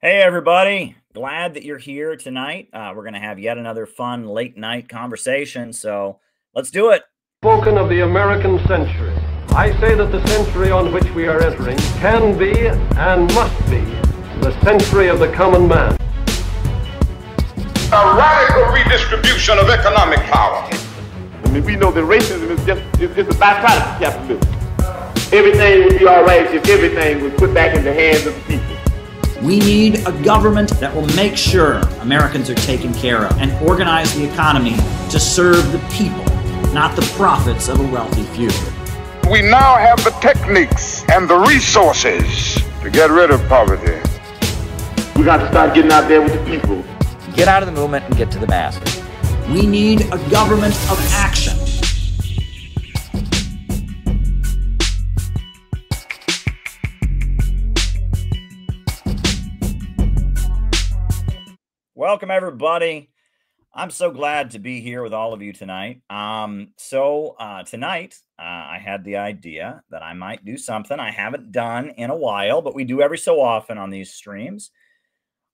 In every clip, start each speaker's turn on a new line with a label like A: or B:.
A: Hey, everybody. Glad that you're here tonight. We're going to have yet another fun late night conversation. So let's do it.
B: Spoken of the American century. I say that the century on which we are entering can be and must be the century of the common man.
C: A radical redistribution of economic power.
D: I mean, we know that racism is just a byproduct of capitalism. Everything would be all right if everything was put back in the hands of the people.
E: We need a government that will make sure Americans are taken care of and organize the economy to serve the people, not the profits of a wealthy few.
C: We now have the techniques and the resources to get rid of poverty.
D: We got to start getting out there with the people.
F: Get out of the movement and get to the masses.
E: We need a government of action.
A: Welcome, everybody. I'm so glad to be here with all of you tonight. Tonight, I had the idea that I might do something I haven't done in a while, but we do every so often on these streams.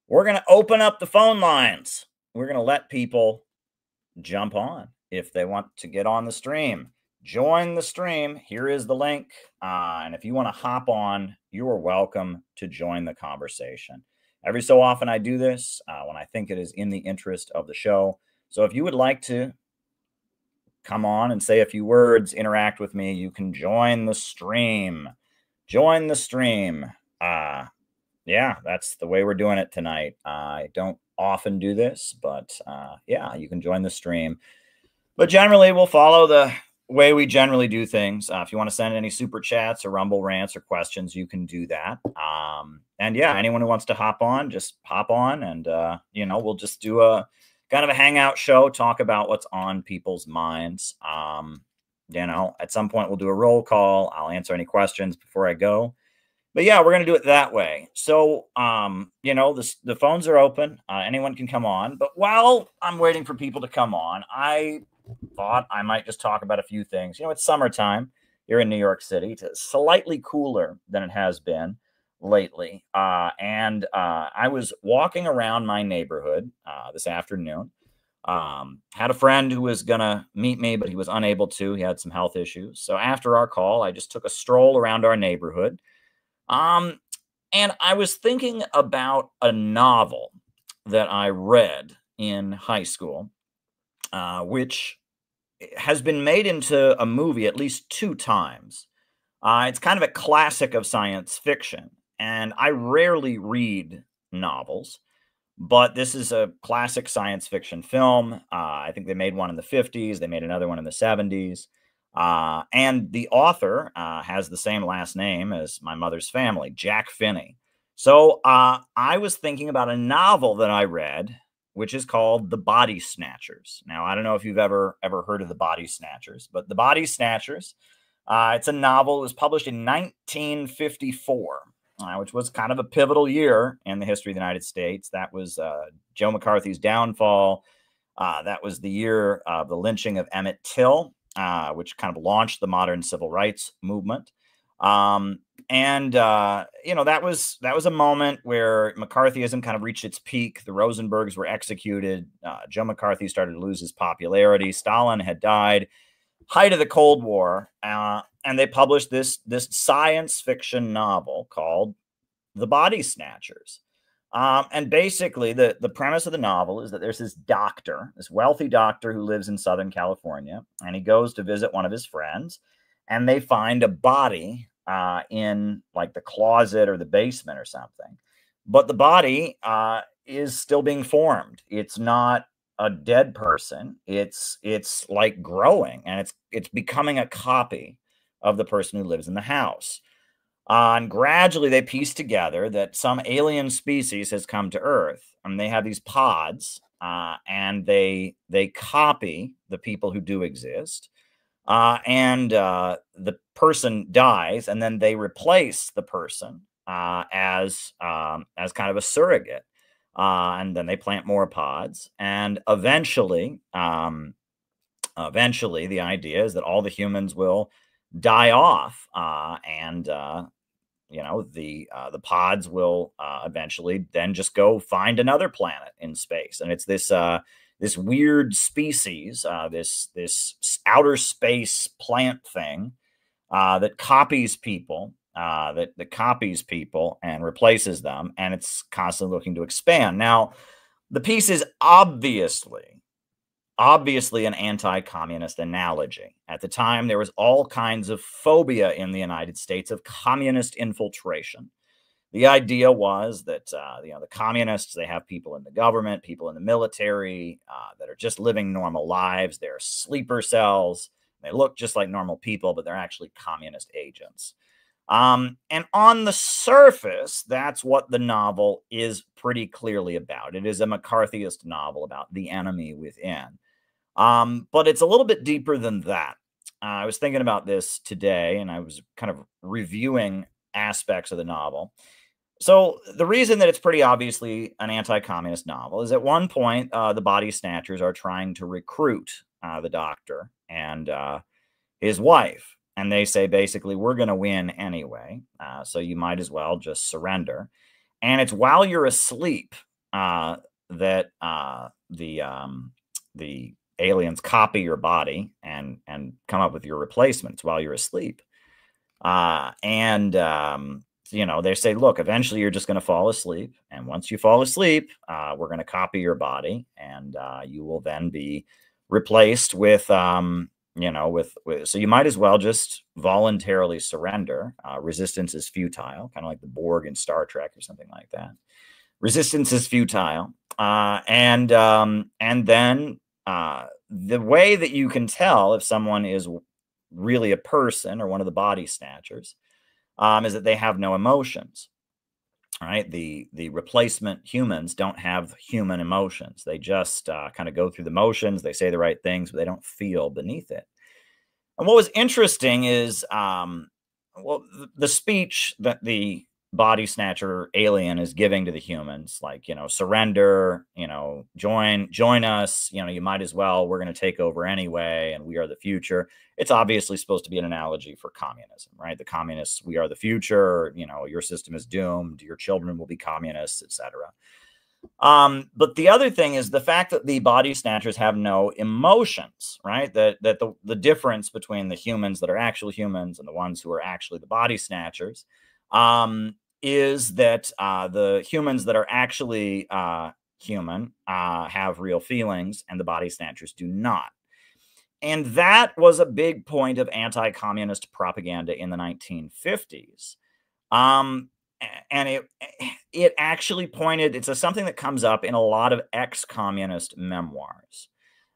A: We're going to open up the phone lines. We're going to let people jump on if they want to get on the stream. Join the stream. Here is the link. And if you want to hop on, you are welcome to join the conversation. Every so often I do this when I think it is in the interest of the show. So if you would like to come on and say a few words, interact with me, you can join the stream. Join the stream. Yeah, that's the way we're doing it tonight. I don't often do this, but yeah, you can join the stream. But generally, we'll follow the way we generally do things. If you want to send any super chats or Rumble rants or questions, you can do that. And yeah, anyone who wants to hop on, just hop on, and we'll just do a kind of a hangout show, talk about what's on people's minds. At some point we'll do a roll call. I'll answer any questions before I go. But yeah, we're going to do it that way. So, the phones are open. Anyone can come on. But while I'm waiting for people to come on, I thought I might just talk about a few things. It's summertime here in New York City. It's slightly cooler than it has been lately. And I was walking around my neighborhood this afternoon. Had a friend who was going to meet me, but he was unable to. He had some health issues. So after our call, I just took a stroll around our neighborhood. And I was thinking about a novel that I read in high school, which has been made into a movie at least 2 times. It's kind of a classic of science fiction, and I rarely read novels, but this is a classic science fiction film. I think they made one in the 50s. They made another one in the 70s. And the author has the same last name as my mother's family, Jack Finney. So I was thinking about a novel that I read, which is called The Body Snatchers. Now, I don't know if you've ever heard of The Body Snatchers, but The Body Snatchers, it's a novel. It was published in 1954, which was kind of a pivotal year in the history of the United States. That was Joe McCarthy's downfall. That was the year of the lynching of Emmett Till, which kind of launched the modern civil rights movement. That was a moment where McCarthyism kind of reached its peak. The Rosenbergs were executed. Joe McCarthy started to lose his popularity. Stalin had died. Height of the Cold War. And they published this science fiction novel called The Body Snatchers. And basically the premise of the novel is that there's this wealthy doctor who lives in Southern California, and he goes to visit one of his friends, and they find a body in like the closet or the basement or something. But the body is still being formed. It's not a dead person. It's like growing, and it's becoming a copy of the person who lives in the house. And gradually they piece together that some alien species has come to Earth, and they have these pods, and they copy the people who do exist. The person dies, and then they replace the person as kind of a surrogate. And then they plant more pods, and eventually the idea is that all the humans will die off, and you know, the pods will eventually then just go find another planet in space, and it's this this weird species, this outer space plant thing that copies people, that copies people and replaces them, and it's constantly looking to expand. Now, the piece is obviously an anti-communist analogy. At the time, there was all kinds of phobia in the United States of communist infiltration. The idea was that you know, the communists, they have people in the government, people in the military that are just living normal lives. They're sleeper cells. They look just like normal people, but they're actually communist agents. And on the surface, that's what the novel is pretty clearly about. It is a McCarthyist novel about the enemy within. But it's a little bit deeper than that. I was thinking about this today, and I was kind of reviewing aspects of the novel. So the reason that it's pretty obviously an anti-communist novel is at one point, the body snatchers are trying to recruit the doctor and his wife. And they say, basically, we're going to win anyway, so you might as well just surrender. And it's while you're asleep that the aliens copy your body and come up with your replacements while you're asleep. You know, they say, look, eventually you're just going to fall asleep. And once you fall asleep, we're going to copy your body, and you will then be replaced with, you know, so you might as well just voluntarily surrender. Resistance is futile, kind of like the Borg in Star Trek or something like that. Resistance is futile. And then the way that you can tell if someone is really a person or one of the body snatchers is that they have no emotions. Right? The replacement humans don't have human emotions. They just kind of go through the motions. They say the right things, but they don't feel beneath it. And what was interesting is, well, the speech that the body snatcher alien is giving to the humans, like, you know, surrender, you know, join us, you know, you might as well, we're going to take over anyway, and we are the future. It's obviously supposed to be an analogy for communism, right? The communists, we are the future, you know, your system is doomed, your children will be communists, etc. But the other thing is the fact that the body snatchers have no emotions, right? That the difference between the humans that are actual humans and the ones who are actually the body snatchers is that the humans that are actually human have real feelings, and the body snatchers do not. And that was a big point of anti-communist propaganda in the 1950s. And it actually pointed, it's something that comes up in a lot of ex-communist memoirs.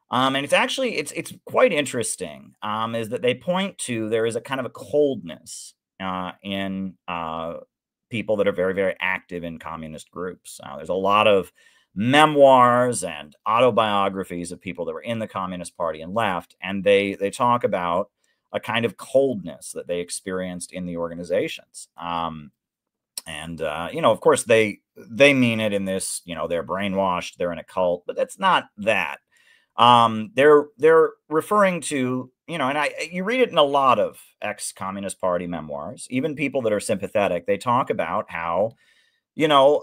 A: And it's quite interesting, is that they point to, there is a kind of a coldness in people that are very, very active in communist groups. There's a lot of memoirs and autobiographies of people that were in the Communist Party and left, and they talk about a kind of coldness that they experienced in the organizations. You know, of course, they mean it in this, you know, they're brainwashed, they're in a cult, but that's not that. They're referring to, you know, and you read it in a lot of ex-Communist Party memoirs, even people that are sympathetic, they talk about how, you know,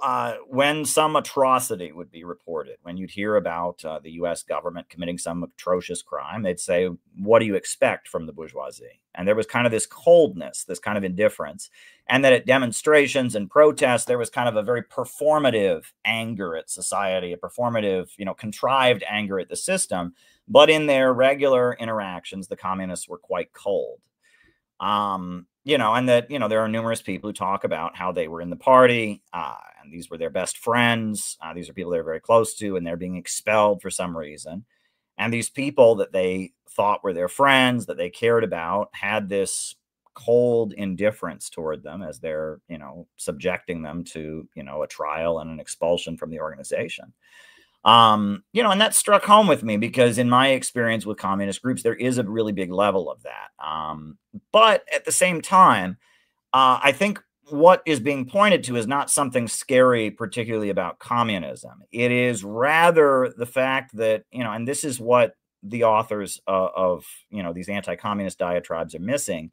A: when some atrocity would be reported, when you'd hear about the U.S. government committing some atrocious crime, they'd say, what do you expect from the bourgeoisie? And there was kind of this coldness, this kind of indifference. And that at demonstrations and protests, there was kind of a very performative anger at society, a performative, you know, contrived anger at the system. But in their regular interactions, the communists were quite cold. You know, and that, you know, there are numerous people who talk about how they were in the party, and these were their best friends. These are people they're very close to, and they're being expelled for some reason. And these people that they thought were their friends, that they cared about, had this cold indifference toward them as they're, you know, subjecting them to, you know, a trial and an expulsion from the organization. You know, and that struck home with me because in my experience with communist groups, there is a really big level of that. But at the same time, I think what is being pointed to is not something scary, particularly about communism. It is rather the fact that, you know, and this is what the authors of, you know, these anti-communist diatribes are missing,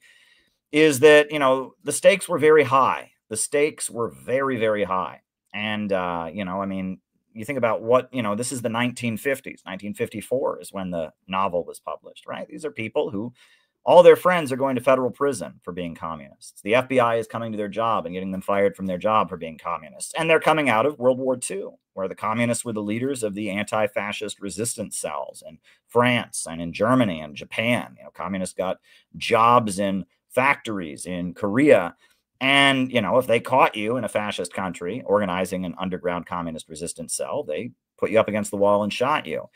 A: is that, the stakes were very high. The stakes were very, very high. And, I mean, you think about what, this is the 1950s. 1954 is when the novel was published, right? These are people who all their friends are going to federal prison for being communists. The FBI is coming to their job and getting them fired from their job for being communists. And they're coming out of World War II, where the communists were the leaders of the anti-fascist resistance cells in France and in Germany and Japan. Communists got jobs in factories in Korea. And, if they caught you in a fascist country organizing an underground communist resistance cell, they put you up against the wall and shot you.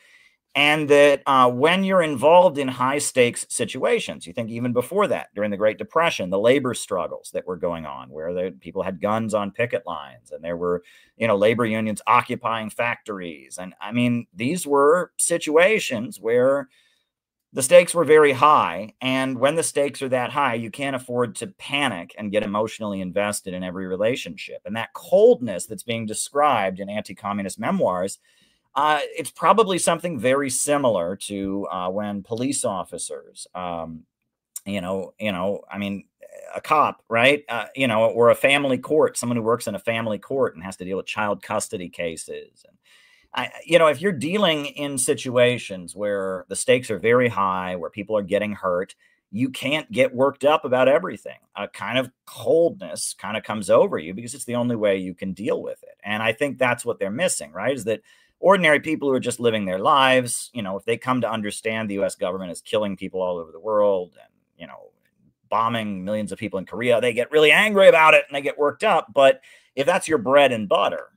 A: And that when you're involved in high stakes situations, you think even before that, during the Great Depression, the labor struggles that were going on, where people had guns on picket lines and there were, labor unions occupying factories. And I mean, these were situations where the stakes were very high. And when the stakes are that high, you can't afford to panic and get emotionally invested in every relationship. And that coldness that's being described in anti-communist memoirs, it's probably something very similar to when police officers, I mean, a cop, right? Or a family court, someone who works in a family court and has to deal with child custody cases. And if you're dealing in situations where the stakes are very high, where people are getting hurt, you can't get worked up about everything. A kind of coldness kind of comes over you because it's the only way you can deal with it. And I think that's what they're missing, right? Is that ordinary people who are just living their lives, if they come to understand the U.S. government is killing people all over the world and, bombing millions of people in Korea, they get really angry about it and they get worked up. But if that's your bread and butter,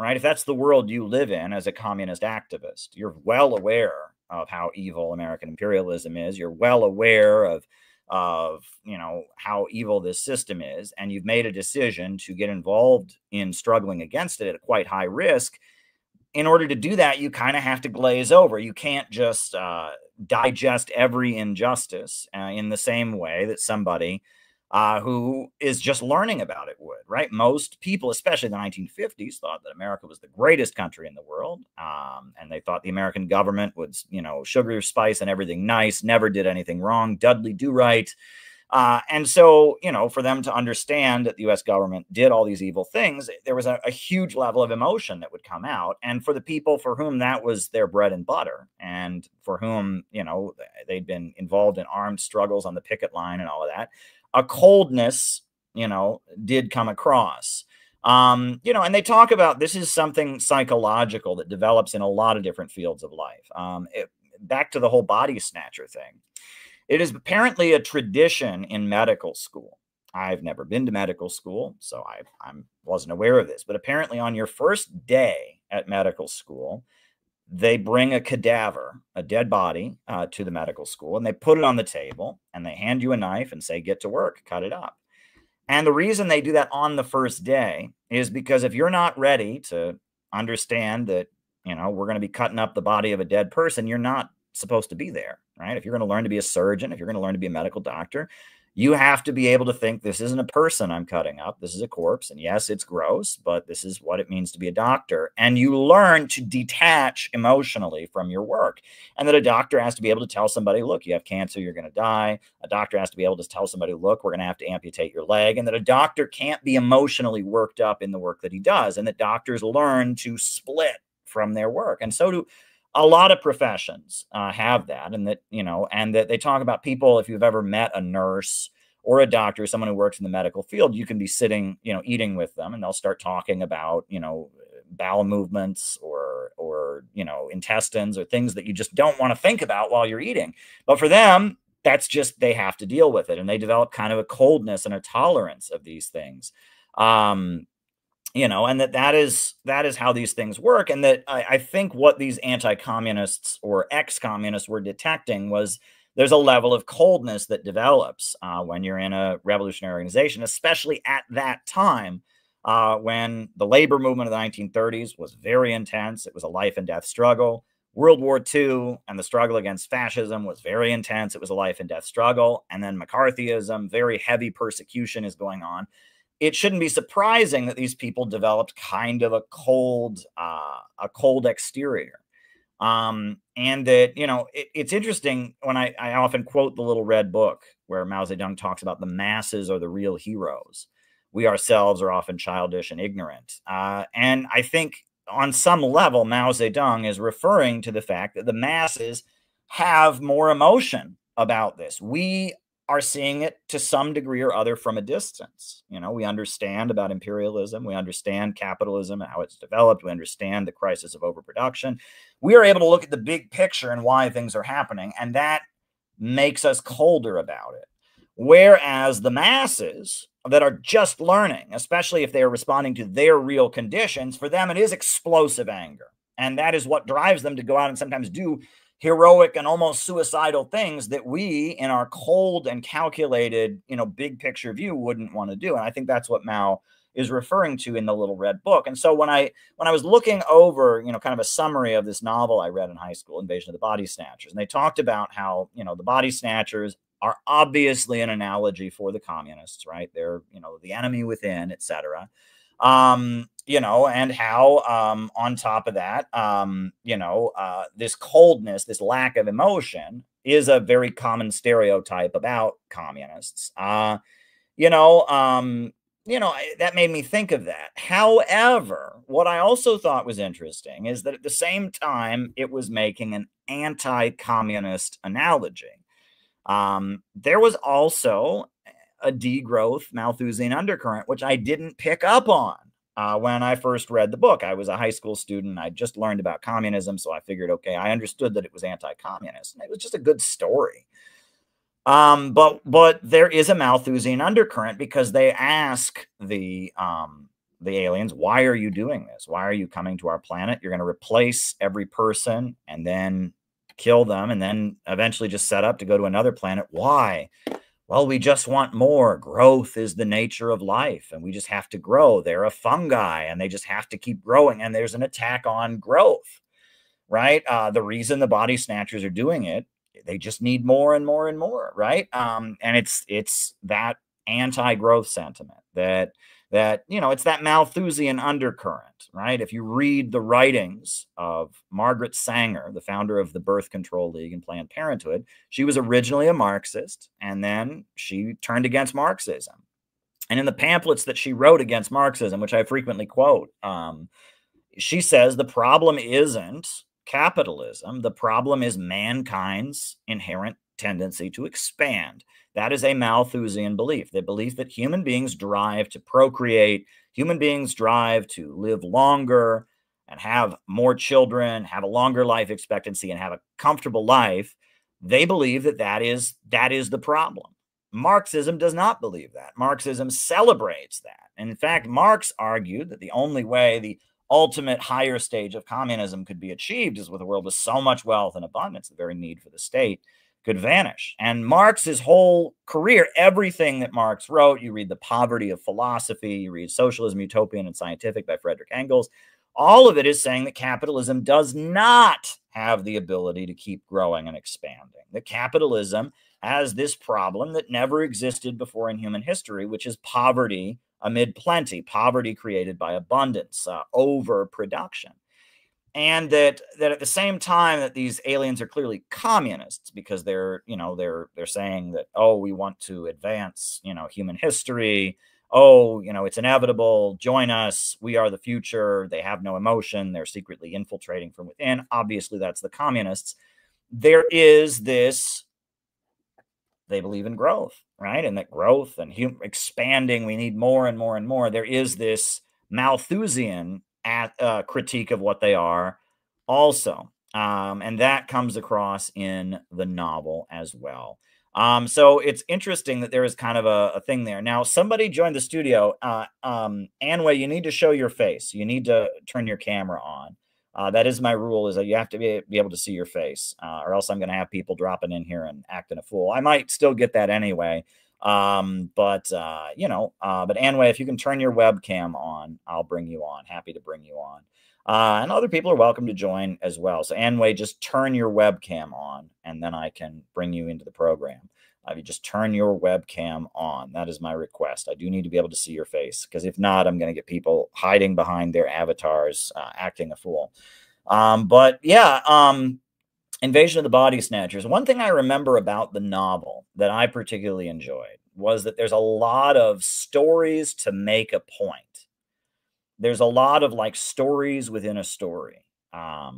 A: right, if that's the world you live in as a communist activist, you're well aware of how evil American imperialism is. You're well aware of how evil this system is. And you've made a decision to get involved in struggling against it at quite high risk. In order to do that, you kind of have to glaze over. You can't just digest every injustice in the same way that somebody who is just learning about it would, right? Most people, especially in the 1950s, thought that America was the greatest country in the world. And they thought the American government was, sugar, spice, and everything nice, never did anything wrong, Dudley do right. And so, for them to understand that the U.S. government did all these evil things, there was a huge level of emotion that would come out. And for the people for whom that was their bread and butter, and for whom, they'd been involved in armed struggles on the picket line and all of that, a coldness, did come across. And they talk about this is something psychological that develops in a lot of different fields of life. Back to the whole body snatcher thing. It is apparently a tradition in medical school. I've never been to medical school, so I wasn't aware of this. But apparently on your first day at medical school, they bring a cadaver, a dead body, to the medical school, and they put it on the table, and they hand you a knife and say, get to work, cut it up. And the reason they do that on the first day is because if you're not ready to understand that, we're going to be cutting up the body of a dead person, you're not supposed to be there, right? If you're going to learn to be a surgeon, if you're going to learn to be a medical doctor, you have to be able to think this isn't a person I'm cutting up. This is a corpse. And yes, it's gross, but this is what it means to be a doctor. And you learn to detach emotionally from your work. And that a doctor has to be able to tell somebody, look, you have cancer, you're going to die. A doctor has to be able to tell somebody, look, we're going to have to amputate your leg. And that a doctor can't be emotionally worked up in the work that he does. And that doctors learn to split from their work. And so do a lot of professions have that, and that, and that they talk about people, if you've ever met a nurse or a doctor, someone who works in the medical field, you can be sitting, eating with them, and they'll start talking about, bowel movements or intestines or things that you just don't want to think about while you're eating. But for them, that's just, they have to deal with it. And they develop kind of a coldness and a tolerance of these things. And that is how these things work. And that I think what these anti-communists or ex-communists were detecting was there's a level of coldness that develops when you're in a revolutionary organization, especially at that time when the labor movement of the 1930s was very intense. It was a life and death struggle. World War II and the struggle against fascism was very intense. It was a life and death struggle. And then McCarthyism, very heavy persecution is going on. It shouldn't be surprising that these people developed kind of a cold exterior. And that, it's interesting when I often quote the Little Red Book where Mao Zedong talks about the masses are the real heroes. We ourselves are often childish and ignorant. And I think on some level, Mao Zedong is referring to the fact that the masses have more emotion about this. We are seeing it to some degree or other from a distance. You know, we understand about imperialism. We understand capitalism and how it's developed. We understand the crisis of overproduction. We are able to look at the big picture and why things are happening, and that makes us colder about it. Whereas the masses that are just learning, especially if they are responding to their real conditions, for them it is explosive anger. And that is what drives them to go out and sometimes do heroic and almost suicidal things that we, in our cold and calculated, you know, big picture view, wouldn't want to do. And I think that's what Mao is referring to in the Little Red Book. And so when I was looking over, you know, kind of a summary of this novel I read in high school, Invasion of the Body Snatchers, and they talked about how, you know, the body snatchers are obviously an analogy for the communists, right? They're, you know, the enemy within, etc. You know, and how on top of that, you know, this coldness, this lack of emotion is a very common stereotype about communists. You know, that made me think of that. However, what I also thought was interesting is that at the same time, it was making an anti-communist analogy. There was also a degrowth Malthusian undercurrent, which I didn't pick up on when I first read the book. I was a high school student. I just learned about communism, so I figured, okay, I understood that it was anti-communist, and it was just a good story. But there is a Malthusian undercurrent, because they ask the aliens, why are you doing this? Why are you coming to our planet? You're going to replace every person and then kill them and then eventually just set up to go to another planet. Why? Well, we just want more. Growth is the nature of life, and we just have to grow. They're a fungi, and they just have to keep growing, and there's an attack on growth, right? The reason the body snatchers are doing it, they just need more and more and more, right? And it's that anti-growth sentiment that you know, it's that Malthusian undercurrent, right? If you read the writings of Margaret Sanger, the founder of the Birth Control League and Planned Parenthood, she was originally a Marxist, and then she turned against Marxism. And in the pamphlets that she wrote against Marxism, which I frequently quote, she says the problem isn't capitalism. The problem is mankind's inherent tendency to expand. That is a Malthusian belief, the belief that human beings drive to procreate, human beings drive to live longer and have more children, have a longer life expectancy, and have a comfortable life. They believe that that is the problem. Marxism does not believe that. Marxism celebrates that. And in fact, Marx argued that the only way the ultimate higher stage of communism could be achieved is with a world with so much wealth and abundance, the very need for the state could vanish. And Marx's whole career, everything that Marx wrote, you read The Poverty of Philosophy, you read Socialism, Utopian and Scientific by Friedrich Engels, all of it is saying that capitalism does not have the ability to keep growing and expanding. That capitalism has this problem that never existed before in human history, which is poverty amid plenty, poverty created by abundance, overproduction. And that at the same time that these aliens are clearly communists, because they're saying that, oh, we want to advance, human history. Oh, it's inevitable. Join us. We are the future. They have no emotion. They're secretly infiltrating from within. Obviously, that's the communists. There is this, they believe in growth, right? And that growth and expanding, we need more and more and more. There is this Malthusian critique of what they are also. And that comes across in the novel as well. So it's interesting that there is kind of a thing there. Now, somebody joined the studio. Anway, you need to show your face. You need to turn your camera on. That is my rule, is that you have to be able to see your face, or else I'm going to have people dropping in here and acting a fool. I might still get that anyway. But Anway, if you can turn your webcam on, I'll bring you on. Happy to bring you on. And other people are welcome to join as well. So Anway, just turn your webcam on, and then I can bring you into the program. You just turn your webcam on. That is my request. I do need to be able to see your face, because if not, I'm going to get people hiding behind their avatars, acting a fool. But yeah, Invasion of the Body Snatchers. One thing I remember about the novel that I particularly enjoyed was that there's a lot of stories to make a point. There's a lot of like stories within a story, that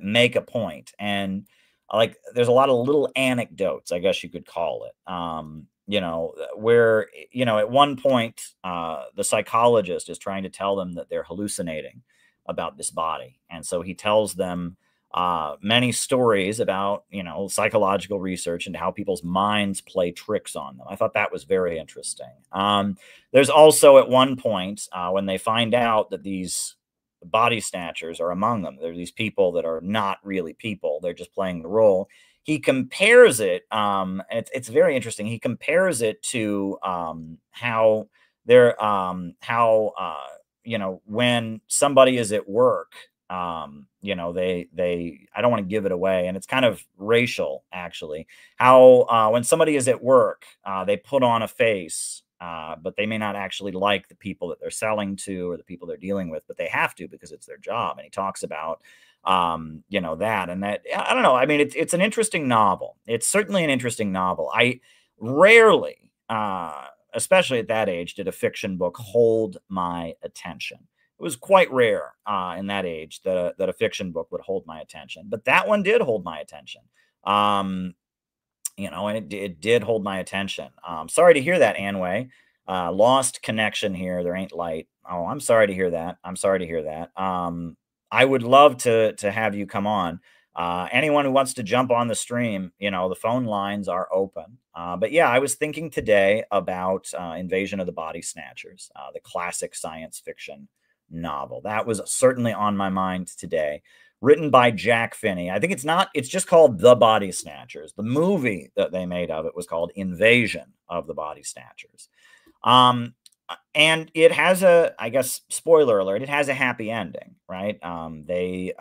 A: make a point. And like, there's a lot of little anecdotes, I guess you could call it, where, at one point, the psychologist is trying to tell them that they're hallucinating about this body. And so he tells them many stories about, psychological research and how people's minds play tricks on them. I thought that was very interesting. There's also at one point when they find out that these body snatchers are among them, they're these people that are not really people, they're just playing the role. He compares it, and it's very interesting. He compares it to how they're, when somebody is at work, I don't want to give it away, and it's kind of racial, actually, how when somebody is at work, they put on a face, but they may not actually like the people that they're selling to or the people they're dealing with, but they have to because it's their job. And he talks about, that, and that, I don't know. I mean, it's an interesting novel. It's certainly an interesting novel. I rarely, especially at that age, did a fiction book hold my attention. It was quite rare in that age that a fiction book would hold my attention, but that one did hold my attention. And it did hold my attention. Sorry to hear that, Anway. Lost connection here. There ain't light. Oh, I'm sorry to hear that. I'm sorry to hear that. I would love to have you come on. Anyone who wants to jump on the stream, the phone lines are open. But yeah, I was thinking today about Invasion of the Body Snatchers, the classic science fiction novel. That was certainly on my mind today. Written by Jack Finney. I think it's just called The Body Snatchers. The movie that they made of it was called Invasion of the Body Snatchers. And it has I guess, spoiler alert, it has a happy ending, right? The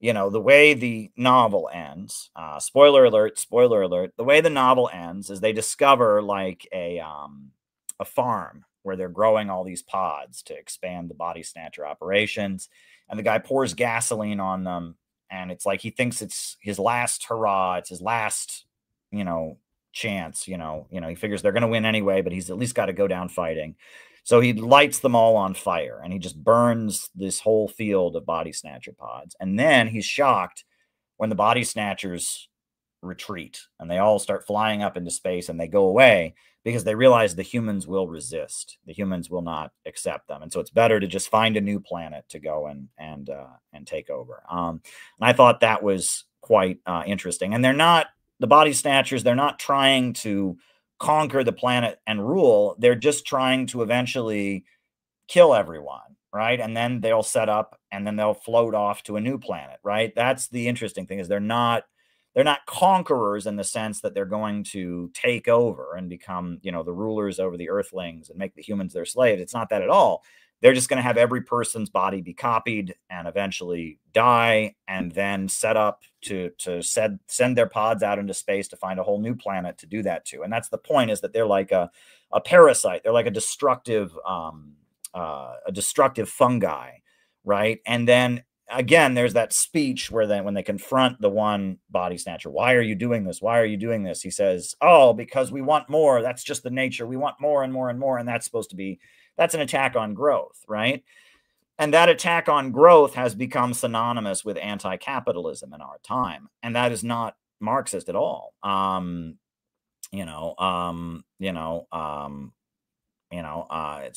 A: way the novel ends, spoiler alert, the way the novel ends is they discover like a farm where they're growing all these pods to expand the body snatcher operations. And the guy pours gasoline on them. And it's like, he thinks it's his last hurrah. It's his last, chance, he figures they're going to win anyway, but he's at least got to go down fighting. So he lights them all on fire and he just burns this whole field of body snatcher pods. And then he's shocked when the body snatchers retreat and they all start flying up into space and they go away because they realize the humans will resist. The humans will not accept them. And so it's better to just find a new planet to go and take over. And I thought that was quite interesting. And the body snatchers, they're not trying to conquer the planet and rule. They're just trying to eventually kill everyone, right? And then they'll set up and then they'll float off to a new planet, right? That's the interesting thing, is they're not conquerors in the sense that they're going to take over and become, the rulers over the earthlings and make the humans their slaves. It's not that at all. They're just going to have every person's body be copied and eventually die, and then set up to send their pods out into space to find a whole new planet to do that to. And that's the point, is that they're like a parasite. They're like a destructive fungi, right? And then again, there's that speech where when they confront the one body snatcher, why are you doing this? Why are you doing this? He says, oh, because we want more. That's just the nature. We want more and more and more. And that's an attack on growth, right? And that attack on growth has become synonymous with anti-capitalism in our time. And that is not Marxist at all. It's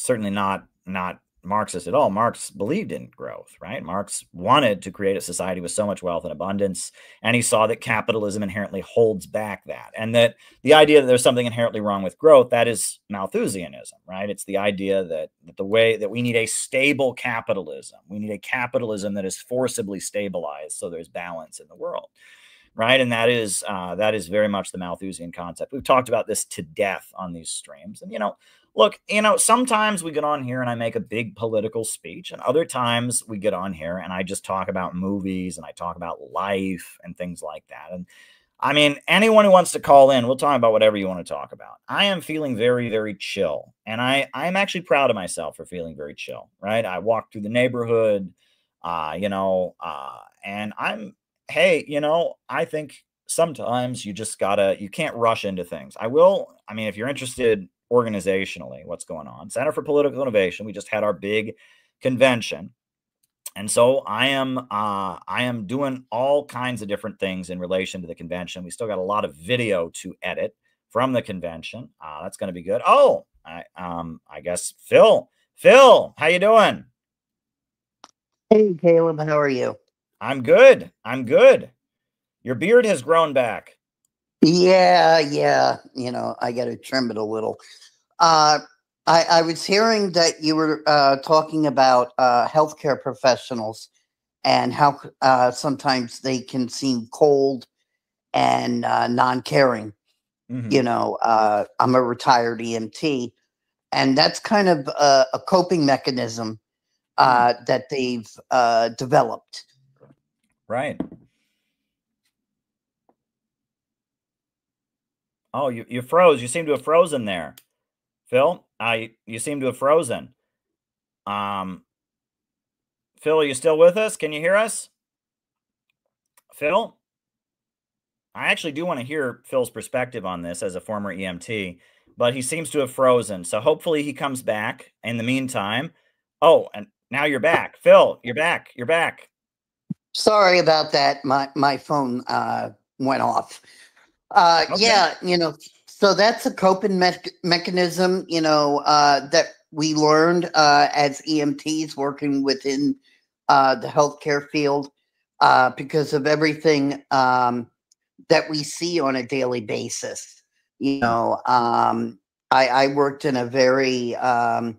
A: certainly not Marxist at all. Marx believed in growth, right? Marx wanted to create a society with so much wealth and abundance, and he saw that capitalism inherently holds back that, and that the idea that there's something inherently wrong with growth, that is Malthusianism, right? It's the idea that the way that we need a stable capitalism, we need a capitalism that is forcibly stabilized so there's balance in the world, right? And that is very much the Malthusian concept. We've talked about this to death on these streams, and look, sometimes we get on here and I make a big political speech, and other times we get on here and I just talk about movies and I talk about life and things like that. And I mean, anyone who wants to call in, we'll talk about whatever you want to talk about. I am feeling very, very chill. And I'm actually proud of myself for feeling very chill, right? I walk through the neighborhood. And hey, I think sometimes you can't rush into things. I mean, if you're interested organizationally, what's going on, Center for Political Innovation, we just had our big convention. And so I am doing all kinds of different things in relation to the convention. We still got a lot of video to edit from the convention. That's going to be good. Oh, I guess Phil, how you doing?
G: Hey, Caleb, how are you?
A: I'm good. Your beard has grown back.
G: Yeah. I got to trim it a little. I was hearing that you were talking about healthcare professionals and how sometimes they can seem cold and non-caring.
A: Mm-hmm.
G: I'm a retired EMT, and that's kind of a coping mechanism that they've developed.
A: Right. Oh, you froze. You seem to have frozen there, Phil. You seem to have frozen. Phil, are you still with us? Can you hear us? Phil? I actually do want to hear Phil's perspective on this as a former EMT, but he seems to have frozen. So hopefully he comes back in the meantime. Oh, and now you're back. Phil, you're back. You're back.
G: Sorry about that. My phone went off.
A: Okay.
G: Yeah, so that's a coping mechanism, that we learned as EMTs working within the healthcare field because of everything that we see on a daily basis. I worked in a very high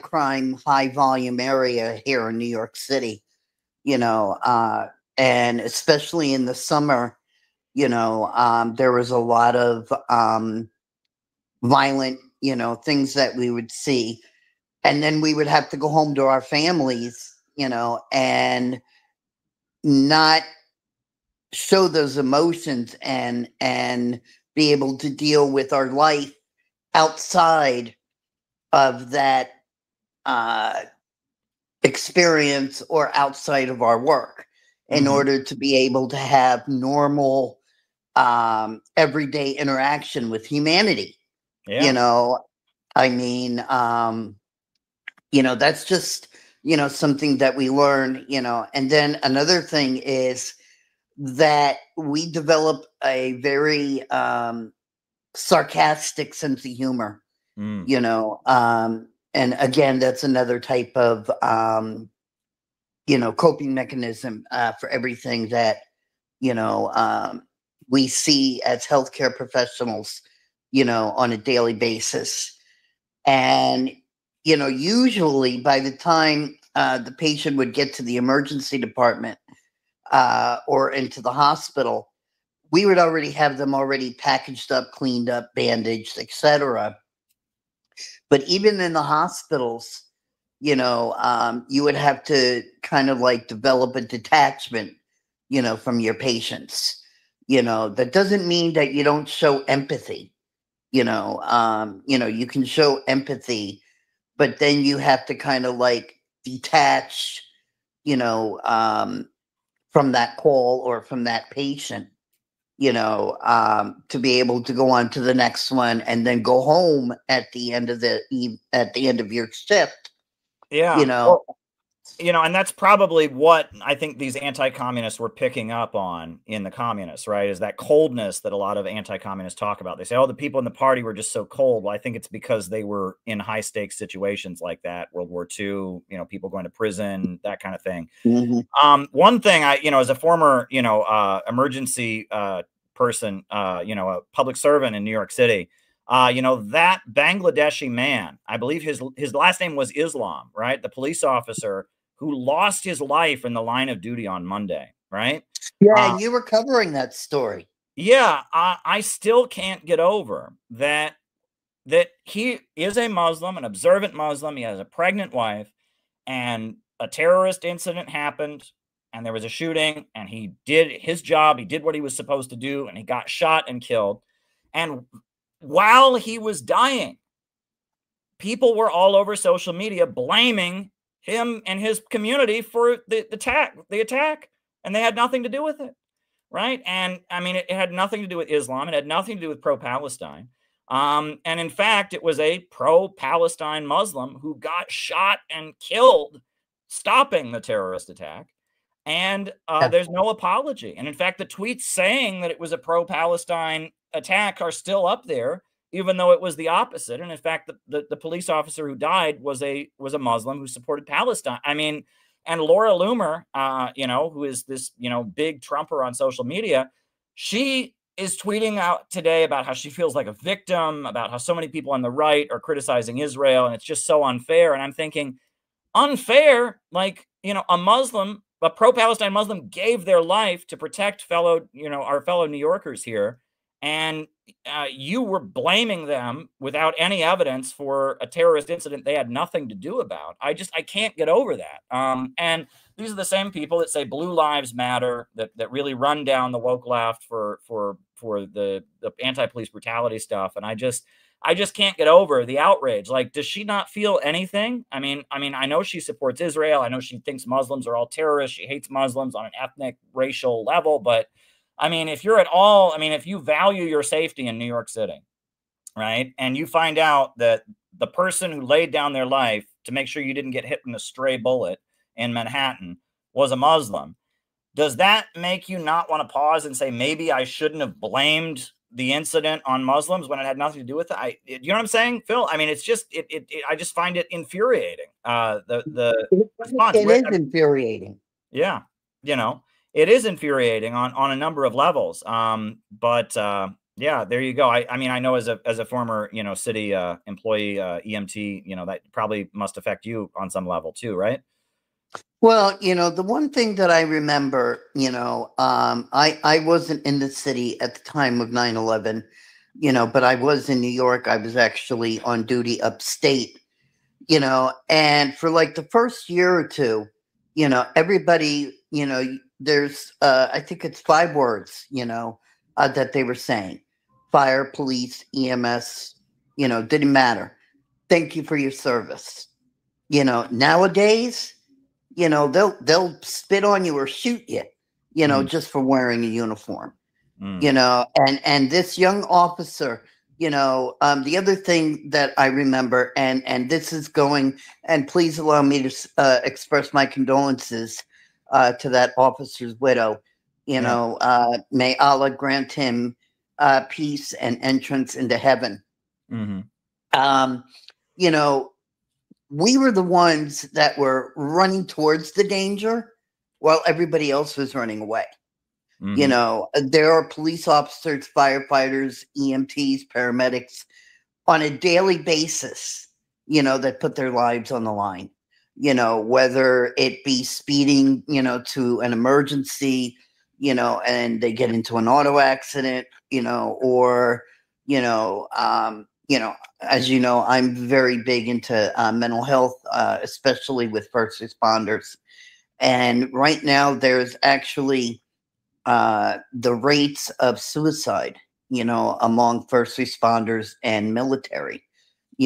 G: crime, high volume area here in New York City, and especially in the summer. There was a lot of violent, things that we would see. And then we would have to go home to our families, and not show those emotions and be able to deal with our life outside of that experience or outside of our work in order to be able to have normal everyday interaction with humanity.
A: Yeah.
G: That's just something that we learn, and then another thing is that we develop a very sarcastic sense of humor. And again, that's another type of coping mechanism for everything that we see as healthcare professionals, on a daily basis. And, usually by the time the patient would get to the emergency department or into the hospital, we would already have them already packaged up, cleaned up, bandaged, etc. But even in the hospitals, you would have to kind of like develop a detachment, from your patients. That doesn't mean that you don't show empathy. You can show empathy, but then you have to kind of like detach, from that call or from that patient, to be able to go on to the next one and then go home at the end of your shift.
A: Yeah. Well, and that's probably what I think these anti-communists were picking up on in the communists, right? Is that coldness that a lot of anti-communists talk about. They say, oh, the people in the party were just so cold. Well, I think it's because they were in high stakes situations like that, World War II, people going to prison, that kind of thing. One thing as a former, emergency person, a public servant in New York City, that Bangladeshi man, I believe his last name was Islam, right? The police officer who lost his life in the line of duty on Monday, right?
G: Yeah, you were covering that story.
A: Yeah, I still can't get over that he is a Muslim, an observant Muslim. He has a pregnant wife, and a terrorist incident happened, and there was a shooting, and he did his job. He did what he was supposed to do, and he got shot and killed. And while he was dying, people were all over social media blaming him and his community for the attack, and they had nothing to do with it, right? And I mean, it had nothing to do with Islam. It had nothing to do with pro-Palestine. And in fact, it was a pro-Palestine Muslim who got shot and killed stopping the terrorist attack. And there's no apology. And in fact, the tweets saying that it was a pro-Palestine attack are still up there, even though it was the opposite. And in fact, the police officer who died was a Muslim who supported Palestine. I mean, and Laura Loomer, who is this, big Trumper on social media, she is tweeting out today about how she feels like a victim, about how so many people on the right are criticizing Israel, and it's just so unfair. And I'm thinking, unfair? Like, a pro-Palestine Muslim gave their life to protect our fellow New Yorkers here. And you were blaming them without any evidence for a terrorist incident they had nothing to do about. I can't get over that. And these are the same people that say Blue Lives Matter, that really run down the woke left for the anti-police brutality stuff. And I just can't get over the outrage. Like, does she not feel anything? I mean, I know she supports Israel. I know she thinks Muslims are all terrorists. She hates Muslims on an ethnic, racial level. But I mean, if you value your safety in New York City, right, and you find out that the person who laid down their life to make sure you didn't get hit in a stray bullet in Manhattan was a Muslim, does that make you not want to pause and say, maybe I shouldn't have blamed the incident on Muslims when it had nothing to do with it? You know what I'm saying, Phil? I mean, it's just, I just find it infuriating. The response.
G: It is infuriating.
A: Yeah. It is infuriating on a number of levels. But yeah, there you go. I mean, I know as a former, city employee, EMT, that probably must affect you on some level too, right?
G: Well, the one thing that I remember, I wasn't in the city at the time of 9/11, but I was in New York. I was actually on duty upstate, and for like the first year or two, everybody, there's, I think it's 5 words, that they were saying: fire, police, EMS, didn't matter. Thank you for your service. Nowadays, they'll spit on you or shoot you, just for wearing a uniform, and this young officer, the other thing that I remember, and this is going, and please allow me to express my condolences to that officer's widow. May Allah grant him peace and entrance into heaven. Mm-hmm. We were the ones that were running towards the danger while everybody else was running away. Mm-hmm. There are police officers, firefighters, EMTs, paramedics on a daily basis, that put their lives on the line, whether it be speeding, to an emergency, and they get into an auto accident, or, as you know, I'm very big into mental health, especially with first responders. And right now there's actually the rates of suicide, among first responders and military,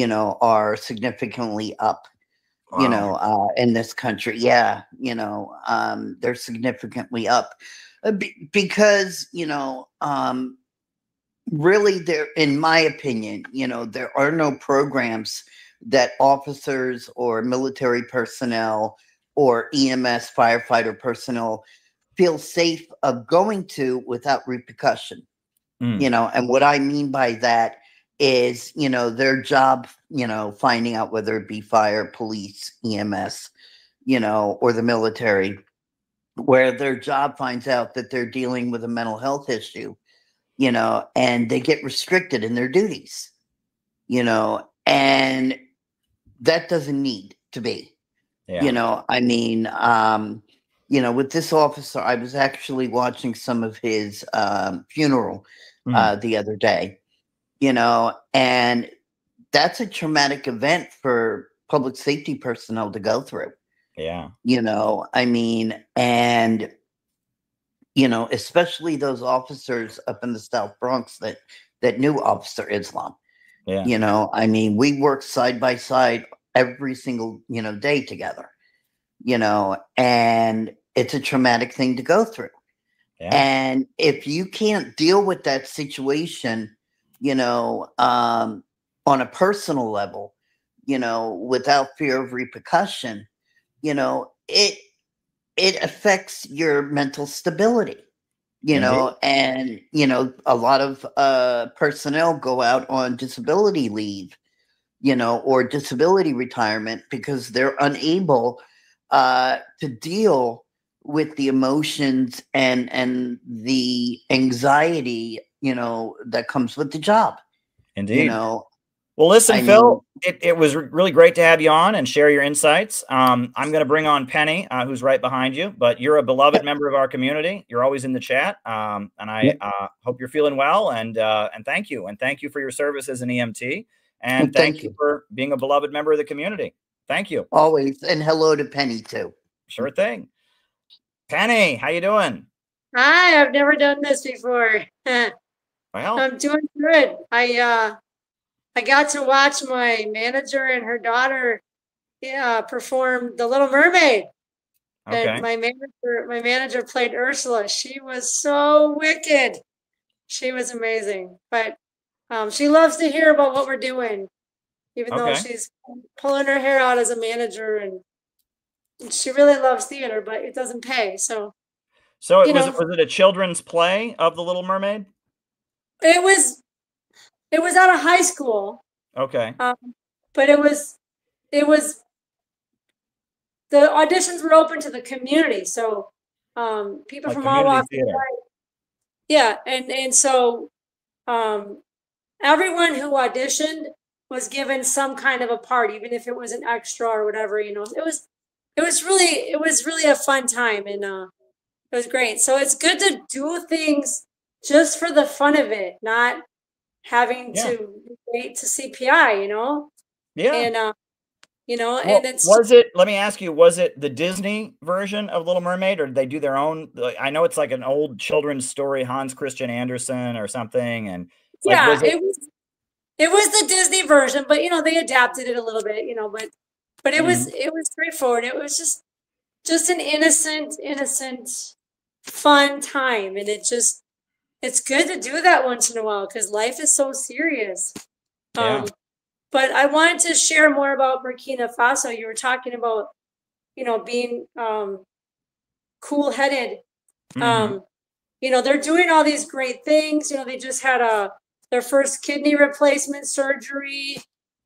G: are significantly up, wow. In this country. Yeah. They're significantly up because, really, there, in my opinion, there are no programs that officers or military personnel or EMS firefighter personnel feel safe of going to without repercussion. And what I mean by that is, their job, finding out whether it be fire, police, EMS, or the military, where their job finds out that they're dealing with a mental health issue, and they get restricted in their duties, and that doesn't need to be, with this officer, I was actually watching some of his funeral the other day, and that's a traumatic event for public safety personnel to go through.
A: Yeah.
G: And especially those officers up in the South Bronx that knew Officer Islam. Yeah. We worked side by side every single, day together. you know, and it's a traumatic thing to go through. Yeah. And if you can't deal with that situation, you know, on a personal level, you know, without fear of repercussion, you know, it affects your mental stability, you know, and, you know, a lot of personnel go out on disability leave, you know, or disability retirement because they're unable to deal with the emotions and the anxiety, you know, that comes with the job.
A: Indeed.
G: You know,
A: well, listen, Phil, it was really great to have you on and share your insights. I'm going to bring on Penny, who's right behind you, but you're a beloved member of our community. You're always in the chat. And I hope you're feeling well, and thank you. And thank you for your service as an EMT. And thank you for being a beloved member of the community. Thank you.
G: Always. And hello to Penny too.
A: Sure thing. Penny, how you doing?
H: Hi, I've never done this before.
A: Well,
H: I'm doing good. I got to watch my manager and her daughter perform The Little Mermaid. Okay. And my manager played Ursula. She was so wicked. She was amazing. But she loves to hear about what we're doing, even though she's pulling her hair out as a manager, and she really loves theater, but it doesn't pay. So
A: was it a children's play of The Little Mermaid?
H: It was out of high school.
A: Okay.
H: But it was the auditions were open to the community, so people from all walks of life. Yeah, and so everyone who auditioned was given some kind of a part, even if it was an extra or whatever. You know, it was really a fun time, and it was great. So it's good to do things just for the fun of it, not having to wait to CPI, you know?
A: Yeah.
H: And, you know,
A: well,
H: and it's...
A: let me ask you, was it the Disney version of Little Mermaid, or did they do their own? I know it's like an old children's story, Hans Christian Andersen or something. And
H: yeah, it was the Disney version, but, you know, they adapted it a little bit, you know, but it was straightforward. It was just an innocent, fun time. And it's good to do that once in a while because life is so serious.
A: Yeah.
H: But I wanted to share more about Burkina Faso. You were talking about, you know, being cool-headed. You know, they're doing all these great things. You know, they just had their first kidney replacement surgery.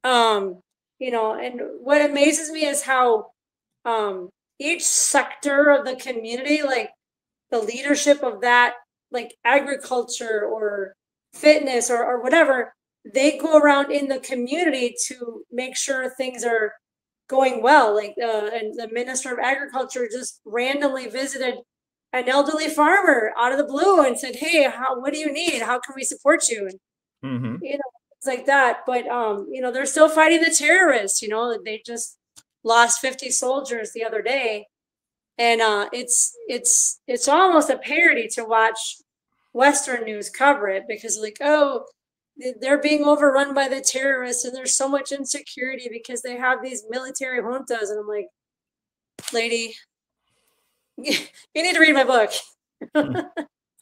H: You know, and what amazes me is how each sector of the community, like the leadership of that, like agriculture or fitness or whatever, they go around in the community to make sure things are going well. Like and the Minister of Agriculture just randomly visited an elderly farmer out of the blue and said, "Hey, what do you need? How can we support you?" And you know, it's like that. But you know, they're still fighting the terrorists. You know, they just lost 50 soldiers the other day. And it's almost a parody to watch Western news cover it because, like, oh, they're being overrun by the terrorists and there's so much insecurity because they have these military juntas. And I'm like, lady, you need to read my book.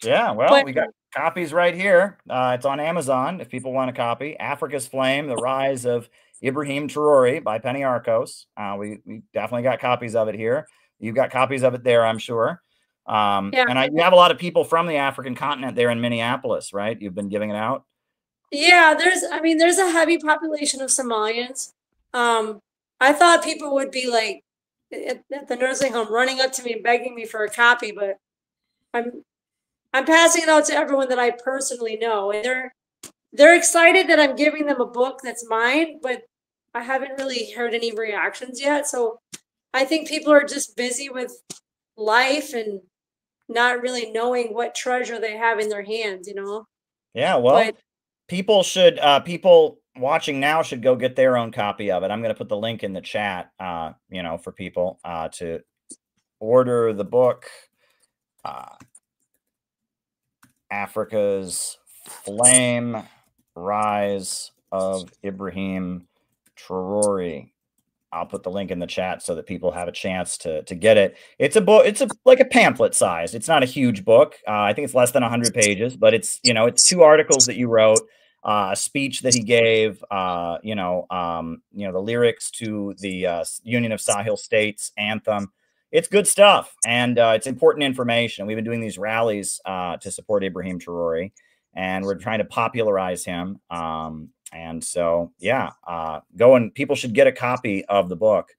A: Yeah, well, we got copies right here. It's on Amazon if people want a copy. Africa's Flame, The Rise of Ibrahim Traore by Penny Arcos. We definitely got copies of it here. You've got copies of it there, I'm sure. And you have a lot of people from the African continent there in Minneapolis, right? You've been giving it out.
H: Yeah, there's a heavy population of Somalians. I thought people would be like at the nursing home running up to me and begging me for a copy, but I'm passing it out to everyone that I personally know, and they're excited that I'm giving them a book that's mine, but I haven't really heard any reactions yet. So I think people are just busy with life and not really knowing what treasure they have in their hands, you know?
A: Yeah, well, people watching now should go get their own copy of it. I'm going to put the link in the chat, you know, for people to order the book, Africa's Flame, Rise of Ibrahim Traore. I'll put the link in the chat so that people have a chance to get it. It's a book. It's like a pamphlet size. It's not a huge book. I think it's less than 100 pages, but it's, you know, it's 2 articles that you wrote, a speech that he gave, the lyrics to the Union of Sahel States anthem. It's good stuff, and it's important information. We've been doing these rallies to support Ibrahim Traore, and we're trying to popularize him. And so, yeah, people should get a copy of the book.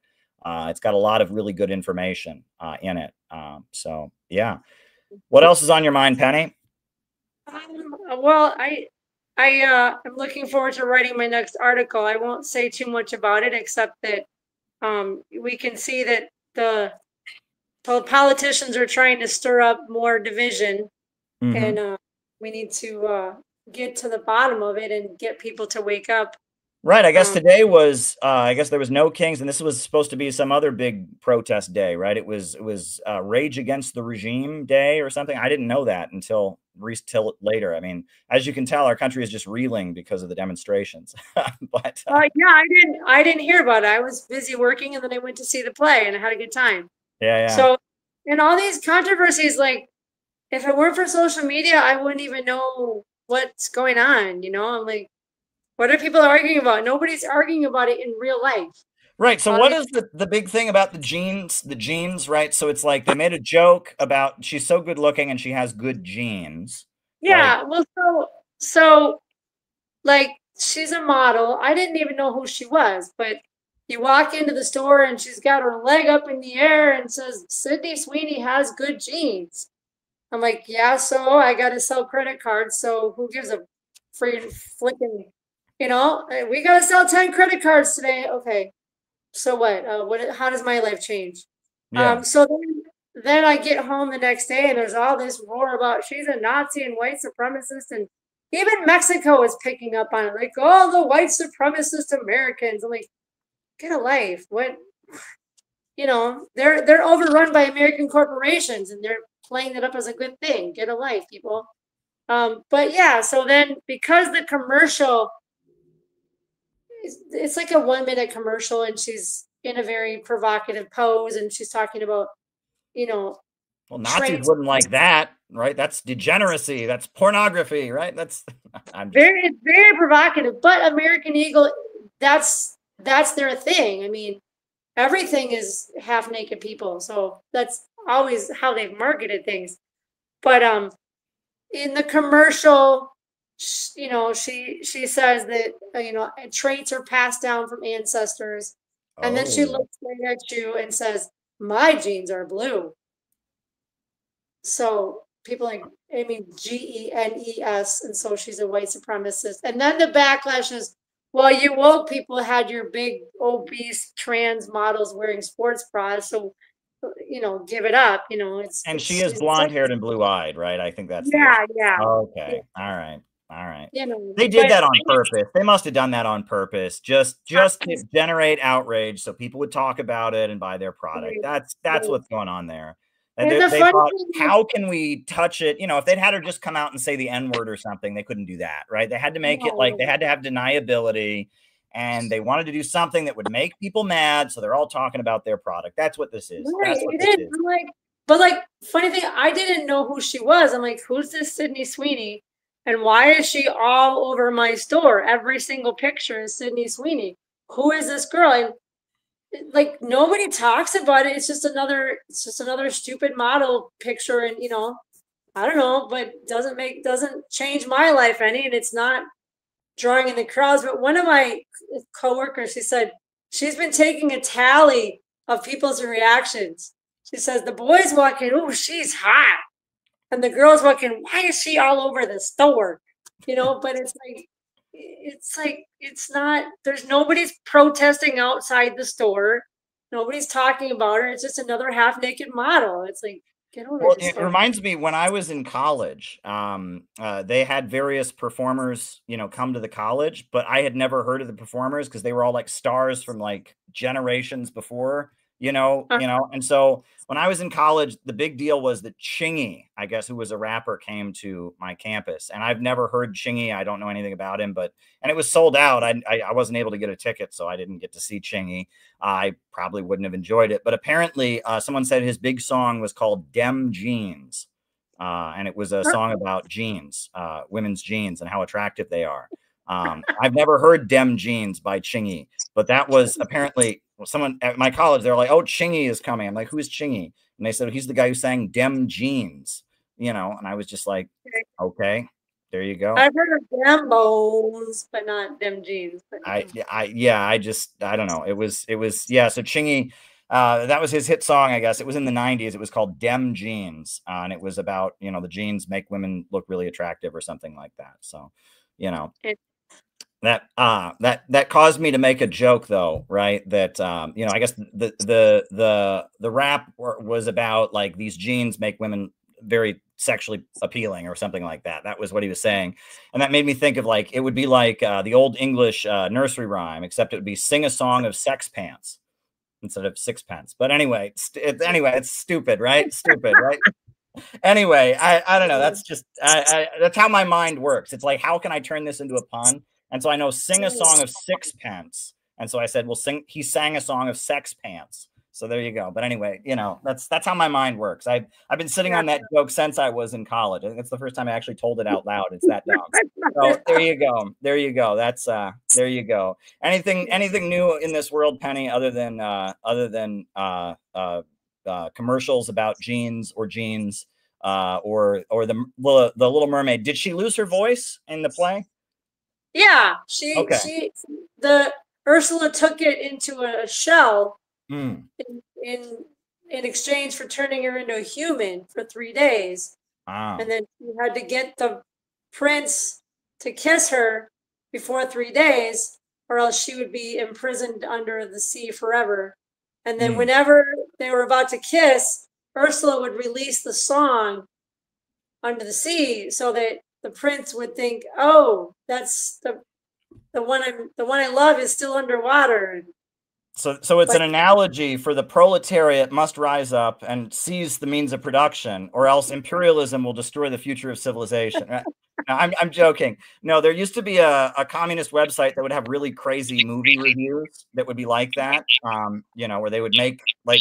A: It's got a lot of really good information in it. So, yeah. What else is on your mind, Penny?
H: Well, I'm looking forward to writing my next article. I won't say too much about it, except that we can see that the politicians are trying to stir up more division, and we need to get to the bottom of it and get people to wake up.
A: Right. I guess today was, I guess there was no Kings, and this was supposed to be some other big protest day, right? It was Rage Against the Regime Day or something. I didn't know that until later. I mean, as you can tell, our country is just reeling because of the demonstrations. But
H: yeah, I didn't hear about it. I was busy working, and then I went to see the play, and I had a good time.
A: Yeah.
H: So, and all these controversies, like, if it weren't for social media, I wouldn't even know what's going on. You know, I'm like, what are people arguing about? Nobody's arguing about it in real life.
A: Right. So what is the big thing about the genes, right? So it's like they made a joke about she's so good looking and she has good genes.
H: Yeah. Like, well, so like she's a model. I didn't even know who she was, but you walk into the store and she's got her leg up in the air and says, Sydney Sweeney has good genes. I'm like, yeah, so I got to sell credit cards. So who gives a free flicking, you know, we got to sell 10 credit cards today. Okay. So what, how does my life change?
A: Yeah.
H: So then I get home the next day and there's all this roar about she's a Nazi and white supremacist. And even Mexico is picking up on it. Like, oh, the white supremacist Americans. I'm like, get a life. What, you know, they're overrun by American corporations and they're playing it up as a good thing. Get a life, people. But yeah, so then because the commercial, it's like a 1-minute commercial and she's in a very provocative pose and she's talking about, you know,
A: well, Nazis wouldn't like that, right? That's degeneracy. That's pornography, right? That's
H: very provocative. But American Eagle, that's their thing. I mean, everything is half naked people, so that's always how they've marketed things. But in the commercial, you know, she says that you know, traits are passed down from ancestors, and then she looks right at you and says, "My genes are blue." So people like, I mean, GENES, and so she's a white supremacist. And then the backlash is, well, you woke people had your big obese trans models wearing sports bras, so you know, give it up. You know,
A: she is blonde haired and blue eyed, right? I think that's
H: yeah.
A: Okay, all right.
H: You know,
A: they did that on purpose. They must have done that on purpose, just to generate outrage, so people would talk about it and buy their product. That's what's going on there. And they thought, how can we touch it? You know, if they'd had her just come out and say the N-word or something, they couldn't do that, right? They had to make it like they had to have deniability, and they wanted to do something that would make people mad, so they're all talking about their product. That's what this is.
H: Right,
A: That's what this is.
H: But funny thing, I didn't know who she was. I'm like, who's this Sydney Sweeney? And why is she all over my store? Every single picture is Sydney Sweeney. Who is this girl? And like nobody talks about it. It's just another stupid model picture, and you know, I don't know, but doesn't change my life any, and it's not drawing in the crowds. But one of my coworkers, she said she's been taking a tally of people's reactions. She says the boys walking, oh, she's hot, and the girls walking, why is she all over the store? You know, but it's not, there's nobody's protesting outside the store. Nobody's talking about her. It's just another half-naked model. It's like, get over it.
A: It reminds me, when I was in college, they had various performers, you know, come to the college, but I had never heard of the performers because they were all like stars from like generations before And so when I was in college, the big deal was that Chingy, I guess, who was a rapper, came to my campus, and I've never heard Chingy. I don't know anything about him, and it was sold out. I wasn't able to get a ticket, so I didn't get to see Chingy. I probably wouldn't have enjoyed it, but apparently someone said his big song was called Dem Jeans. And it was a song about jeans, women's jeans, and how attractive they are. I've never heard Dem Jeans by Chingy, but that was apparently someone at my college. They're like, "Oh, Chingy is coming." I'm like, "Who's Chingy?" And they said, "He's the guy who sang Dem Jeans," and I was just like, "Okay, there you go."
H: I've heard of Dem Bones, but not Dem Jeans.
A: I don't know. It was So Chingy. That was his hit song, I guess. It was in the 90s. It was called Dem Jeans. And it was about, the jeans make women look really attractive or something like that. So, that caused me to make a joke, though, right? That, I guess the rap was about like these jeans make women very sexually appealing or something like that. That was what he was saying. And that made me think of like, it would be like the old English nursery rhyme, except it would be sing a song of sex pants instead of sixpence. But anyway, it's stupid, right? Stupid, right? Anyway, I don't know. That's just that's how my mind works. It's like, how can I turn this into a pun? And so I know sing a song of sixpence. And so I said, well, he sang a song of sex pants. So there you go. But anyway, that's how my mind works. I've been sitting on that joke since I was in college. I think it's the first time I actually told it out loud. It's that dumb. So there you go. There you go. That's there you go. Anything new in this world, Penny, other than commercials about jeans or the Little Mermaid? Did she lose her voice in the play?
H: Yeah, the Ursula took it into a shell. In exchange for turning her into a human for 3 days. Wow. And then she had to get the prince to kiss her before 3 days, or else she would be imprisoned under the sea forever. And then whenever they were about to kiss, Ursula would release the song under the sea so that the prince would think, oh, that's the one I love is still underwater.
A: So it's an analogy for the proletariat must rise up and seize the means of production, or else imperialism will destroy the future of civilization. No, I'm joking. No, there used to be a communist website that would have really crazy movie reviews that would be like that, where they would make like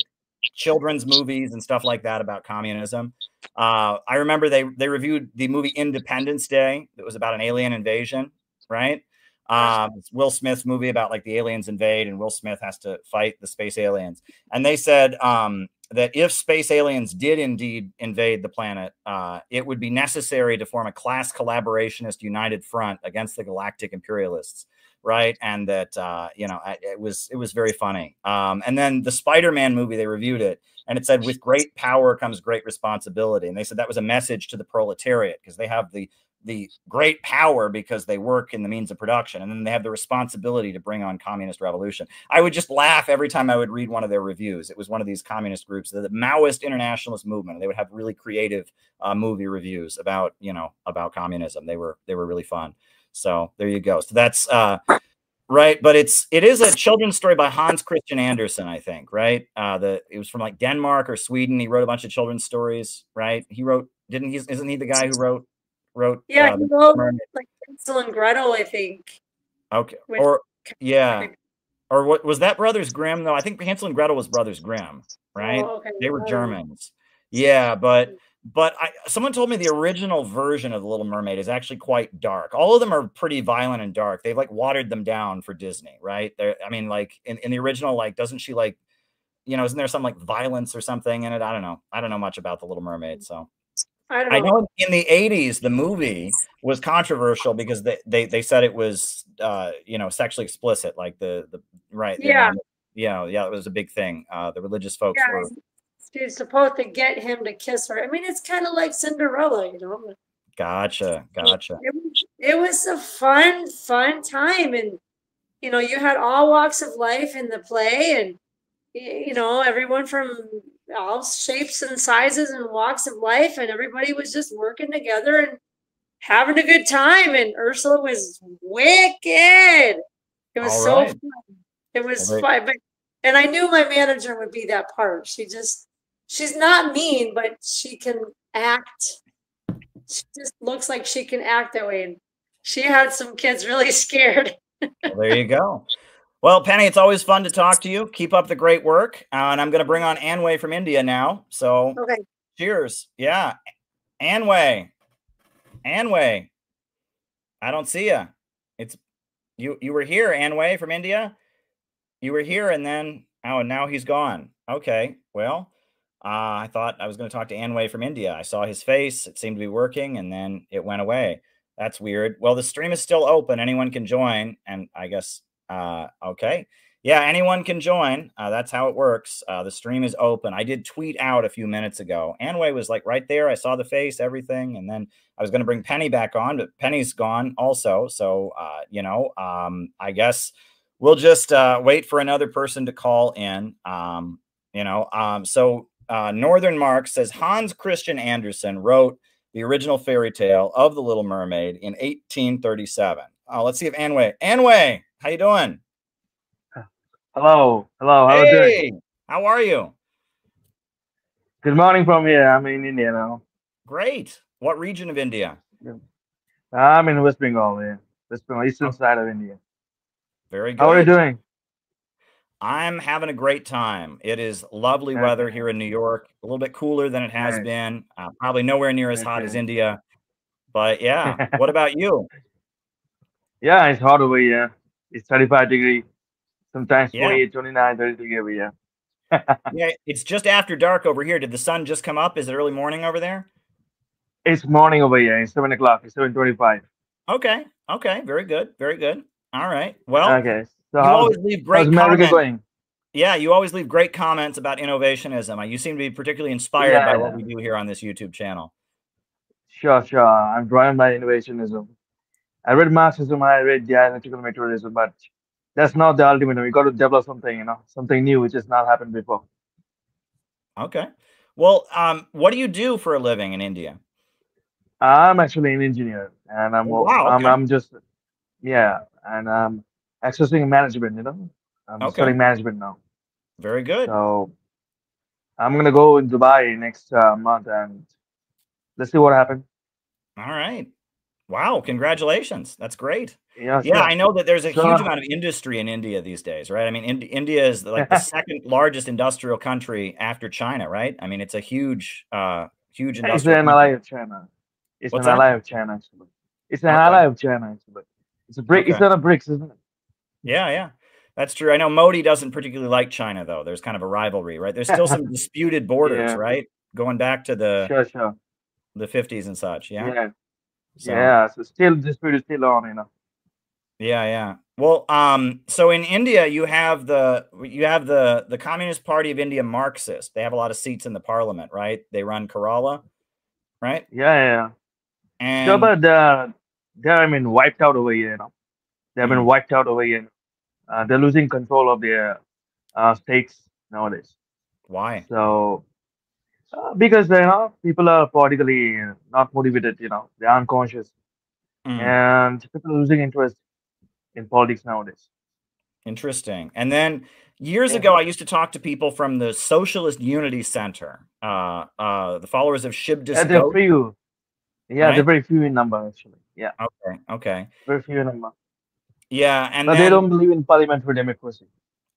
A: children's movies and stuff like that about communism. I remember they reviewed the movie Independence Day. That was about an alien invasion, right? Will Smith's movie about like the aliens invade and Will Smith has to fight the space aliens. And they said that if space aliens did indeed invade the planet, it would be necessary to form a class collaborationist united front against the galactic imperialists. Right. And that, it was very funny. And then the Spider-Man movie, they reviewed it and it said, with great power comes great responsibility. And they said that was a message to the proletariat because they have the great power because they work in the means of production, and then they have the responsibility to bring on communist revolution. I would just laugh every time I would read one of their reviews. It was one of these communist groups, the Maoist Internationalist Movement. They would have really creative movie reviews about communism. They were really fun. So there you go. So that's right. But it is a children's story by Hans Christian Andersen, I think, right? It was from like Denmark or Sweden. He wrote a bunch of children's stories, right? Isn't he the guy who wrote
H: he wrote like Hansel and Gretel, I think.
A: Okay. Or what was that Brothers Grimm though? I think Hansel and Gretel was Brothers Grimm, right? Oh, okay. They were Germans. Yeah, but someone told me the original version of The Little Mermaid is actually quite dark. All of them are pretty violent and dark. They've like watered them down for Disney, right? Like in the original, like doesn't she like, isn't there some like violence or something in it? I don't know. I don't know much about The Little Mermaid, so. I know in the 80s, the movie was controversial because they said it was, sexually explicit, like the right.
H: Yeah.
A: It was a big thing. The religious folks were.
H: She's supposed to get him to kiss her. I mean, it's kind of like Cinderella,
A: Gotcha.
H: It was a fun time. And, you had all walks of life in the play and, everyone from all shapes and sizes and walks of life, and everybody was just working together and having a good time. And Ursula was wicked. It was so fun. It was fun, but And I knew my manager would be that part. She's not mean, but she can act. She just looks like she can act that way. And she had some kids really scared.
A: Well, there you go. Well, Penny, it's always fun to talk to you. Keep up the great work. And I'm going to bring on Anway from India now. So
H: Okay.
A: cheers. Yeah. Anway. Anway. I don't see you. It's you were here, Anway from India. You were here and then and now he's gone. Okay. Well, I thought I was going to talk to Anway from India. I saw his face. It seemed to be working and then it went away. That's weird. Well, the stream is still open. Anyone can join. And I guess, okay. Yeah, anyone can join. That's how it works. The stream is open. I did tweet out a few minutes ago. Anway was like right there. I saw the face, everything. And then I was going to bring Penny back on, but Penny's gone also. So, I guess we'll just wait for another person to call in. Northern Mark says Hans Christian Andersen wrote the original fairy tale of The Little Mermaid in 1837. Let's see if Anway, how you doing?
I: Hello. How are you doing?
A: How are you?
I: Good morning from here. I'm in India now.
A: Great. What region of India?
I: I'm in West Bengal, West Bengal, eastern side of India.
A: Very good.
I: How are you doing?
A: I'm having a great time. It is lovely weather here in New York. A little bit cooler than it has been. Probably nowhere near as hot as India. But yeah, what about you?
I: Yeah, it's hot over here. It's 35 degrees. Sometimes 28, 29, 30 degrees over here.
A: Yeah, it's just after dark over here. Did the sun just come up? Is it early morning over there?
I: It's morning over here. It's 7 o'clock. It's 7:25.
A: Okay. Very good. All right. Well,
I: okay. So
A: you always leave great comments.
I: Going?
A: Yeah, you always leave great comments about innovationism. You seem to be particularly inspired by what we do here on this YouTube channel.
I: Sure. I'm driven by innovationism. I read Marxism, I read dialectical materialism, but that's not the ultimate. We got to develop something, something new which has not happened before.
A: Okay. Well, what do you do for a living in India?
I: I'm actually an engineer, and I'm accessing management. I'm studying management now.
A: Very good.
I: So I'm gonna go in Dubai next month, and let's see what happens.
A: All right. Wow, congratulations. That's great.
I: Yeah,
A: I know that there's a huge amount of industry in India these days, right? I mean, India is like the second largest industrial country after China, right? I mean, it's a huge industrial.
I: It's an ally of China. It's an ally of China, actually. It's an ally of China, actually. It's a brick. It's not a BRICS, isn't it?
A: Yeah. That's true. I know Modi doesn't particularly like China, though. There's kind of a rivalry, right? There's still some disputed borders, right? Going back to the 50s and such. Yeah.
I: So still dispute is still on,
A: Yeah. Well, so in India, you have the Communist Party of India Marxist. They have a lot of seats in the parliament, right? They run Kerala, right?
I: Yeah.
A: And
I: sure, but they're wiped out over here, They've been wiped out over here. They're losing control of their states nowadays.
A: Why?
I: So because people are politically not motivated, they're unconscious, and people are losing interest in politics nowadays.
A: Interesting. And then years ago, I used to talk to people from the Socialist Unity Center, the followers of Shiv Discote.
I: They're few. Yeah, they're very few in number, actually. Yeah.
A: Okay.
I: Very few in number.
A: Yeah,
I: but they don't believe in parliamentary democracy.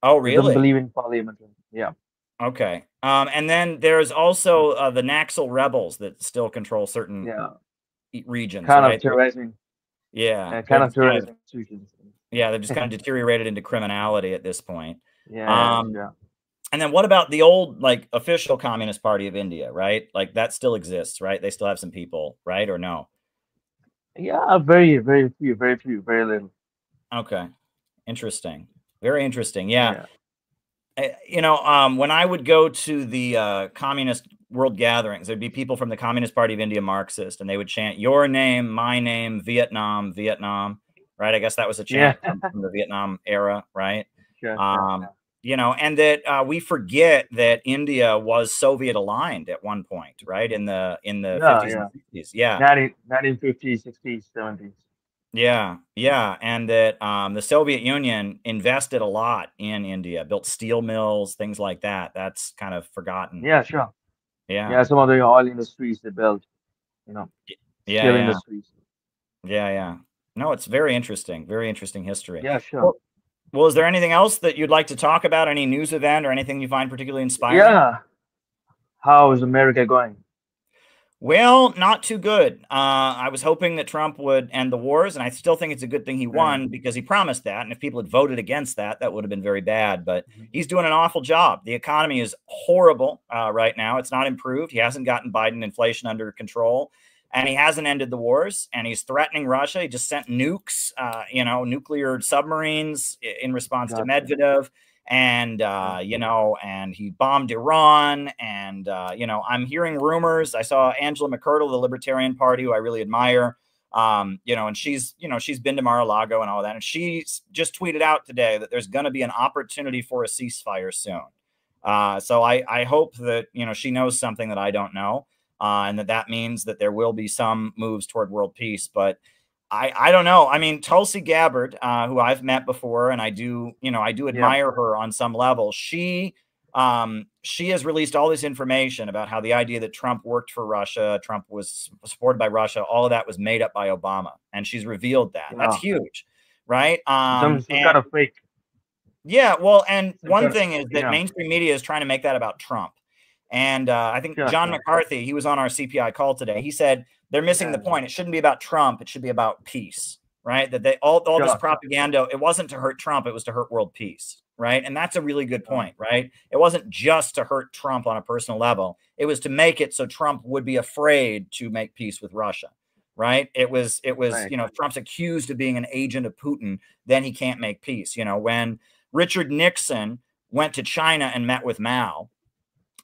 A: Oh, really?
I: They don't believe in parliamentary. Yeah.
A: Okay. And then there's also the Naxal rebels that still control certain regions.
I: Kind of terrorizing.
A: Yeah.
I: Kind of terrorizing institutions.
A: Yeah, they've just kind of deteriorated into criminality at this point.
I: Yeah.
A: And then what about the old, official Communist Party of India, right? Like, that still exists, right? They still have some people, right? Or no?
I: Yeah, very, very few, very little.
A: Okay. Interesting. Very interesting. Yeah. When I would go to the communist world gatherings, there'd be people from the Communist Party of India Marxist, and they would chant your name, my name, Vietnam, Vietnam, right? I guess that was a chant from the Vietnam era, right? And that we forget that India was Soviet aligned at one point, right? In the 50s and 60s. Yeah.
I: 1950s, 60s, 70s.
A: Yeah, yeah, and that the Soviet Union invested a lot in India, built steel mills, things like that. That's kind of forgotten.
I: Yeah, sure.
A: Yeah,
I: Yeah, some of the oil industries they built, you know,
A: yeah,
I: steel
A: yeah,
I: industries.
A: yeah, yeah. No, it's very interesting history.
I: Yeah, sure.
A: Well, well, is there anything else that you'd like to talk about? Any news event or anything you find particularly inspiring?
I: Yeah. How is America going?
A: Well, not too good. I was hoping that Trump would end the wars, and I still think it's a good thing he won because he promised that. And if people had voted against that, that would have been very bad. But he's doing an awful job. The economy is horrible right now. It's not improved. He hasn't gotten Biden inflation under control, and he hasn't ended the wars. And he's threatening Russia. He just sent nukes, nuclear submarines in response to Medvedev. And and he bombed Iran, and I'm hearing rumors. I saw Angela McArdle of the Libertarian Party, who I really admire, and she's been to Mar-a-Lago and all that, and she just tweeted out today that there's going to be an opportunity for a ceasefire soon. So I hope that she knows something that I don't know, and that means that there will be some moves toward world peace, but I don't know. I mean, Tulsi Gabbard, who I've met before, and I do admire her on some level. She has released all this information about how the idea that Trump worked for Russia, Trump was supported by Russia, all of that was made up by Obama, and she's revealed that. That's huge, right?
I: Some kind of fake.
A: Yeah, well, and one thing is that mainstream media is trying to make that about Trump. And I think John McCarthy, he was on our CPI call today. He said they're missing the point. It shouldn't be about Trump. It should be about peace, right? That all this propaganda, it wasn't to hurt Trump. It was to hurt world peace, right? And that's a really good point, right? It wasn't just to hurt Trump on a personal level. It was to make it so Trump would be afraid to make peace with Russia, right? It was right. If Trump's accused of being an agent of Putin, then he can't make peace. When Richard Nixon went to China and met with Mao,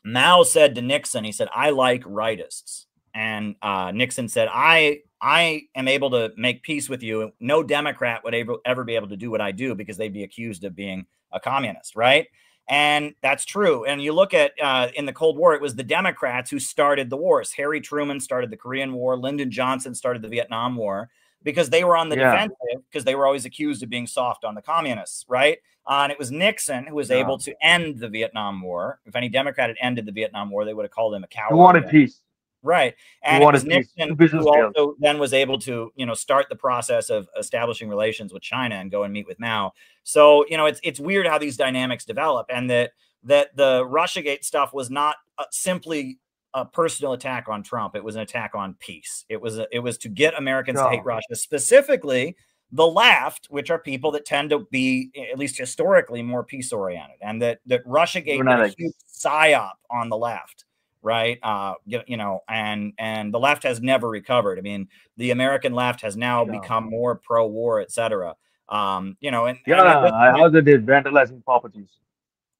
A: Mao said to Nixon, he said, "I like rightists." And Nixon said, I am able to make peace with you. No Democrat would ever be able to do what I do because they'd be accused of being a communist, right? And that's true. And you look at in the Cold War, it was the Democrats who started the wars. Harry Truman started the Korean War. Lyndon Johnson started the Vietnam War because they were on the defensive because they were always accused of being soft on the communists, right? And it was Nixon who was able to end the Vietnam War. If any Democrat had ended the Vietnam War, they would have called him a coward.
I: Who wanted peace.
A: Right. And it was Nixon who also then was able to, start the process of establishing relations with China and go and meet with Mao. So, it's weird how these dynamics develop, and that the Russiagate stuff was not simply a personal attack on Trump. It was an attack on peace. It was to get Americans to hate Russia, specifically the left, which are people that tend to be, at least historically, more peace oriented, and that Russiagate was a huge psyop on the left. Right. And the left has never recovered. I mean, the American left has now become more pro-war, et cetera.
I: I heard that they're vandalizing properties.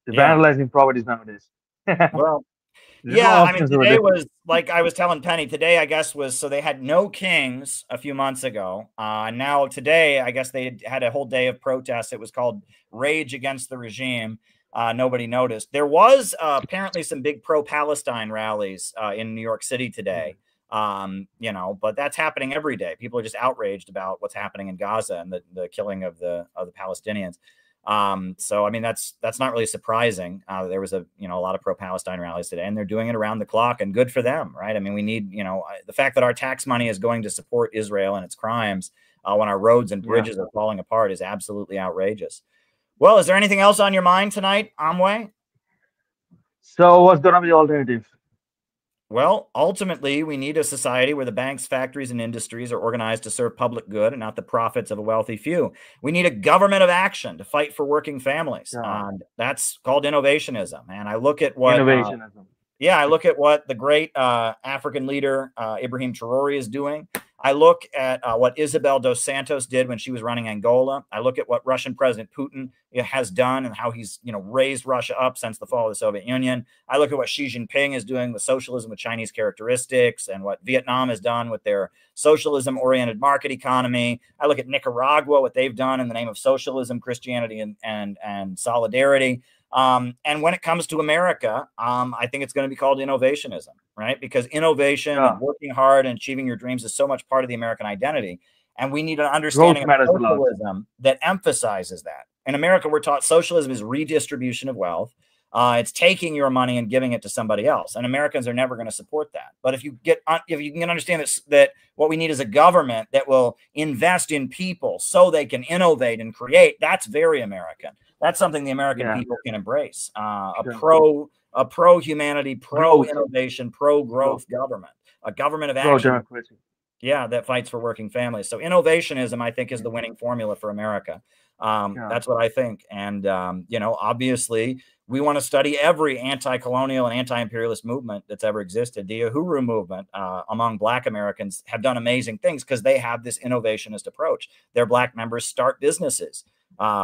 I: They're vandalizing properties nowadays.
A: Well, I mean, today was, like I was telling Penny, today, I guess, so they had no kings a few months ago. Now today, I guess they had a whole day of protests. It was called Rage Against the Regime. Nobody noticed. There was apparently some big pro-Palestine rallies in New York City today, but that's happening every day. People are just outraged about what's happening in Gaza and the killing of the Palestinians. So, I mean, that's not really surprising. There was a lot of pro-Palestine rallies today, and they're doing it around the clock, and good for them, right? I mean, we need, the fact that our tax money is going to support Israel and its crimes when our roads and bridges are falling apart is absolutely outrageous. Well, is there anything else on your mind tonight, Amway?
I: So what's going to be the alternative?
A: Well, ultimately, we need a society where the banks, factories, and industries are organized to serve public good and not the profits of a wealthy few. We need a government of action to fight for working families. That's called innovationism. And I look at what I look at what the great African leader Ibrahim Traore is doing. I look at what Isabel dos Santos did when she was running Angola. I look at what Russian President Putin has done and how he's raised Russia up since the fall of the Soviet Union. I look at what Xi Jinping is doing with socialism with Chinese characteristics and what Vietnam has done with their socialism-oriented market economy. I look at Nicaragua, what they've done in the name of socialism, Christianity, and solidarity. And when it comes to America, I think it's going to be called innovationism, right? Because innovation and working hard and achieving your dreams is so much part of the American identity. And we need an understanding of
I: matters a lot.
A: socialism that emphasizes that. In America, we're taught socialism is redistribution of wealth. It's taking your money and giving it to somebody else. And Americans are never going to support that. But if you can understand that what we need is a government that will invest in people so they can innovate and create, that's very American. That's something the American people can embrace. A pro-humanity, pro-innovation, pro-growth government, a government of action. Yeah, that fights for working families. So innovationism, I think, is the winning formula for America. That's what I think. And, you know, obviously, we want to study every anti-colonial and anti-imperialist movement that's ever existed. The Uhuru movement among Black Americans have done amazing things because they have this innovationist approach. Their Black members start businesses,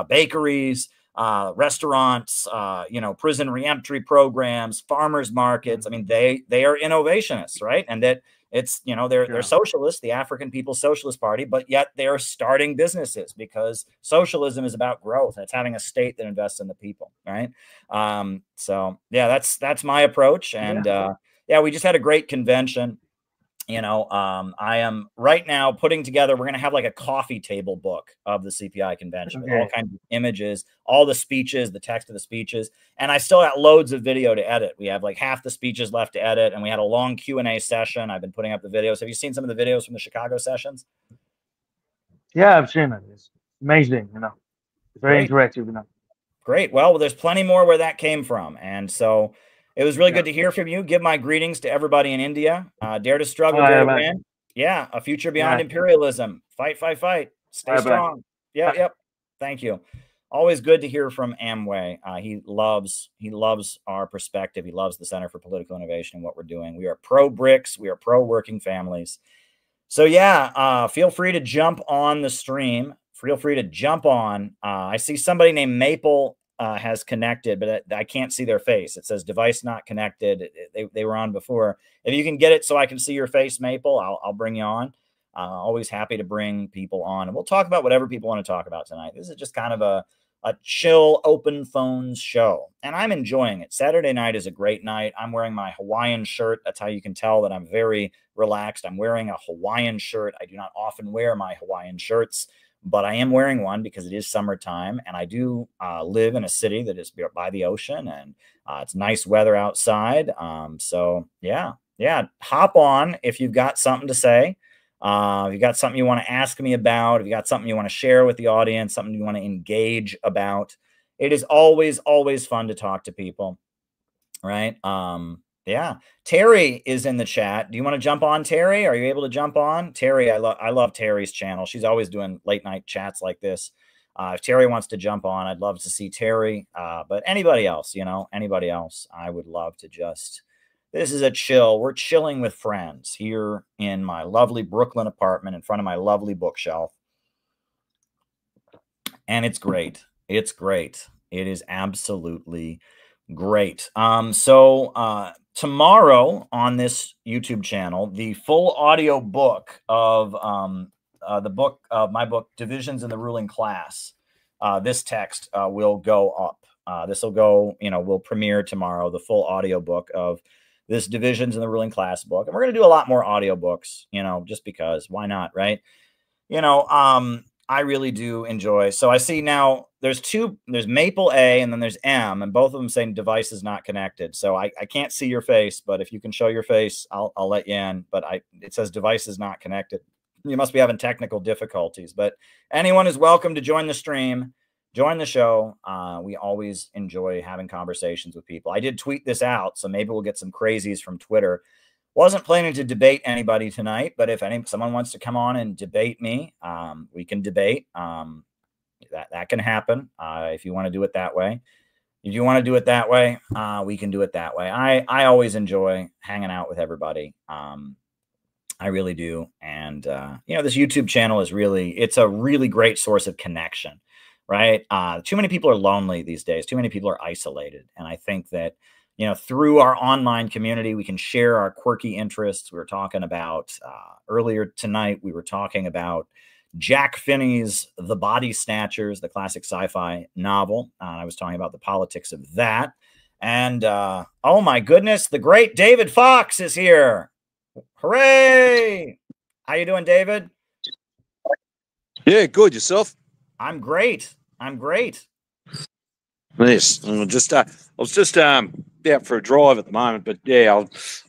A: bakeries, restaurants, you know, prison reentry programs, farmers markets. I mean, they are innovationists, right? And that it's, you know, they're socialists, the African People's Socialist Party, but yet they're starting businesses because socialism is about growth. It's having a state that invests in the people, right? So yeah, that's my approach. And yeah, we just had a great convention. You know, I am right now putting together, we're going to have like a coffee table book of the CPI convention with all kinds of images, all the speeches, the text of the speeches. And I still got loads of video to edit. We have like half the speeches left to edit. And we had a long Q&A session. I've been putting up the videos. Have you seen some of the videos from the Chicago sessions?
I: Yeah, I've seen it. It's amazing, you know, it's very interactive, you know.
A: Great. Well, there's plenty more where that came from. And so it was really good to hear from you. Give my greetings to everybody in India. Dare to struggle, dare to win. Yeah, a future beyond imperialism. Fight, fight, fight. Stay strong. Yeah, yep. Thank you. Always good to hear from Amway. He loves our perspective. He loves the Center for Political Innovation and what we're doing. We are pro BRICS. We are pro working families. So yeah, feel free to jump on the stream. Feel free to jump on. I see somebody named Maple has connected, but I can't see their face. It says device not connected. They were on before. If you can get it so I can see your face, Maple, I'll bring you on. Always happy to bring people on, and we'll talk about whatever people want to talk about tonight. This is just kind of a chill, open phones show, and I'm enjoying it. Saturday night is a great night. I'm wearing my Hawaiian shirt. That's how you can tell that I'm very relaxed. I'm wearing a Hawaiian shirt. I do not often wear my Hawaiian shirts, but I am wearing one because it is summertime, and I do live in a city that is by the ocean, and it's nice weather outside. So yeah, hop on if you've got something to say. If you got something you want to ask me about, if you got something you want to share with the audience, something you want to engage about, it is always, always fun to talk to people, right? Yeah. Terry is in the chat. Do you want to jump on, Terry? Are you able to jump on? Terry, I love Terry's channel. She's always doing late night chats like this. If Terry wants to jump on, I'd love to see Terry. But anybody else, you know, anybody else, I would love to just, this is a chill. We're chilling with friends here in my lovely Brooklyn apartment in front of my lovely bookshelf. And it's great. It's great. It is absolutely great. Tomorrow on this YouTube channel, the full audio book of my book, Divisions in the Ruling Class, this text will go up. This will go, you know, will premiere tomorrow, the full audio book of this Divisions in the Ruling Class book. And we're going to do a lot more audio books, you know, just because, why not, right? You know, I really do enjoy. So I see now there's Maple A and then there's M, and both of them saying device is not connected. So I can't see your face, but if you can show your face, I'll let you in. But it says device is not connected. You must be having technical difficulties, but anyone is welcome to join the stream, join the show. We always enjoy having conversations with people. I did tweet this out, so maybe we'll get some crazies from Twitter. Wasn't planning to debate anybody tonight, but if someone wants to come on and debate me, we can debate. That can happen if you want to do it that way. If you want to do it that way, we can do it that way. I always enjoy hanging out with everybody. I really do. And, you know, this YouTube channel is it's a really great source of connection, right? Too many people are lonely these days. Too many people are isolated. And I think that, you know, through our online community, we can share our quirky interests. We were talking about earlier tonight, we were talking about Jack Finney's The Body Snatchers, the classic sci-fi novel. I was talking about the politics of that. And, oh my goodness, the great David Fox is here. Hooray! How you doing, David?
J: Yeah, good. Yourself?
A: I'm great. I'm great.
J: Yes. I was just out for a drive at the moment, but yeah, I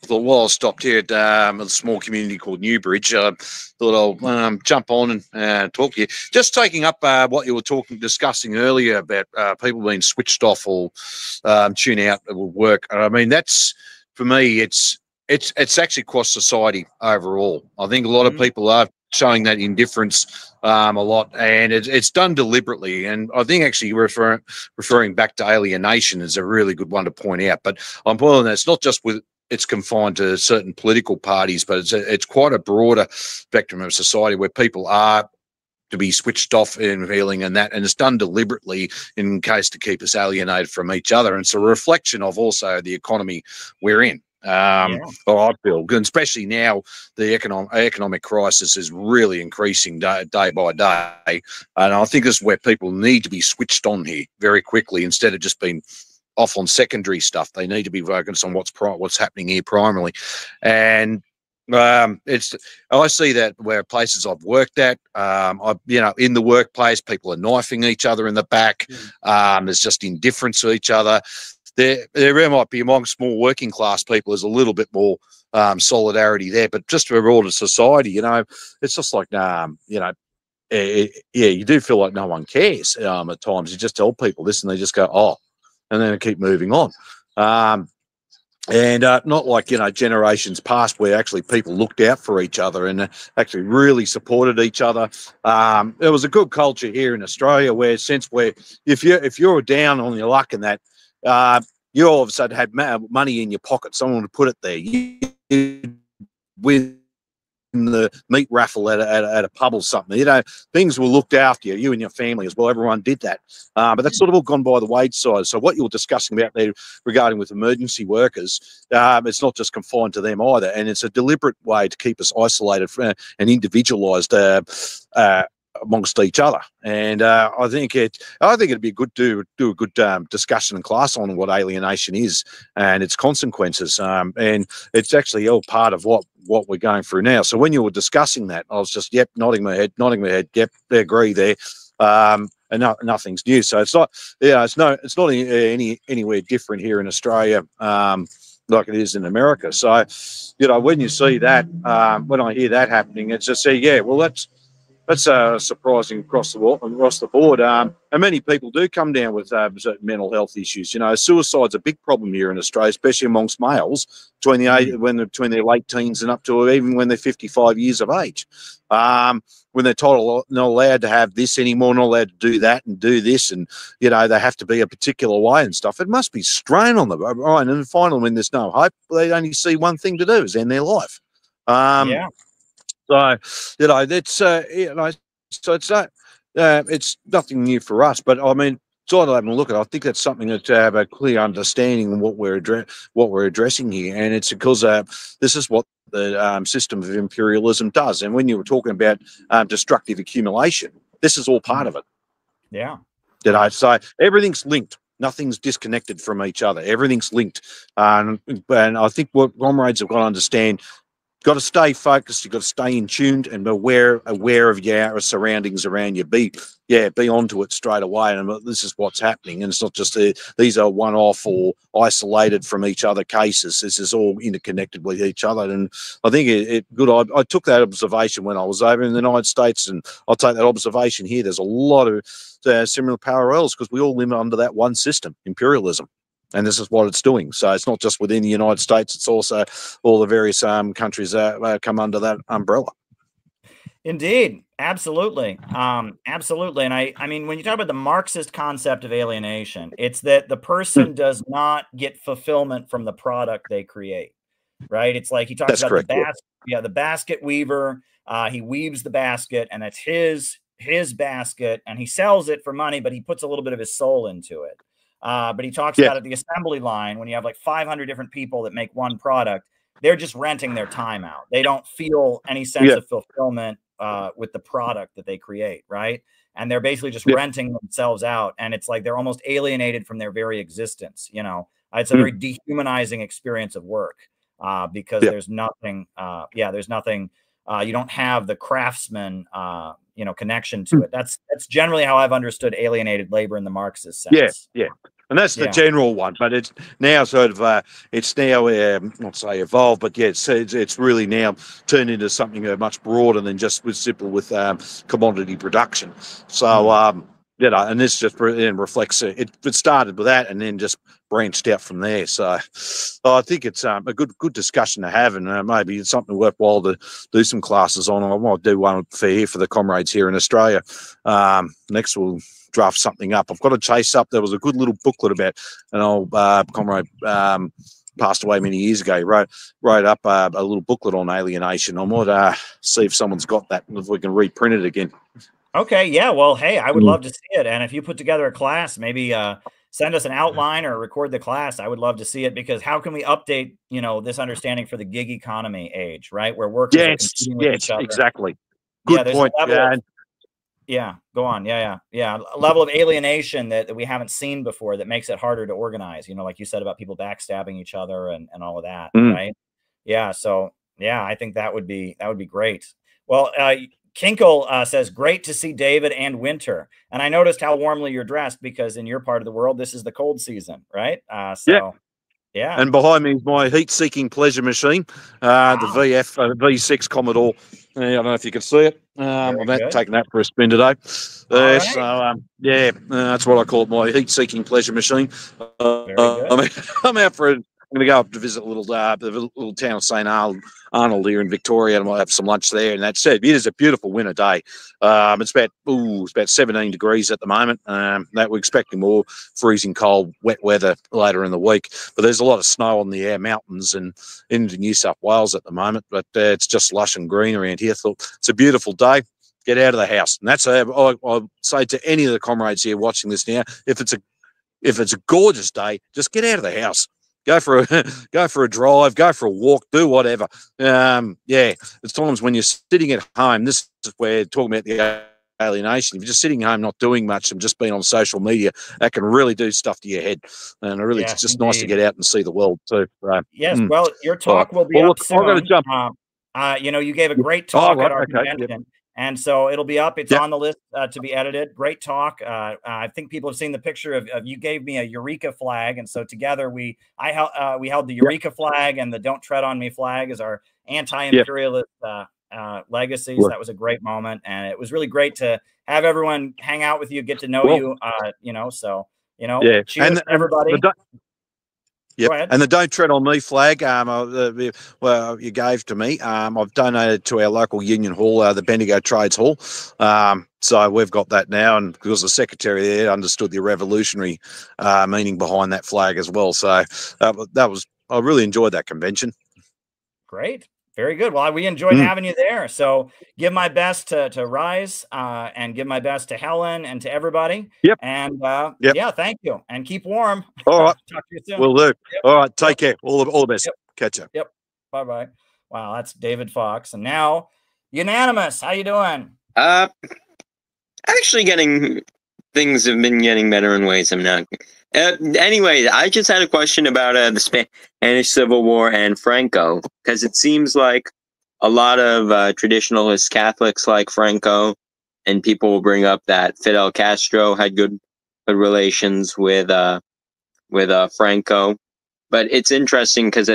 J: thought while I stopped here at a small community called Newbridge, thought I'll jump on and talk to you. Just taking up what you were discussing earlier about people being switched off or tune out of work. I mean, that's for me. It's actually across society overall. I think a lot of people are showing that indifference a lot, and it's done deliberately. And I think actually referring back to alienation is a really good one to point out. But I'm pointing that it's not just it's confined to certain political parties, but it's quite a broader spectrum of society where people are to be switched off in feeling and it's done deliberately in case to keep us alienated from each other. And it's a reflection of also the economy we're in. I feel, and especially now, the economic crisis is really increasing day by day, and I think this is where people need to be switched on here very quickly instead of just being off on secondary stuff. They need to be focused on what's happening here primarily, and I see that where places I've worked at, in the workplace, people are knifing each other in the back. There's just indifference to each other. There might be among small working class people, there's a little bit more solidarity there, but just for broader society, it's just like, you do feel like no one cares at times. You just tell people this and they just go, oh, and then they keep moving on. And not like, generations past where actually people looked out for each other and actually really supported each other. There was a good culture here in Australia where if you're down on your luck and that, you all of a sudden had money in your pocket, someone would put it there. You win the meat raffle at a pub or something. Things were looked after you and your family as well. Everyone did that. But that's sort of all gone by the wayside. So what you were discussing about there regarding with emergency workers, it's not just confined to them either. And it's a deliberate way to keep us isolated and individualised amongst each other. And I think it'd be good to do a good discussion in class on what alienation is and its consequences. And it's actually all part of what we're going through now. So when you were discussing that, I was just, nodding my head. Yep, I agree there. And nothing's new. So it's not, it's not anywhere different here in Australia. Like it is in America. So, when you see that, when I hear that happening, it's just that's surprising across the board. And many people do come down with certain mental health issues. Suicide's a big problem here in Australia, especially amongst males between their late teens and up to even when they're 55 years of age. When they're told not allowed to have this anymore, not allowed to do that and do this, and they have to be a particular way and stuff. It must be strain on them, right? And finally, when there's no hope, they only see one thing to do is end their life. So, that's so it's not it's nothing new for us, but I mean, sort of having a look at. I think that's something that to have a clear understanding of what we're addressing here, and it's because this is what the system of imperialism does. And when you were talking about destructive accumulation, this is all part of it.
A: Yeah.
J: So everything's linked. Nothing's disconnected from each other. Everything's linked. And I think what comrades have got to understand. Got to stay focused. You've got to stay in tuned and aware of your surroundings around you. Be onto it straight away. And this is what's happening. And it's not just these are one-off or isolated from each other cases. This is all interconnected with each other. And I think I took that observation when I was over in the United States, and I'll take that observation here. There's a lot of similar parallels because we all live under that one system, imperialism. And this is what it's doing. So it's not just within the United States; it's also all the various countries that come under that umbrella.
A: Indeed, absolutely, absolutely. And I mean, when you talk about the Marxist concept of alienation, it's that the person does not get fulfillment from the product they create, right? It's like he talks about correct, the basket weaver. He weaves the basket, and it's his basket, and he sells it for money, but he puts a little bit of his soul into it. But he talks about at the assembly line, when you have like 500 different people that make one product, they're just renting their time out. They don't feel any sense of fulfillment with the product that they create, right? And they're basically just renting themselves out. And it's like they're almost alienated from their very existence. It's a very dehumanizing experience of work because there's nothing. There's nothing. You don't have the craftsman connection to it. That's generally how I've understood alienated labor in the Marxist sense.
J: Yeah. And that's the general one, but it's now sort of it's now not say evolved, but it's really now turned into something much broader than just with commodity production. So and this just reflects it started with that and then just branched out from there. So I think it's a good discussion to have, and maybe it's something worthwhile to do some classes on. I might do one for the comrades here in Australia. Next we'll draft something up. I've got to chase up. There was a good little booklet about an old comrade passed away many years ago. He wrote up a little booklet on alienation. I might see if someone's got that and if we can reprint it again.
A: Okay, yeah. Well, hey, I would love to see it. And if you put together a class, maybe send us an outline or record the class. I would love to see it, because how can we update, this understanding for the gig economy age, right? Where workers are competing with each other.
J: Exactly. Good point.
A: Yeah, go on. Yeah. A level of alienation that we haven't seen before that makes it harder to organize, like you said about people backstabbing each other and all of that, right? Yeah. So, yeah, I think that would be great. Well, Kinkle says, great to see David and Winter. And I noticed how warmly you're dressed, because in your part of the world, this is the cold season, right? Yeah.
J: And behind me is my heat-seeking pleasure machine, the V6 Commodore. I don't know if you can see it. I'm taking that for a spin today.
A: Right.
J: So, that's what I call it, my heat-seeking pleasure machine.
A: Very good.
J: I'm out for I'm going to go up to visit the little town of St. Arnold here in Victoria, and we'll have some lunch there. And that's it. It is a beautiful winter day. It's about 17 degrees at the moment. That we're expecting more freezing cold, wet weather later in the week. But there's a lot of snow on the mountains and into New South Wales at the moment. But it's just lush and green around here. So it's a beautiful day. Get out of the house, and that's I'll say to any of the comrades here watching this now: if it's a gorgeous day, just get out of the house. Go for a drive, go for a walk, do whatever. There's times when you're sitting at home. This is where talking about the alienation. If you're just sitting home, not doing much, and just being on social media, that can really do stuff to your head. And it's just nice to get out and see the world too.
A: Yes. Well, your talk will be up soon.
J: I've got to jump.
A: You gave a great talk at our convention. And so it'll be up. It's on the list to be edited. Great talk. I think people have seen the picture of you gave me a Eureka flag. And so together we held the Eureka flag and the Don't Tread on Me flag as our anti-imperialist legacies. That was a great moment. And it was really great to have everyone hang out with you, get to know you, cheers to everybody.
J: Yep. And the Don't Tread on Me flag, you gave to me. I've donated to our local union hall, the Bendigo Trades Hall. So we've got that now, and because the secretary there understood the revolutionary meaning behind that flag as well. So I really enjoyed that convention.
A: Great. Very good. Well, we enjoyed having you there. So give my best to Rise and give my best to Helen and to everybody.
J: Yep.
A: And thank you. And keep warm.
J: All right.
A: Talk to you soon.
J: Will do. Yep. All right. Take care. All the best. Yep. Catch up.
A: Yep. Bye-bye. Wow, that's David Fox. And now, Unanimous, how you doing?
K: Actually things have been getting better in ways I'm not. Anyway, I just had a question about the Spanish Civil War and Franco, because it seems like a lot of traditionalist Catholics like Franco, and people will bring up that Fidel Castro had good relations with Franco. But it's interesting because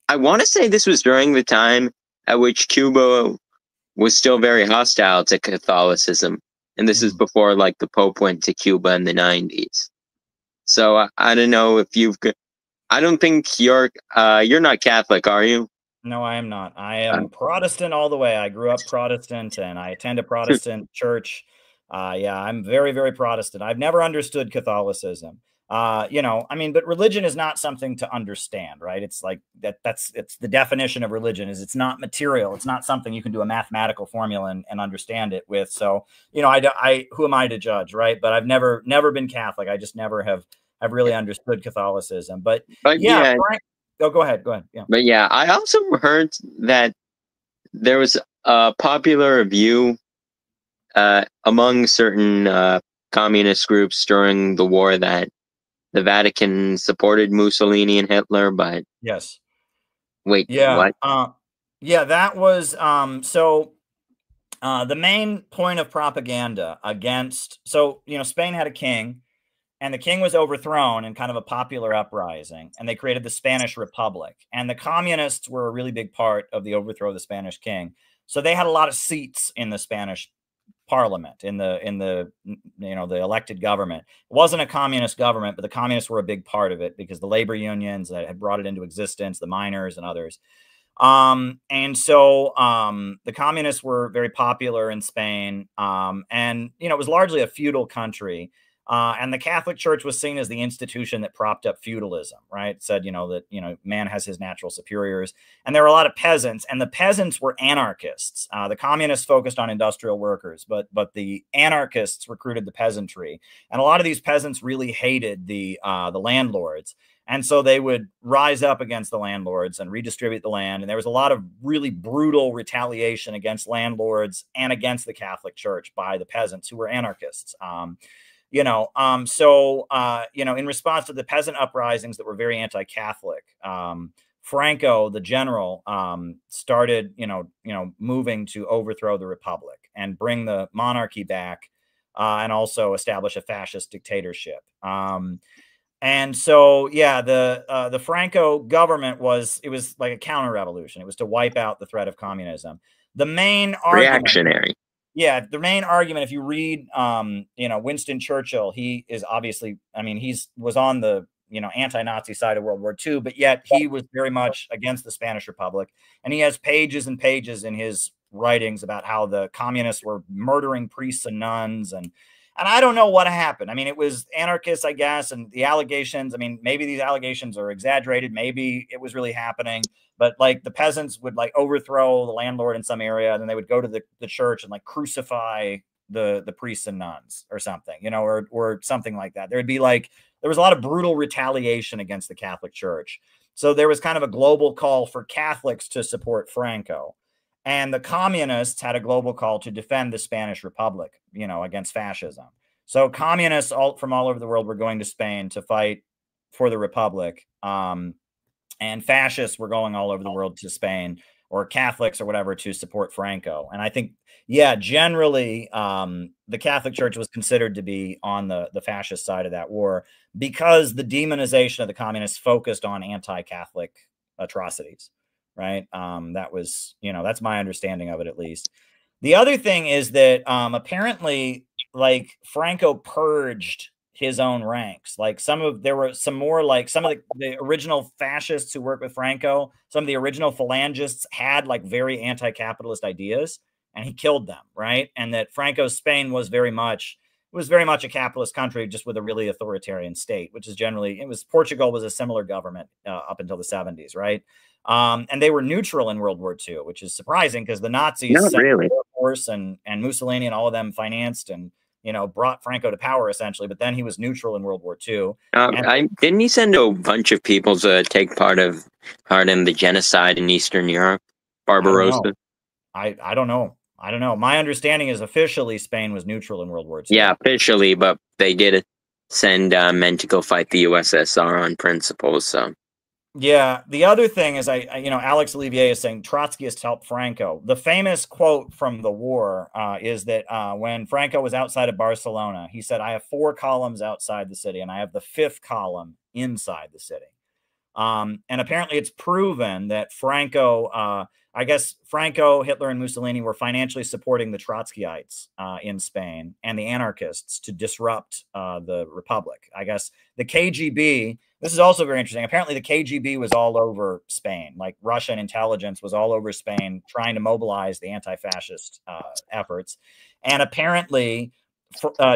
K: I want to say this was during the time at which Cuba was still very hostile to Catholicism. And this is before, like, the Pope went to Cuba in the 90s. So I don't know if I don't think you're not Catholic, are you?
A: No, I am not. I am Protestant all the way. I grew up Protestant, and I attend a Protestant church. I'm very, very Protestant. I've never understood Catholicism. But religion is not something to understand, right? It's like it's the definition of religion is it's not material. It's not something you can do a mathematical formula and understand it with. So, who am I to judge, right? But I've never been Catholic. I just never have really understood Catholicism. But Frank, go ahead. Yeah. But
K: I also heard that there was a popular view among certain communist groups during the war that the Vatican supported Mussolini and Hitler, but
A: yes.
K: Wait,
A: yeah,
K: what?
A: That was so. The main point of propaganda against, so, Spain had a king, and the king was overthrown in kind of a popular uprising, and they created the Spanish Republic. And the communists were a really big part of the overthrow of the Spanish king. So they had a lot of seats in the Spanish parliament, in the the elected government. It wasn't a communist government, but the communists were a big part of it because the labor unions that had brought it into existence, the miners and others. And so the communists were very popular in Spain. And, it was largely a feudal country. And the Catholic Church was seen as the institution that propped up feudalism, right? It said, that, man has his natural superiors. And there were a lot of peasants, and the peasants were anarchists. The communists focused on industrial workers, but the anarchists recruited the peasantry. And a lot of these peasants really hated the landlords. And so they would rise up against the landlords and redistribute the land. And there was a lot of really brutal retaliation against landlords and against the Catholic Church by the peasants who were anarchists. In response to the peasant uprisings that were very anti-Catholic, Franco, the general, started, moving to overthrow the republic and bring the monarchy back, and also establish a fascist dictatorship. And so, the Franco government was like a counter-revolution. It was to wipe out the threat of communism. The main
K: reactionary.
A: Yeah, the main argument, if you read, Winston Churchill, he is obviously, was on the, anti-Nazi side of World War II, but yet he was very much against the Spanish Republic. And he has pages and pages in his writings about how the communists were murdering priests and nuns. And I don't know what happened. It was anarchists, I guess, and the allegations, maybe these allegations are exaggerated. Maybe it was really happening. But like the peasants would like overthrow the landlord in some area, and then they would go to the church and like crucify the priests and nuns or something, or something like that. There was a lot of brutal retaliation against the Catholic Church. So there was kind of a global call for Catholics to support Franco. And the communists had a global call to defend the Spanish Republic, against fascism. So communists from all over the world were going to Spain to fight for the Republic. And fascists were going all over the world to Spain, or Catholics or whatever, to support Franco. And I think, generally, the Catholic Church was considered to be on the fascist side of that war because the demonization of the communists focused on anti-Catholic atrocities. Right. That was, that's my understanding of it, at least. The other thing is that apparently, like, Franco purged his own ranks. Like there were some of the original fascists who worked with Franco, some of the original phalangists had like very anti-capitalist ideas, and he killed them. Right. And that Franco's Spain was very much a capitalist country, just with a really authoritarian state, which is Portugal was a similar government up until the 70s. Right. And they were neutral in World War II, which is surprising because the Nazis
K: sent the
A: Air Force and Mussolini and all of them financed and, brought Franco to power essentially. But then he was neutral in World War II.
K: Didn't he send a bunch of people to take part in the genocide in Eastern Europe? Barbarossa?
A: I don't know. My understanding is officially Spain was neutral in World War II.
K: Yeah, officially, but they did send men to go fight the USSR on principle. So.
A: Yeah. The other thing is, Alex Olivier is saying Trotskyists helped Franco. The famous quote from the war is that when Franco was outside of Barcelona, he said, "I have 4 columns outside the city, and I have the 5th column inside the city." And apparently it's proven that Franco, Hitler and Mussolini were financially supporting the Trotskyites in Spain and the anarchists to disrupt the Republic. I guess the KGB, this is also very interesting. Apparently the KGB was all over Spain, like Russian intelligence was all over Spain trying to mobilize the anti-fascist efforts. And apparently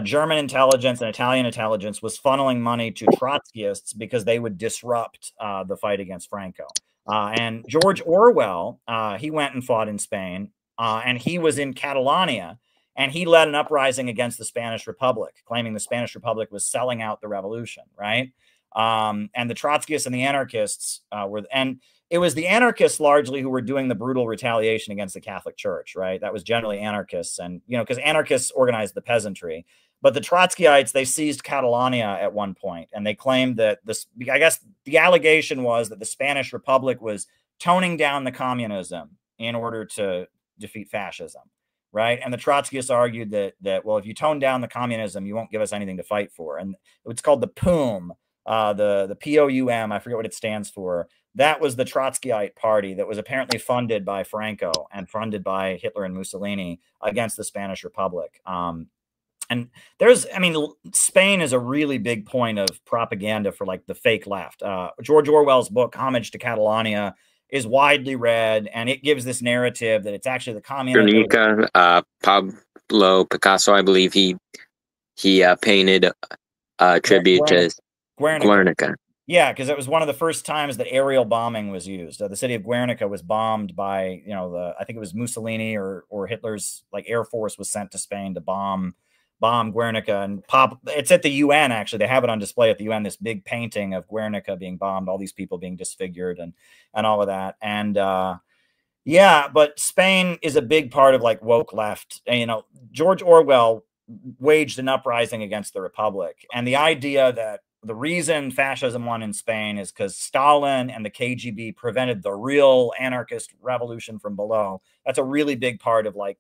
A: German intelligence and Italian intelligence was funneling money to Trotskyists because they would disrupt the fight against Franco. And George Orwell, he went and fought in Spain, and he was in Catalonia, and he led an uprising against the Spanish Republic, claiming the Spanish Republic was selling out the revolution, right? And the Trotskyists and the anarchists and it was the anarchists largely who were doing the brutal retaliation against the Catholic Church, right? That was generally anarchists, and because anarchists organized the peasantry. But the Trotskyites, they seized Catalonia at one point, and they claimed that I guess the allegation was that the Spanish Republic was toning down the communism in order to defeat fascism. right? And the Trotskyists argued that well, if you tone down the communism, you won't give us anything to fight for. And it's called the POUM, the POUM. I forget what it stands for. That was the Trotskyite party that was apparently funded by Franco and funded by Hitler and Mussolini against the Spanish Republic. And there's, I mean, Spain is a really big point of propaganda for like the fake left. George Orwell's book, Homage to Catalonia, is widely read, and it gives this narrative that it's actually the communists.
K: Guernica, Pablo Picasso, I believe he painted a tribute to Guernica.
A: Yeah, because it was one of the first times that aerial bombing was used. The city of Guernica was bombed by, I think it was Mussolini or Hitler's like Air Force was sent to Spain to bomb Guernica, and it's at the UN. Actually, they have it on display at the UN, this big painting of Guernica being bombed, all these people being disfigured and all of that. And yeah, but Spain is a big part of like woke left. And, George Orwell waged an uprising against the Republic, and the idea that the reason fascism won in Spain is because Stalin and the KGB prevented the real anarchist revolution from below. That's a really big part of like,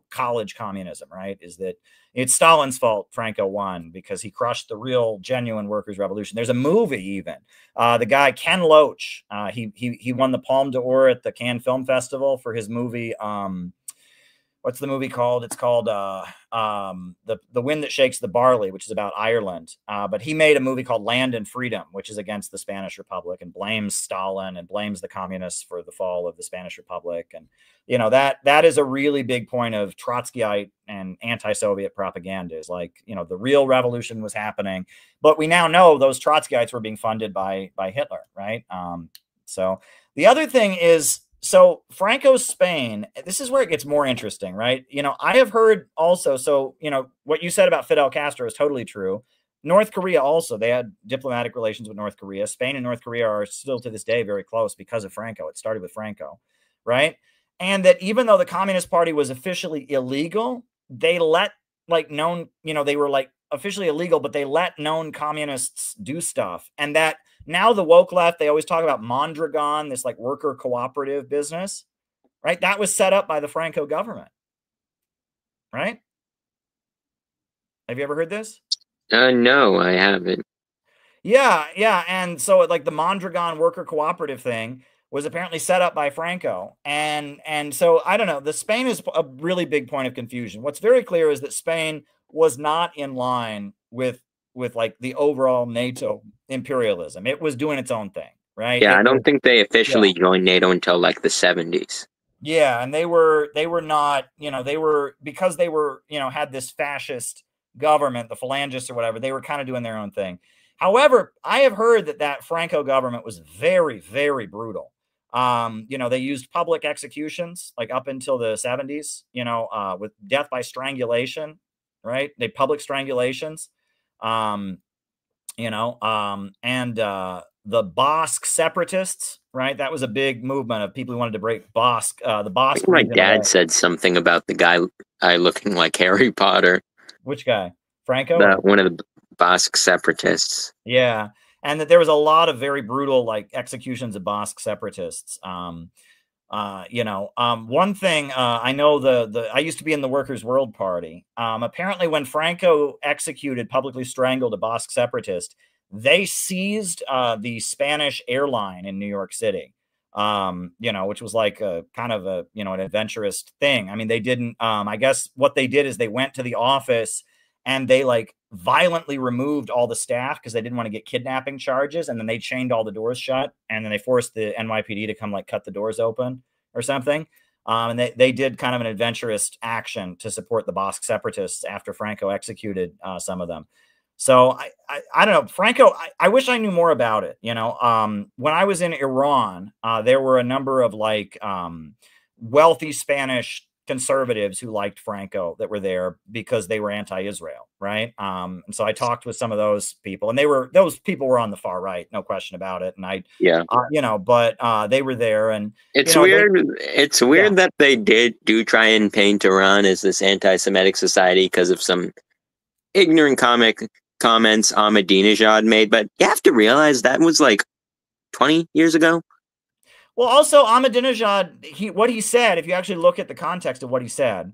A: college communism, right? Is that it's Stalin's fault Franco won because he crushed the real genuine workers' revolution. There's a movie even. The guy Ken Loach, he won the Palme d'Or at the Cannes Film Festival for his movie. What's the movie called? It's called The Wind That Shakes the Barley, which is about Ireland. But he made a movie called Land and Freedom, which is against the Spanish Republic and blames Stalin and blames the communists for the fall of the Spanish Republic. And, that is a really big point of Trotskyite and anti-Soviet propaganda is like, the real revolution was happening. But we now know those Trotskyites were being funded by Hitler, right? So the other thing is, so Franco's Spain, this is where it gets more interesting, right? I have heard also, so, what you said about Fidel Castro is totally true. North Korea also, they had diplomatic relations with North Korea. Spain and North Korea are still to this day very close because of Franco. It started with Franco, right? And that even though the Communist Party was officially illegal, they let like known, they were like officially illegal, but they let known communists do stuff. And that now the woke left, they always talk about Mondragon, this like worker cooperative business, right? That was set up by the Franco government, right? Have you ever heard this?
K: No, I haven't.
A: Yeah. And so like the Mondragon worker cooperative thing was apparently set up by Franco. And so I don't know, the Spain is a really big point of confusion. What's very clear is that Spain was not in line with like the overall NATO imperialism. It was doing its own thing, right?
K: Yeah, I don't think they officially joined NATO until like the 70s.
A: Yeah, and they were not, they were, because they were, had this fascist government, the Phalangists or whatever, they were kind of doing their own thing. However, I have heard that Franco government was very, very brutal. They used public executions like up until the 70s, with death by strangulation, right? They public strangulations. And the Basque separatists, right? That was a big movement of people who wanted to break Basque. The Basque.
K: My dad said something about the guy looking like Harry Potter.
A: Which guy? Franco?
K: One of the Basque separatists.
A: Yeah. And that there was a lot of very brutal like executions of Basque separatists. One thing I know I used to be in the Workers' World Party. Apparently when Franco executed, publicly strangled a Basque separatist, they seized the Spanish airline in New York City, which was like a kind of a, an adventurous thing. I mean, they didn't, I guess what they did is they went to the office and they like violently removed all the staff because they didn't want to get kidnapping charges. And then they chained all the doors shut. And then they forced the NYPD to come like cut the doors open or something. And they did kind of an adventurous action to support the Basque separatists after Franco executed some of them. So I don't know, Franco, I wish I knew more about it. When I was in Iran, there were a number of like wealthy Spanish conservatives who liked Franco that were there because they were anti-Israel, right? And so I talked with some of those people, and those people were on the far right, no question about it. And but they were there, and
K: it's weird. It's weird that they do try and paint Iran as this anti-Semitic society because of some ignorant comments Ahmadinejad made, but you have to realize that was like 20 years ago.
A: Well, also Ahmadinejad, what he said, if you actually look at the context of what he said,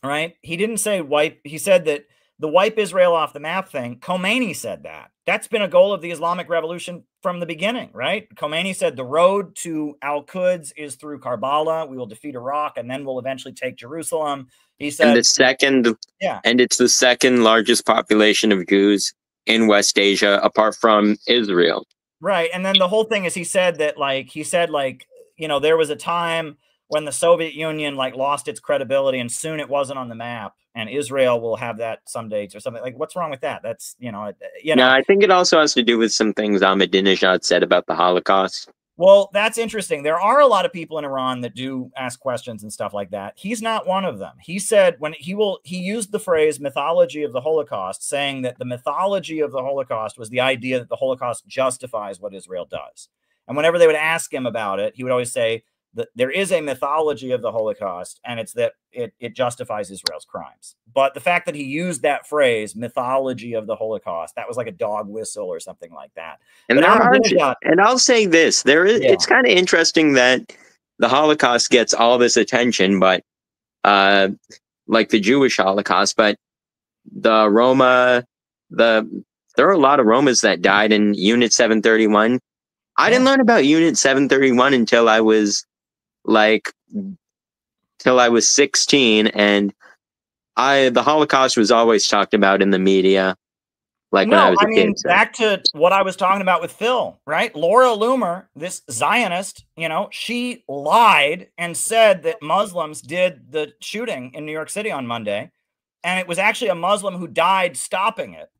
A: right? He didn't say wipe. He said that the wipe Israel off the map thing, Khomeini said that. That's been a goal of the Islamic Revolution from the beginning, right? Khomeini said the road to Al-Quds is through Karbala. We will defeat Iraq, and then we'll eventually take Jerusalem. He said,
K: and it's the second largest population of Jews in West Asia, apart from Israel.
A: Right. And then the whole thing is he said, you know, there was a time when the Soviet Union like lost its credibility and soon it wasn't on the map, and Israel will have that someday or something. Like, what's wrong with that? That's, you know.
K: No, I think it also has to do with some things Ahmadinejad said about the Holocaust.
A: Well, that's interesting. There are a lot of people in Iran that do ask questions and stuff like that. He's not one of them. He said he used the phrase mythology of the Holocaust, saying that the mythology of the Holocaust was the idea that the Holocaust justifies what Israel does. And whenever they would ask him about it, he would always say that there is a mythology of the Holocaust, and it's that it justifies Israel's crimes. But the fact that he used that phrase, mythology of the Holocaust, that was like a dog whistle or something like that.
K: And I'll say this, it's kind of interesting that the Holocaust gets all this attention, but like the Jewish Holocaust, but the Roma, there are a lot of Romas that died in Unit 731. I didn't learn about Unit 731 until I was 16, and the Holocaust was always talked about in the media. When I was a kid.
A: Back to what I was talking about with Phil, right? Laura Loomer, this Zionist, you know, she lied and said that Muslims did the shooting in New York City on Monday, and it was actually a Muslim who died stopping it.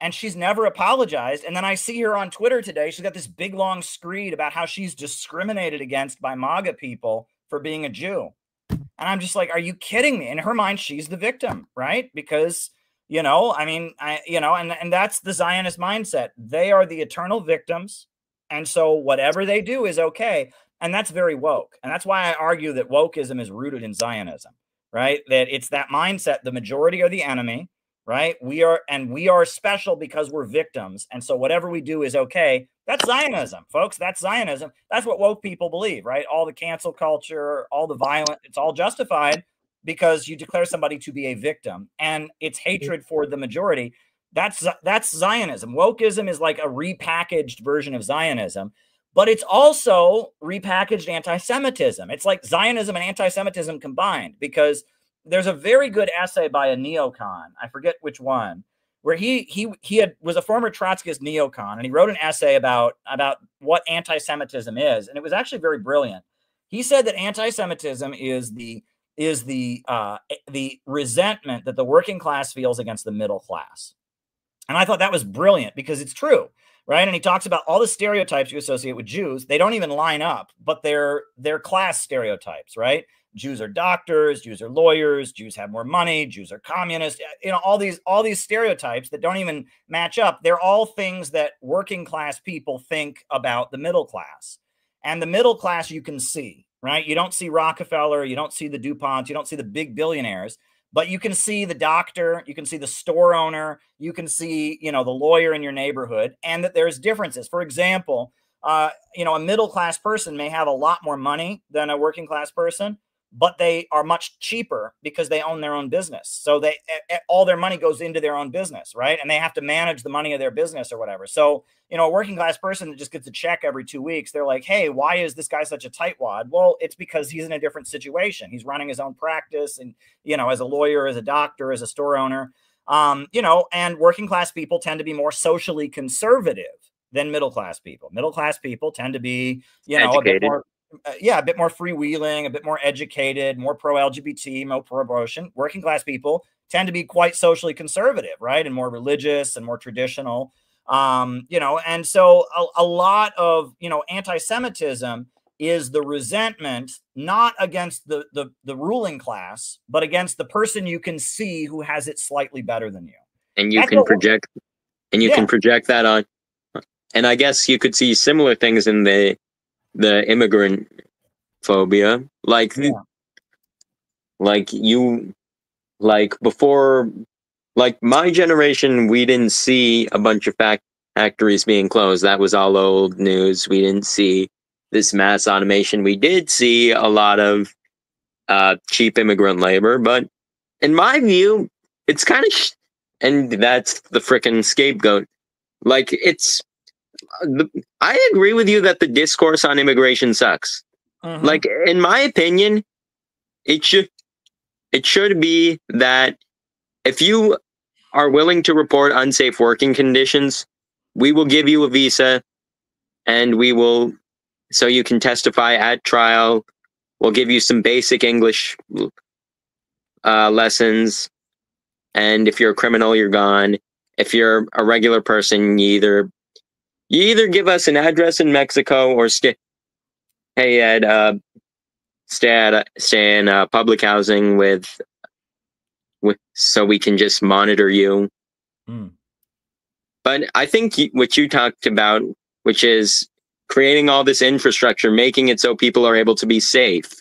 A: And she's never apologized. And then I see her on Twitter today. She's got this big, long screed about how she's discriminated against by MAGA people for being a Jew. And I'm just like, are you kidding me? In her mind, she's the victim, right? Because, you know, I mean, and that's the Zionist mindset. They are the eternal victims. And so whatever they do is okay. And that's very woke. And that's why I argue that wokeism is rooted in Zionism, right? That it's that mindset. The majority are the enemy. Right? We are special because we're victims. And so whatever we do is okay. That's Zionism, folks. That's Zionism. That's what woke people believe, right? All the cancel culture, all the violence, it's all justified because you declare somebody to be a victim, and it's hatred for the majority. That's Zionism. Wokeism is like a repackaged version of Zionism, but it's also repackaged anti-Semitism. It's like Zionism and anti-Semitism combined, because there's a very good essay by a neocon, I forget which one, where he was a former Trotskyist neocon, and he wrote an essay about what anti-Semitism is, and it was actually very brilliant. He said that anti-Semitism is the resentment that the working class feels against the middle class, and I thought that was brilliant because it's true, right? And he talks about all the stereotypes you associate with Jews. They don't even line up, but they're class stereotypes, right? Jews are doctors, Jews are lawyers, Jews have more money, Jews are communists, you know, all these stereotypes that don't even match up. They're all things that working class people think about the middle class. And the middle class you can see, right? You don't see Rockefeller, you don't see the DuPonts, you don't see the big billionaires, but you can see the doctor, you can see the store owner, you can see, you know, the lawyer in your neighborhood, and that there's differences. For example, you know, a middle class person may have a lot more money than a working class person, but they are much cheaper because they own their own business. So all their money goes into their own business, right? And they have to manage the money of their business or whatever. So, you know, a working class person that just gets a check every 2 weeks, they're like, hey, why is this guy such a tightwad? Well, it's because he's in a different situation. He's running his own practice, and, you know, as a lawyer, as a doctor, as a store owner, you know, and working class people tend to be more socially conservative than middle class people. Middle class people tend to be, you know,
K: educated.
A: a bit more freewheeling, a bit more educated, more pro-LGBT, more pro-abortion. Working class people tend to be quite socially conservative, right? And more religious and more traditional, you know, and so a lot of, you know, anti-Semitism is the resentment, not against the ruling class, but against the person you can see who has it slightly better than you.
K: And you can project that on. And I guess you could see similar things in the immigrant phobia, before, like my generation, we didn't see a bunch of factories being closed. That was all old news. We didn't see this mass automation. We did see a lot of cheap immigrant labor, but in my view, it's kind of, and that's the frickin' scapegoat. Like, I agree with you that the discourse on immigration sucks. Like, in my opinion, it should be that if you are willing to report unsafe working conditions, we will give you a visa, and so you can testify at trial. We'll give you some basic English lessons, and if you're a criminal, you're gone. If you're a regular person, you either give us an address in Mexico or stay in public housing with so we can just monitor you. But I think what you talked about, which is creating all this infrastructure, making it so people are able to be safe,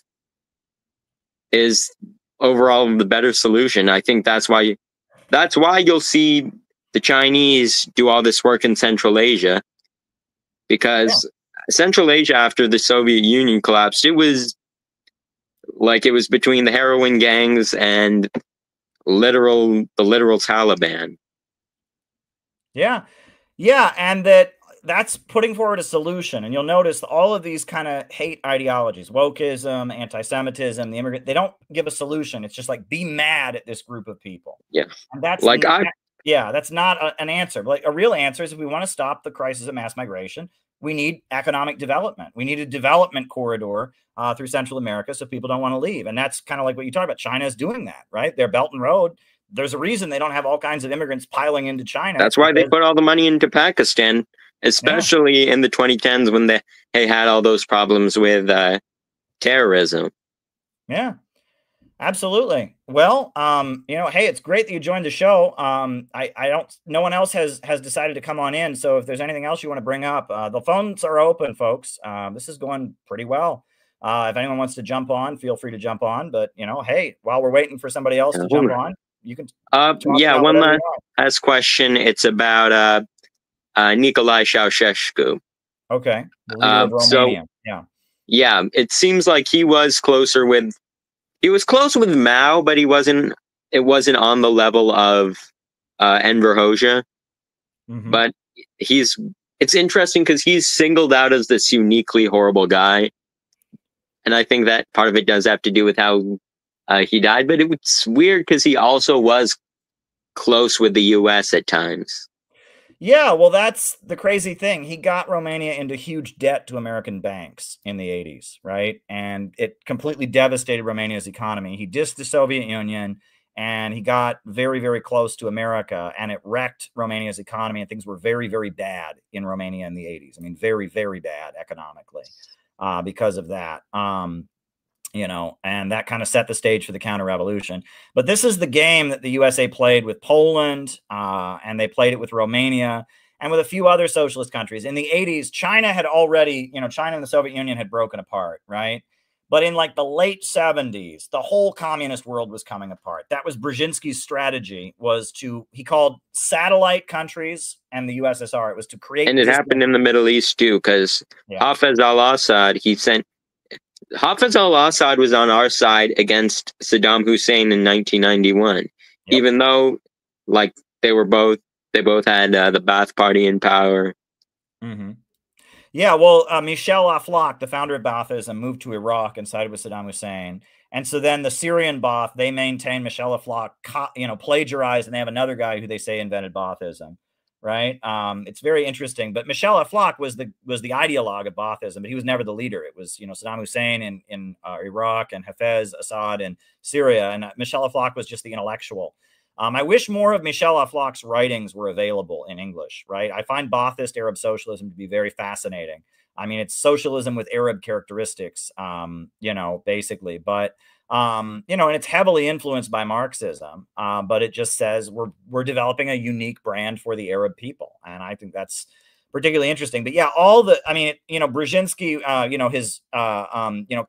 K: is overall the better solution. I think that's why you'll see the Chinese do all this work in Central Asia, because Central Asia, after the Soviet Union collapsed, it was between the heroin gangs and the literal Taliban.
A: Yeah, and that's putting forward a solution. And you'll notice all of these kind of hate ideologies, wokeism, anti-Semitism, the immigrant, they don't give a solution. It's just like, be mad at this group of people.
K: Yeah.
A: And that's that's not an answer. Like, a real answer is, if we want to stop the crisis of mass migration, we need economic development. We need a development corridor through Central America so people don't want to leave. And that's kind of like what you talked about. China is doing that, right? Their Belt and Road. There's a reason they don't have all kinds of immigrants piling into China.
K: That's why they put all the money into Pakistan, especially in the 2010s when they had all those problems with terrorism.
A: Yeah, absolutely. Well, hey, it's great that you joined the show. No one else has decided to come on in. So if there's anything else you want to bring up, the phones are open, folks. This is going pretty well. If anyone wants to jump on, feel free to jump on. But, hey, while we're waiting for somebody else to jump on, you can.
K: One last question. It's about Nicolae Ceausescu.
A: Okay. The leader of Romania.
K: Yeah, it seems like he was close with Mao, but it wasn't on the level of Enver Hoxha. But it's interesting because he's singled out as this uniquely horrible guy. And I think that part of it does have to do with how he died, but it's weird because he also was close with the US at times.
A: Yeah, well, that's the crazy thing. He got Romania into huge debt to American banks in the 80s, right? And it completely devastated Romania's economy. He dissed the Soviet Union, and he got very, very close to America, and it wrecked Romania's economy, and things were very, very bad in Romania in the 80s. I mean, very, very bad economically because of that. And that kind of set the stage for the counter-revolution. But this is the game that the USA played with Poland, and they played it with Romania and with a few other socialist countries. In the 80s, China had already, China and the Soviet Union had broken apart, right? But in like the late 70s, the whole communist world was coming apart. That was Brzezinski's strategy, he called satellite countries and the USSR. It was to create.
K: And it happened in the Middle East too, because Hafez al-Assad, Hafez al-Assad was on our side against Saddam Hussein in 1991, even though they both had the Ba'ath Party in power.
A: Yeah, well, Michel Aflaq, the founder of Baathism, moved to Iraq and sided with Saddam Hussein. And so then the Syrian Ba'ath, they maintain Michel Aflaq, plagiarized, and they have another guy who they say invented Baathism. Right. It's very interesting. But Michel Aflaq was the ideologue of Baathism, but he was never the leader. It was, Saddam Hussein in Iraq and Hafez Assad in Syria. And Michel Aflaq was just the intellectual. I wish more of Michel Aflaq's writings were available in English. Right. I find Baathist Arab socialism to be very fascinating. I mean, it's socialism with Arab characteristics, basically. But and it's heavily influenced by Marxism, but it just says we're developing a unique brand for the Arab people, and I think that's particularly interesting. But yeah, Brzezinski,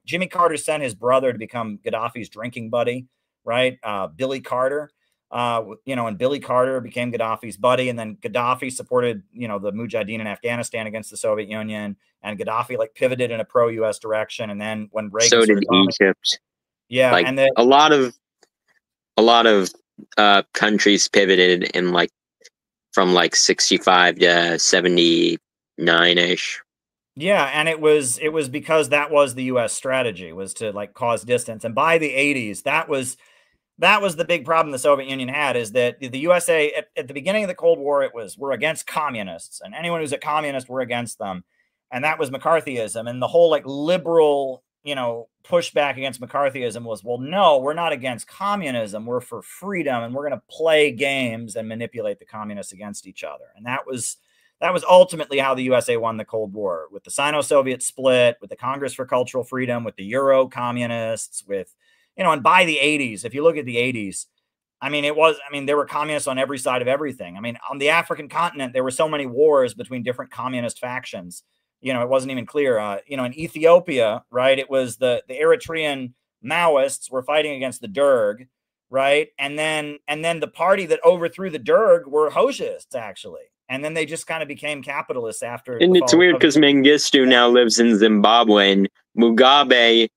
A: Jimmy Carter sent his brother to become Gaddafi's drinking buddy, right? Billy Carter, and Billy Carter became Gaddafi's buddy, and then Gaddafi supported the Mujahideen in Afghanistan against the Soviet Union, and Gaddafi pivoted in a pro-US direction, and then when Reagan
K: so did Egypt.
A: Yeah,
K: and a lot of a lot of countries pivoted in like from like 65 to 79-ish.
A: Yeah, and it was because that was the US strategy, was to like cause distance. And by the 80s, that was the big problem the Soviet Union had, is that the USA at the beginning of the Cold War, it was, we're against communists, and anyone who's a communist, we're against them. And that was McCarthyism. And the whole like liberal, pushback against McCarthyism was, well, no, we're not against communism. We're for freedom, and we're going to play games and manipulate the communists against each other. And that was ultimately how the USA won the Cold War, with the Sino-Soviet split, with the Congress for Cultural Freedom, with the Euro communists, with, and by the 80s, if you look at the 80s, there were communists on every side of everything. On the African continent, there were so many wars between different communist factions. It wasn't even clear. In Ethiopia, right, it was the Eritrean Maoists were fighting against the Derg, right? And then the party that overthrew the Derg were Hoxhists, actually. And then they just kind of became capitalists after.
K: And it's weird because Mengistu now lives in Zimbabwe, and Mugabe,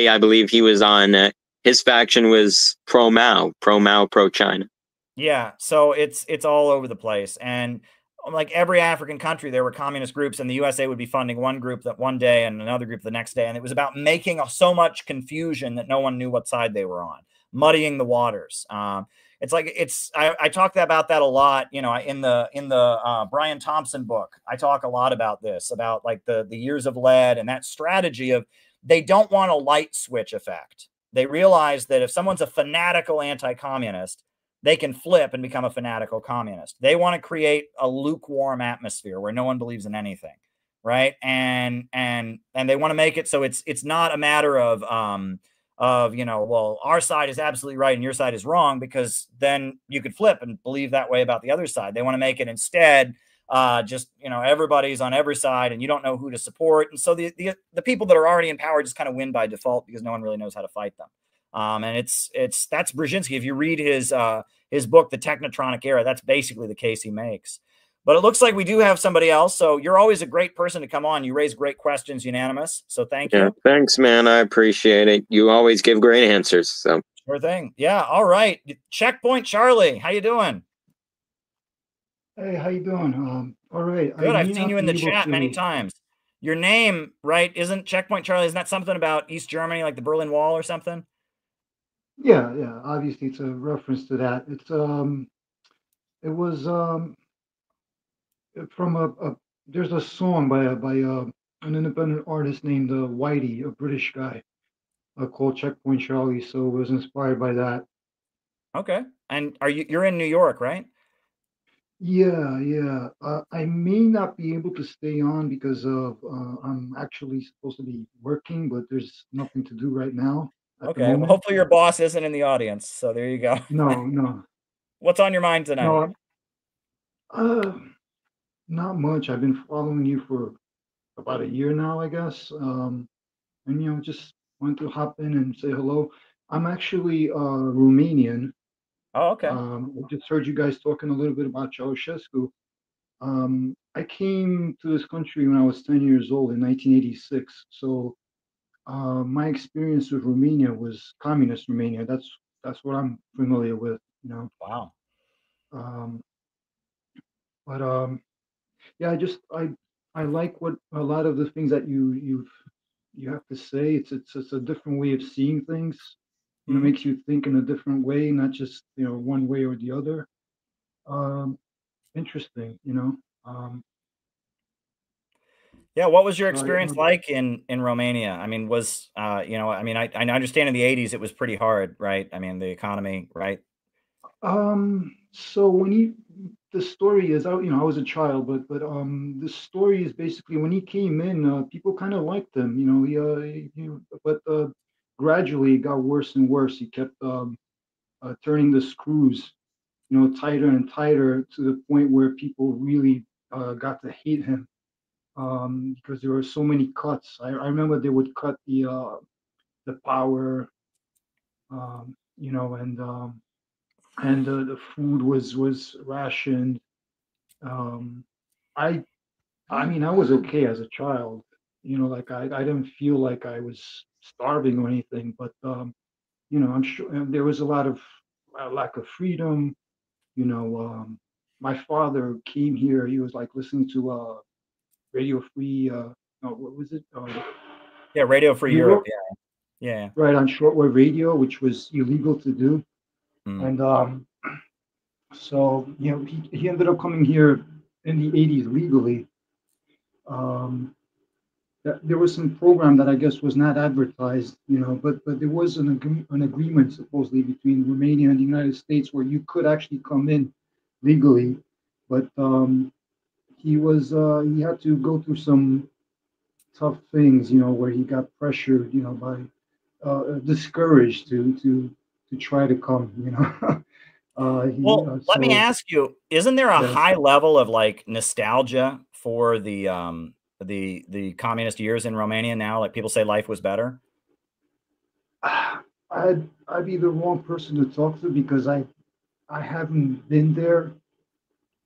K: I believe he was on, his faction was pro-Mao, pro-China.
A: Yeah, so it's all over the place. And like every African country, there were communist groups, and the USA would be funding one group that one day and another group the next day. And it was about making so much confusion that no one knew what side they were on, muddying the waters. I talk about that a lot, in the Brian Thompson book. I talk a lot about this, about like the years of lead and that strategy of, they don't want a light switch effect. They realize that if someone's a fanatical anti-communist, they can flip and become a fanatical communist. They want to create a lukewarm atmosphere where no one believes in anything, right? And they want to make it so it's not a matter of well, our side is absolutely right and your side is wrong, because then you could flip and believe that way about the other side. They want to make it instead just, everybody's on every side and you don't know who to support. And so the people that are already in power just kind of win by default, because no one really knows how to fight them. And that's Brzezinski. If you read his book, The Technotronic Era, that's basically the case he makes. But it looks like we do have somebody else. So you're always a great person to come on. You raise great questions, Unanimous. So thank you.
K: Yeah, thanks, man. I appreciate it. You always give great answers. So
A: sure thing. Yeah. All right. Checkpoint Charlie, how you doing?
L: Hey, how you doing? All right.
A: Good. I've seen you in the chat many times. Your name, right, isn't Checkpoint Charlie? Isn't that something about East Germany, like the Berlin Wall or something?
L: Yeah. Obviously, it's a reference to that. It's it was from there's a song by an independent artist named Whitey, a British guy, called Checkpoint Charlie. So it was inspired by that.
A: Okay. And you're in New York, right?
L: Yeah. I may not be able to stay on because of I'm actually supposed to be working, but there's nothing to do right now.
A: Okay. Well, hopefully your boss isn't in the audience. So there you go.
L: No.
A: What's on your mind tonight?
L: No, not much. I've been following you for about a year now, I guess. And just wanted to hop in and say hello. I'm actually Romanian.
A: Oh, okay.
L: I just heard you guys talking a little bit about Ceausescu. I came to this country when I was 10 years old in 1986. So my experience with Romania was communist Romania. That's what I'm familiar with,
A: Wow.
L: Yeah, I like what a lot of the things that you have to say. It's a different way of seeing things. It makes you think in a different way, not just one way or the other. Interesting,
A: Yeah, what was your experience like in Romania? I mean, I understand in the 80s it was pretty hard, right? I mean, the economy, right?
L: So the story is, I was a child, but the story is basically when he came in, people kind of liked him, but gradually it got worse and worse. He kept turning the screws, tighter and tighter to the point where people really got to hate him because there were so many cuts. I remember they would cut the power, and the food was rationed. I mean, I was okay as a child, like I didn't feel like I was starving or anything, but you know, I'm sure there was a lot of lack of freedom. You know, my father came here. He was like listening to Radio Free. No, what was it?
A: Yeah, Radio Free Europe. Yeah, yeah.
L: Right, on shortwave radio, which was illegal to do. And so, you know, he ended up coming here in the 80s legally. There was some program that I guess was not advertised, you know, but there was an agreement supposedly between Romania and the United States where you could actually come in legally, but he had to go through some tough things, you know, where he got pressured, you know, by discouraged to try to come, you know.
A: Let me ask you: isn't there a high level of like nostalgia for the communist years in Romania now? Like people say life was better.
L: I'd be the wrong person to talk to because I haven't been there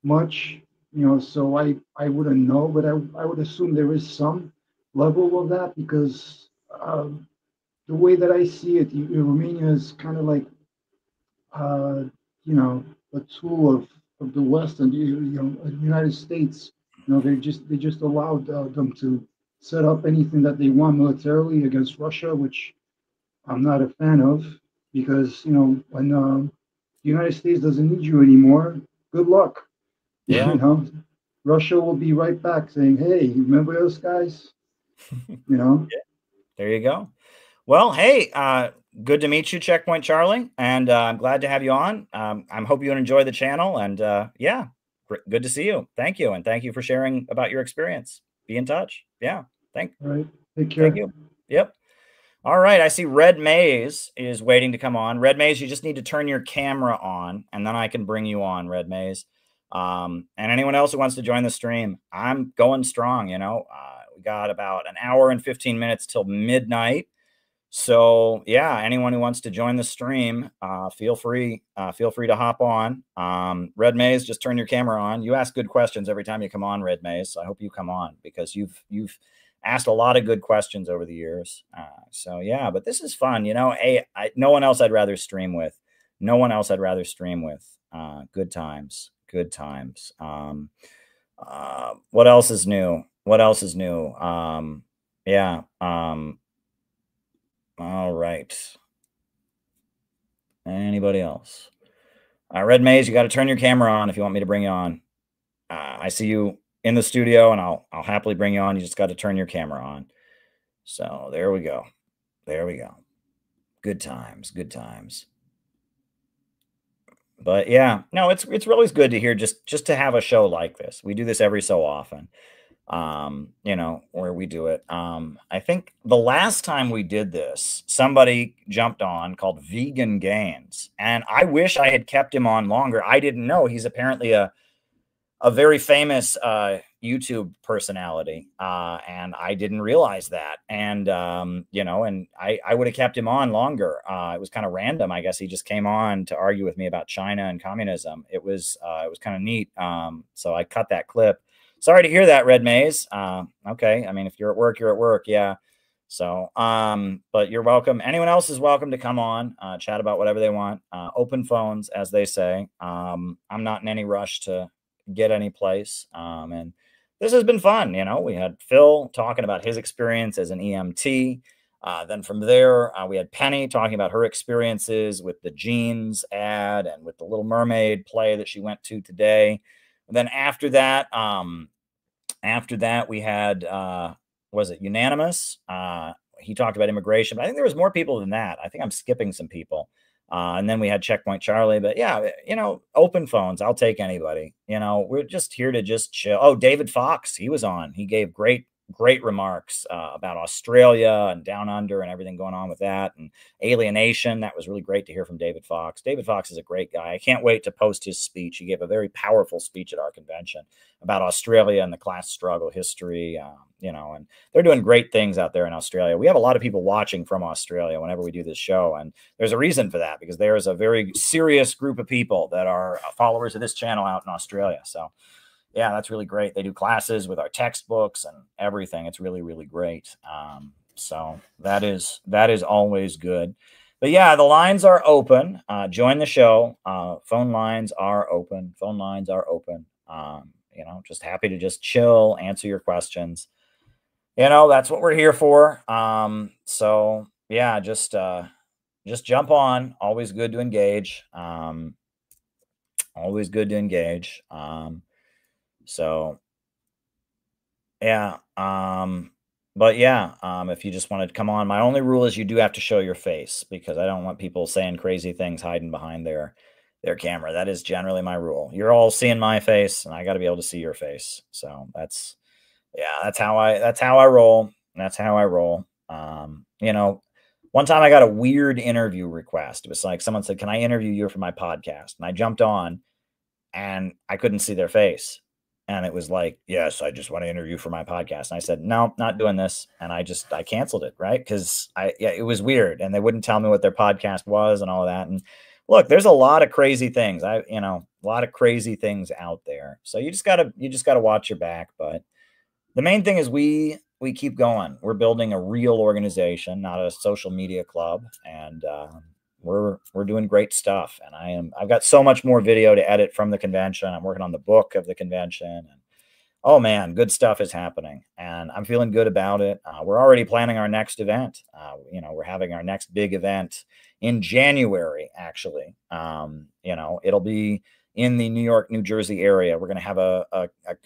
L: much, you know, so I wouldn't know, but I would assume there is some level of that because the way that I see it, Romania is kind of like you know, a tool of the West and the United States. You know, they just allowed them to set up anything that they want militarily against Russia, which I'm not a fan of because, you know, when the United States doesn't need you anymore, good luck.
A: Yeah.
L: You know, Russia will be right back saying, "Hey, remember those guys?" You know.
A: Yeah. There you go. Well, hey, good to meet you, Checkpoint Charlie, and I'm glad to have you on. I hope you enjoy the channel, and yeah, good to see you. Thank you, and thank you for sharing about your experience. Be in touch. Yeah,
L: All right. Take care.
A: Thank you. Yep. All right, I see Red Maze is waiting to come on. Red Maze, you just need to turn your camera on, and then I can bring you on, Red Maze. And anyone else who wants to join the stream, I'm going strong, you know. We got about an hour and 15 minutes till midnight. So yeah, anyone who wants to join the stream, feel free to hop on. Red Maze, just turn your camera on. You ask good questions every time you come on, Red Maze. So I hope you come on because you've asked a lot of good questions over the years. So yeah, but this is fun, you know. No one else I'd rather stream with. No one else I'd rather stream with. Good times. Good times. What else is new? What else is new? Yeah. All right. Anybody else? Red Maze, you got to turn your camera on if you want me to bring you on. I see you in the studio, and I'll happily bring you on. You just got to turn your camera on. So there we go. There we go. Good times. Good times. But yeah, no, it's always good to hear just to have a show like this. We do this every so often. You know, where we do it. I think the last time we did this, somebody jumped on called Vegan Gains, and I wish I had kept him on longer. I didn't know he's apparently a very famous YouTube personality, and I didn't realize that. And you know, and I would have kept him on longer. It was kind of random, I guess. He just came on to argue with me about China and communism. It was kind of neat. So I cut that clip. Sorry to hear that, Red Maze. Okay. I mean, if you're at work, you're at work. Yeah. So, but you're welcome. Anyone else is welcome to come on, chat about whatever they want. Open phones, as they say. I'm not in any rush to get any place. And this has been fun. You know, we had Phil talking about his experience as an EMT. Then from there, we had Penny talking about her experiences with the jeans ad and with the Little Mermaid play that she went to today. And then after that we had, was it Unanimous? He talked about immigration, but I think there was more people than that. I think I'm skipping some people. And then we had Checkpoint Charlie, but yeah, you know, open phones. I'll take anybody, you know, we're just here to just chill. Oh, David Fox, he was on, he gave great remarks about Australia and Down Under and everything going on with that and alienation. That was really great to hear from David Fox. David Fox is a great guy. I can't wait to post his speech. He gave a very powerful speech at our convention about Australia and the class struggle history, you know, and they're doing great things out there in Australia. We have a lot of people watching from Australia whenever we do this show, and there's a reason for that, because there is a very serious group of people that are followers of this channel out in Australia. So yeah, that's really great. They do classes with our textbooks and everything. It's really, really great. So that is always good. But yeah, the lines are open. Join the show. Phone lines are open. Phone lines are open. You know, just happy to just chill, answer your questions. You know, that's what we're here for. So yeah, just jump on. Always good to engage. Always good to engage. So yeah. But yeah, if you just wanted to come on, my only rule is you do have to show your face, because I don't want people saying crazy things hiding behind their camera. That is generally my rule. You're all seeing my face, and I got to be able to see your face. So that's how I roll. That's how I roll. You know, one time I got a weird interview request. It was like someone said, "Can I interview you for my podcast?" And I jumped on, and I couldn't see their face. And it was like, "Yes, I just want to interview for my podcast." And I said, "No, not doing this." And I canceled it, right? Because it was weird, and they wouldn't tell me what their podcast was and all of that. And look, there's a lot of crazy things. A lot of crazy things out there. So you just gotta watch your back. But the main thing is we keep going. We're building a real organization, not a social media club, and we're doing great stuff. And I've got so much more video to edit from the convention. I'm working on the book of the convention, and oh man, good stuff is happening, and I'm feeling good about it. We're already planning our next event. We're having our next big event in January, actually. It'll be in the New York, New Jersey area. We're going to have a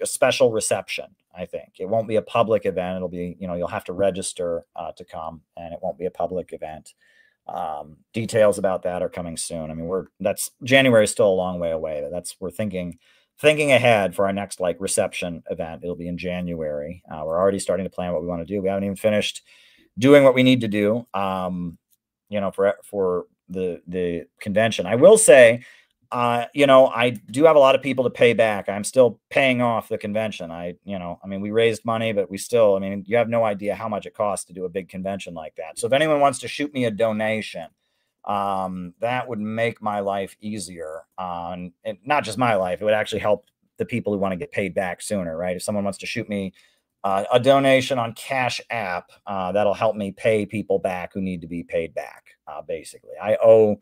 A: special reception. I think it won't be a public event. It'll be, you'll have to register to come, and it won't be a public event. Details about that are coming soon. I mean, January is still a long way away. We're thinking ahead for our next reception event. It'll be in January. We're already starting to plan what we want to do. We haven't even finished doing what we need to do, for the convention. I will say, I do have a lot of people to pay back. I'm still paying off the convention. We raised money, but you have no idea how much it costs to do a big convention like that. So if anyone wants to shoot me a donation, that would make my life easier. And not just my life, it would actually help the people who want to get paid back sooner, right? If someone wants to shoot me a donation on Cash App, that'll help me pay people back who need to be paid back. Basically, I owe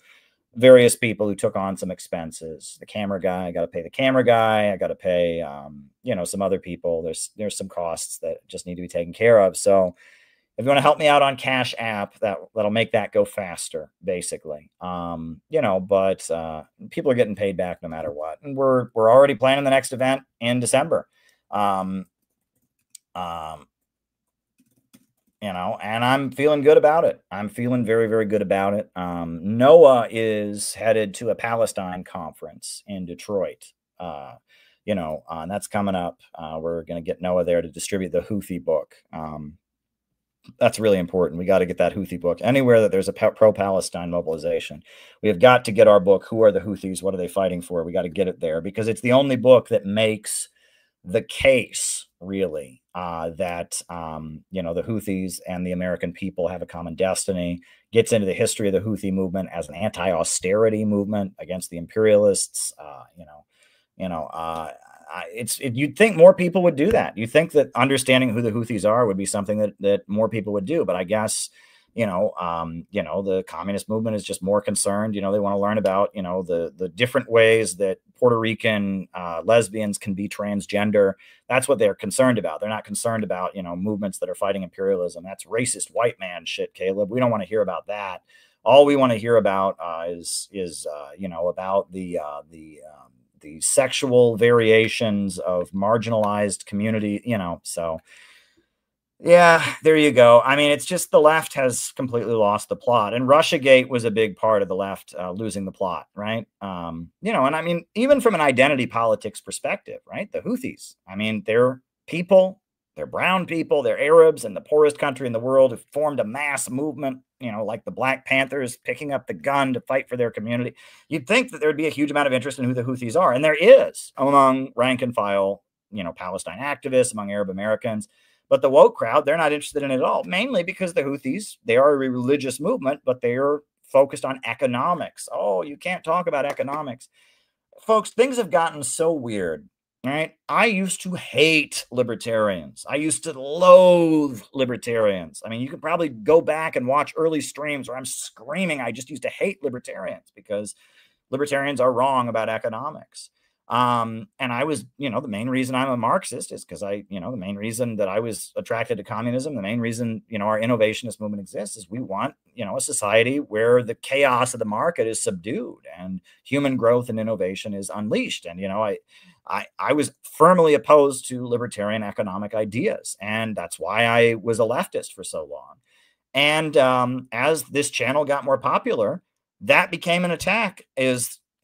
A: various people who took on some expenses. The camera guy, I got to pay the camera guy. I got to pay, some other people. There's some costs that just need to be taken care of. So if you want to help me out on Cash App, that'll make that go faster, basically. But people are getting paid back no matter what. And we're already planning the next event in December. And I'm feeling good about it. I'm feeling very, very good about it. NOAA is headed to a Palestine conference in Detroit, and that's coming up. We're going to get NOAA there to distribute the Houthi book. That's really important. We got to get that Houthi book anywhere that there's a pro-Palestine mobilization. We have got to get our book. Who are the Houthis? What are they fighting for? We got to get it there, because it's the only book that makes the case, really, that the Houthis and the American people have a common destiny. Gets into the history of the Houthi movement as an anti-austerity movement against the imperialists. You'd think more people would do that. You think that understanding who the Houthis are would be something that more people would do. But I guess, the communist movement is just more concerned. They want to learn about, the different ways that Puerto Rican lesbians can be transgender. That's what they're concerned about. They're not concerned about, movements that are fighting imperialism. That's racist white man shit, Caleb. We don't want to hear about that. All we want to hear about is about the sexual variations of marginalized community, so yeah, there you go. I mean, it's just the left has completely lost the plot, and Russiagate was a big part of the left losing the plot, right? And I mean, even from an identity politics perspective, right? The Houthis, I mean, they're people, they're brown people, they're Arabs in the poorest country in the world who formed a mass movement, like the Black Panthers picking up the gun to fight for their community. You'd think that there'd be a huge amount of interest in who the Houthis are, and there is among rank and file, Palestine activists, among Arab Americans. But the woke crowd, they're not interested in it at all, mainly because the Houthis, they are a religious movement, but they are focused on economics. Oh, you can't talk about economics. Folks, things have gotten so weird right? I used to hate libertarians. I used to loathe libertarians. I mean, you could probably go back and watch early streams where I'm screaming. I just used to hate libertarians because libertarians are wrong about economics. And I was, the main reason I'm a Marxist is because the main reason that I was attracted to communism, the main reason, our innovationist movement exists is we want, a society where the chaos of the market is subdued and human growth and innovation is unleashed. And, I was firmly opposed to libertarian economic ideas. And that's why I was a leftist for so long. And as this channel got more popular, that became an attack.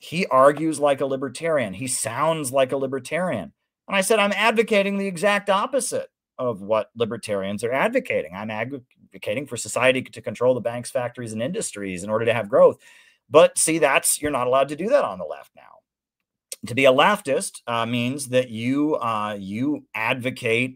A: He argues like a libertarian. He sounds like a libertarian. And I said, I'm advocating the exact opposite of what libertarians are advocating. I'm advocating for society to control the banks, factories, and industries in order to have growth. But see, you're not allowed to do that on the left now. To be a leftist means that you advocate,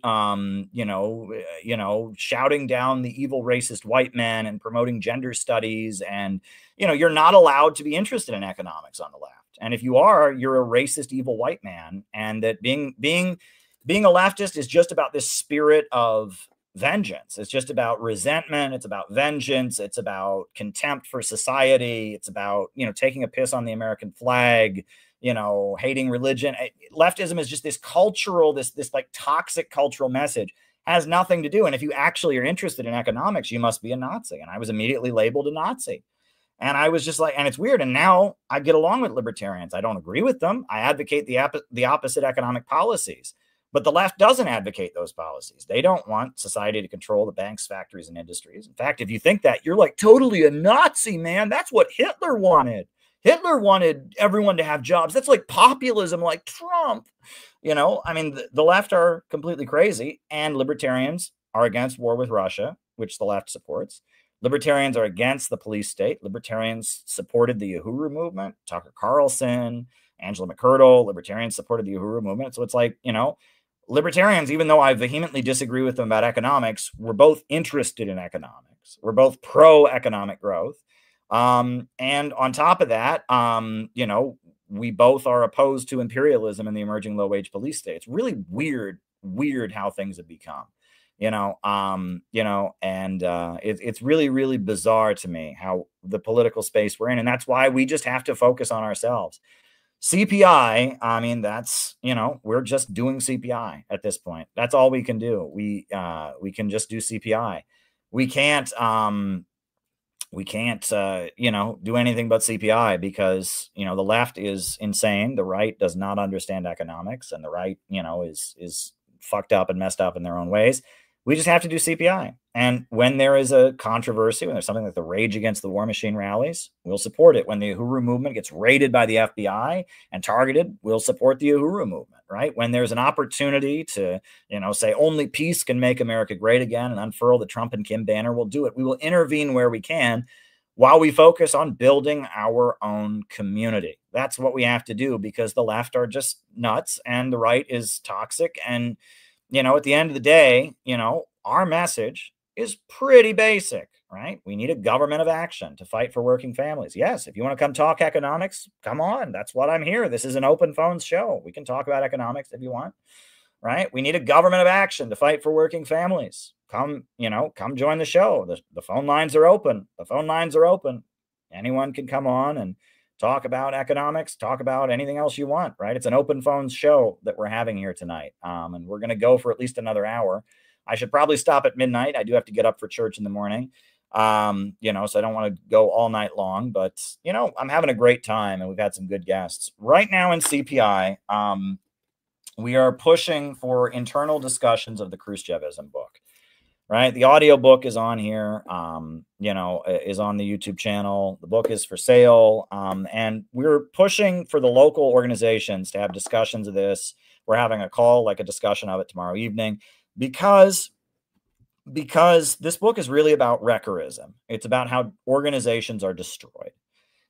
A: shouting down the evil racist white men and promoting gender studies. And, you're not allowed to be interested in economics on the left. And if you are, you're a racist, evil white man. And that being a leftist is just about this spirit of vengeance. It's just about resentment. It's about vengeance. It's about contempt for society. It's about, taking a piss on the American flag, hating religion. Leftism is just this cultural, this like toxic cultural message. Has nothing to do. And if you actually are interested in economics, you must be a Nazi. And I was immediately labeled a Nazi. And I was just like, and it's weird. And now I get along with libertarians. I don't agree with them. I advocate the opposite economic policies. But the left doesn't advocate those policies. They don't want society to control the banks, factories, and industries. In fact, if you think that, you're like totally a Nazi, man. That's what Hitler wanted. Hitler wanted everyone to have jobs. That's like populism, like Trump. The left are completely crazy, and libertarians are against war with Russia, which the left supports. Libertarians are against the police state. Libertarians supported the Uhuru movement, Tucker Carlson, Angela McCurdle. Libertarians supported the Uhuru movement. So it's like, libertarians, even though I vehemently disagree with them about economics, we're both interested in economics. We're both pro-economic growth. And on top of that, we both are opposed to imperialism and the emerging low-wage police state. It's really weird how things have become, it's really, really bizarre to me how the political space we're in. And that's why we just have to focus on ourselves. CPI, we're just doing CPI at this point. That's all we can do. We can just do CPI. We can't do anything but CPI because, the left is insane. The right does not understand economics, and the right, is fucked up and messed up in their own ways. We just have to do CPI. And when there is a controversy, when there's something like the Rage Against the War Machine rallies, we'll support it. When the Uhuru movement gets raided by the FBI and targeted, we'll support the Uhuru movement, right? When there's an opportunity to, say only peace can make America great again and unfurl the Trump and Kim banner, we'll do it. We will intervene where we can while we focus on building our own community. That's what we have to do because the left are just nuts and the right is toxic. And at the end of the day, our message is pretty basic, right? We need a government of action to fight for working families. Yes, if you want to come talk economics, come on. That's what I'm here. This is an open phones show. We can talk about economics if you want, right? We need a government of action to fight for working families. Come join the show. The phone lines are open. The phone lines are open. Anyone can come on and talk about economics, talk about anything else you want, right? It's an open phones show that we're having here tonight. And we're going to go for at least another hour. I should probably stop at midnight. I do have to get up for church in the morning. So I don't want to go all night long, but I'm having a great time and we've had some good guests. Right now in CPI, we are pushing for internal discussions of the Khrushchevism book. Right. The audio book is on here, is on the YouTube channel. The book is for sale. And we're pushing for the local organizations to have discussions of this. We're having a call, like a discussion of it tomorrow evening, because this book is really about wreckerism. It's about how organizations are destroyed.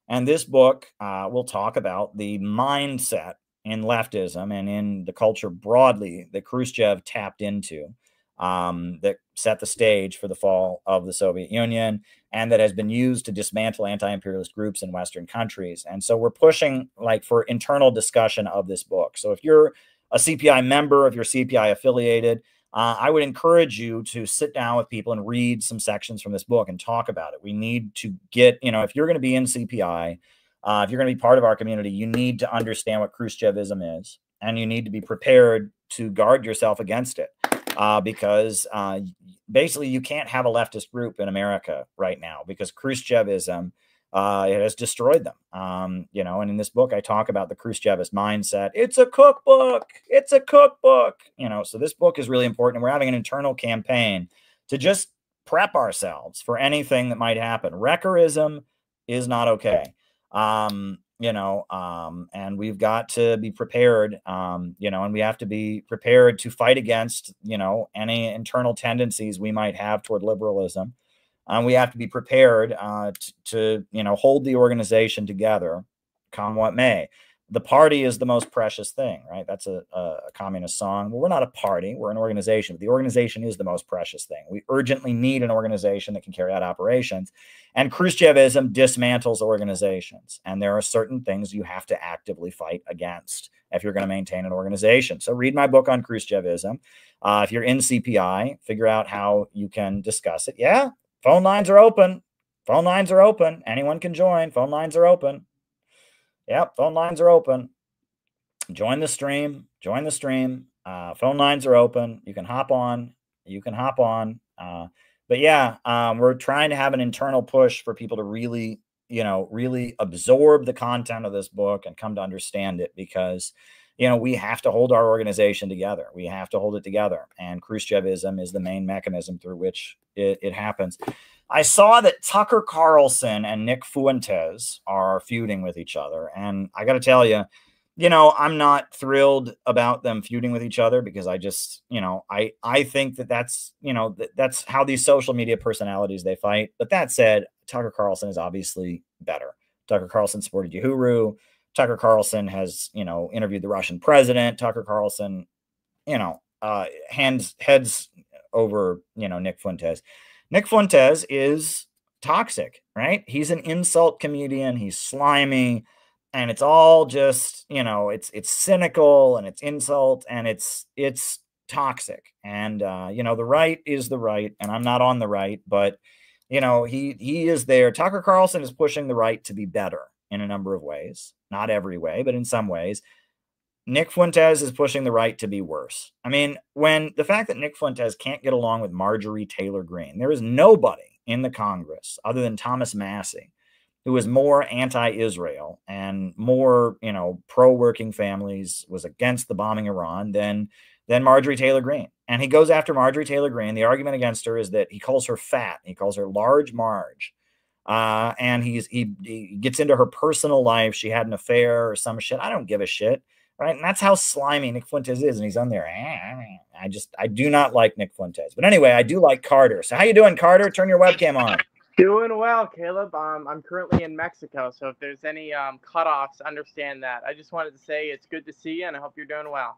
A: And this book will talk about the mindset in leftism and in the culture broadly that Khrushchev tapped into. That set the stage for the fall of the Soviet Union and that has been used to dismantle anti-imperialist groups in Western countries. And so we're pushing for internal discussion of this book. So if you're a CPI member, if you're CPI affiliated, I would encourage you to sit down with people and read some sections from this book and talk about it. We need to get, if you're going to be in CPI, if you're going to be part of our community, you need to understand what Khrushchevism is, and you need to be prepared to guard yourself against it, because basically you can't have a leftist group in America right now, because Khrushchevism it has destroyed them. And in this book, I talk about the Khrushchevist mindset. It's a cookbook. It's a cookbook. So this book is really important. And we're having an internal campaign to just prep ourselves for anything that might happen. Wreckerism is not okay. And we've got to be prepared, and we have to be prepared to fight against, any internal tendencies we might have toward liberalism. We have to be prepared to hold the organization together, come what may. The party is the most precious thing, right? That's a communist song. Well, we're not a party. We're an organization. But the organization is the most precious thing. We urgently need an organization that can carry out operations. And Khrushchevism dismantles organizations. And there are certain things you have to actively fight against if you're going to maintain an organization. So read my book on Khrushchevism. If you're in CPI, figure out how you can discuss it. Yeah. Phone lines are open. Phone lines are open. Anyone can join. Phone lines are open. Yep, phone lines are open. Join the stream. Join the stream. Phone lines are open. You can hop on. You can hop on. But yeah, we're trying to have an internal push for people to really, really absorb the content of this book and come to understand it, because we have to hold our organization together. We have to hold it together. And Khrushchevism is the main mechanism through which it happens. I saw that Tucker Carlson and Nick Fuentes are feuding with each other. And I got to tell you, I'm not thrilled about them feuding with each other, because I just, I think that's how these social media personalities, they fight. But that said, Tucker Carlson is obviously better. Tucker Carlson supported Uhuru. Tucker Carlson has, interviewed the Russian president. Tucker Carlson, heads over, Nick Fuentes. Nick Fuentes is toxic, right? He's an insult comedian. He's slimy, and it's all just, it's cynical, and it's insult, and it's toxic. And, the right is the right, and I'm not on the right, but, he is there. Tucker Carlson is pushing the right to be better in a number of ways, not every way, but in some ways. Nick Fuentes is pushing the right to be worse. I mean, when the fact that Nick Fuentes can't get along with Marjorie Taylor Greene, there is nobody in the Congress other than Thomas Massie who is more anti-Israel and more, pro-working families, was against the bombing Iran than Marjorie Taylor Greene. And he goes after Marjorie Taylor Greene. The argument against her is that he calls her fat. He calls her Large Marge. And he gets into her personal life. She had an affair or some shit. I don't give a shit. Right. And that's how slimy Nick Fuentes is. And he's on there. I do not like Nick Fuentes. But anyway, I do like Carter. So how you doing, Carter? Turn your webcam on.
M: Doing well, Caleb. I'm currently in Mexico. So if there's any cutoffs, understand that. I just wanted to say it's good to see you, and I hope you're doing well.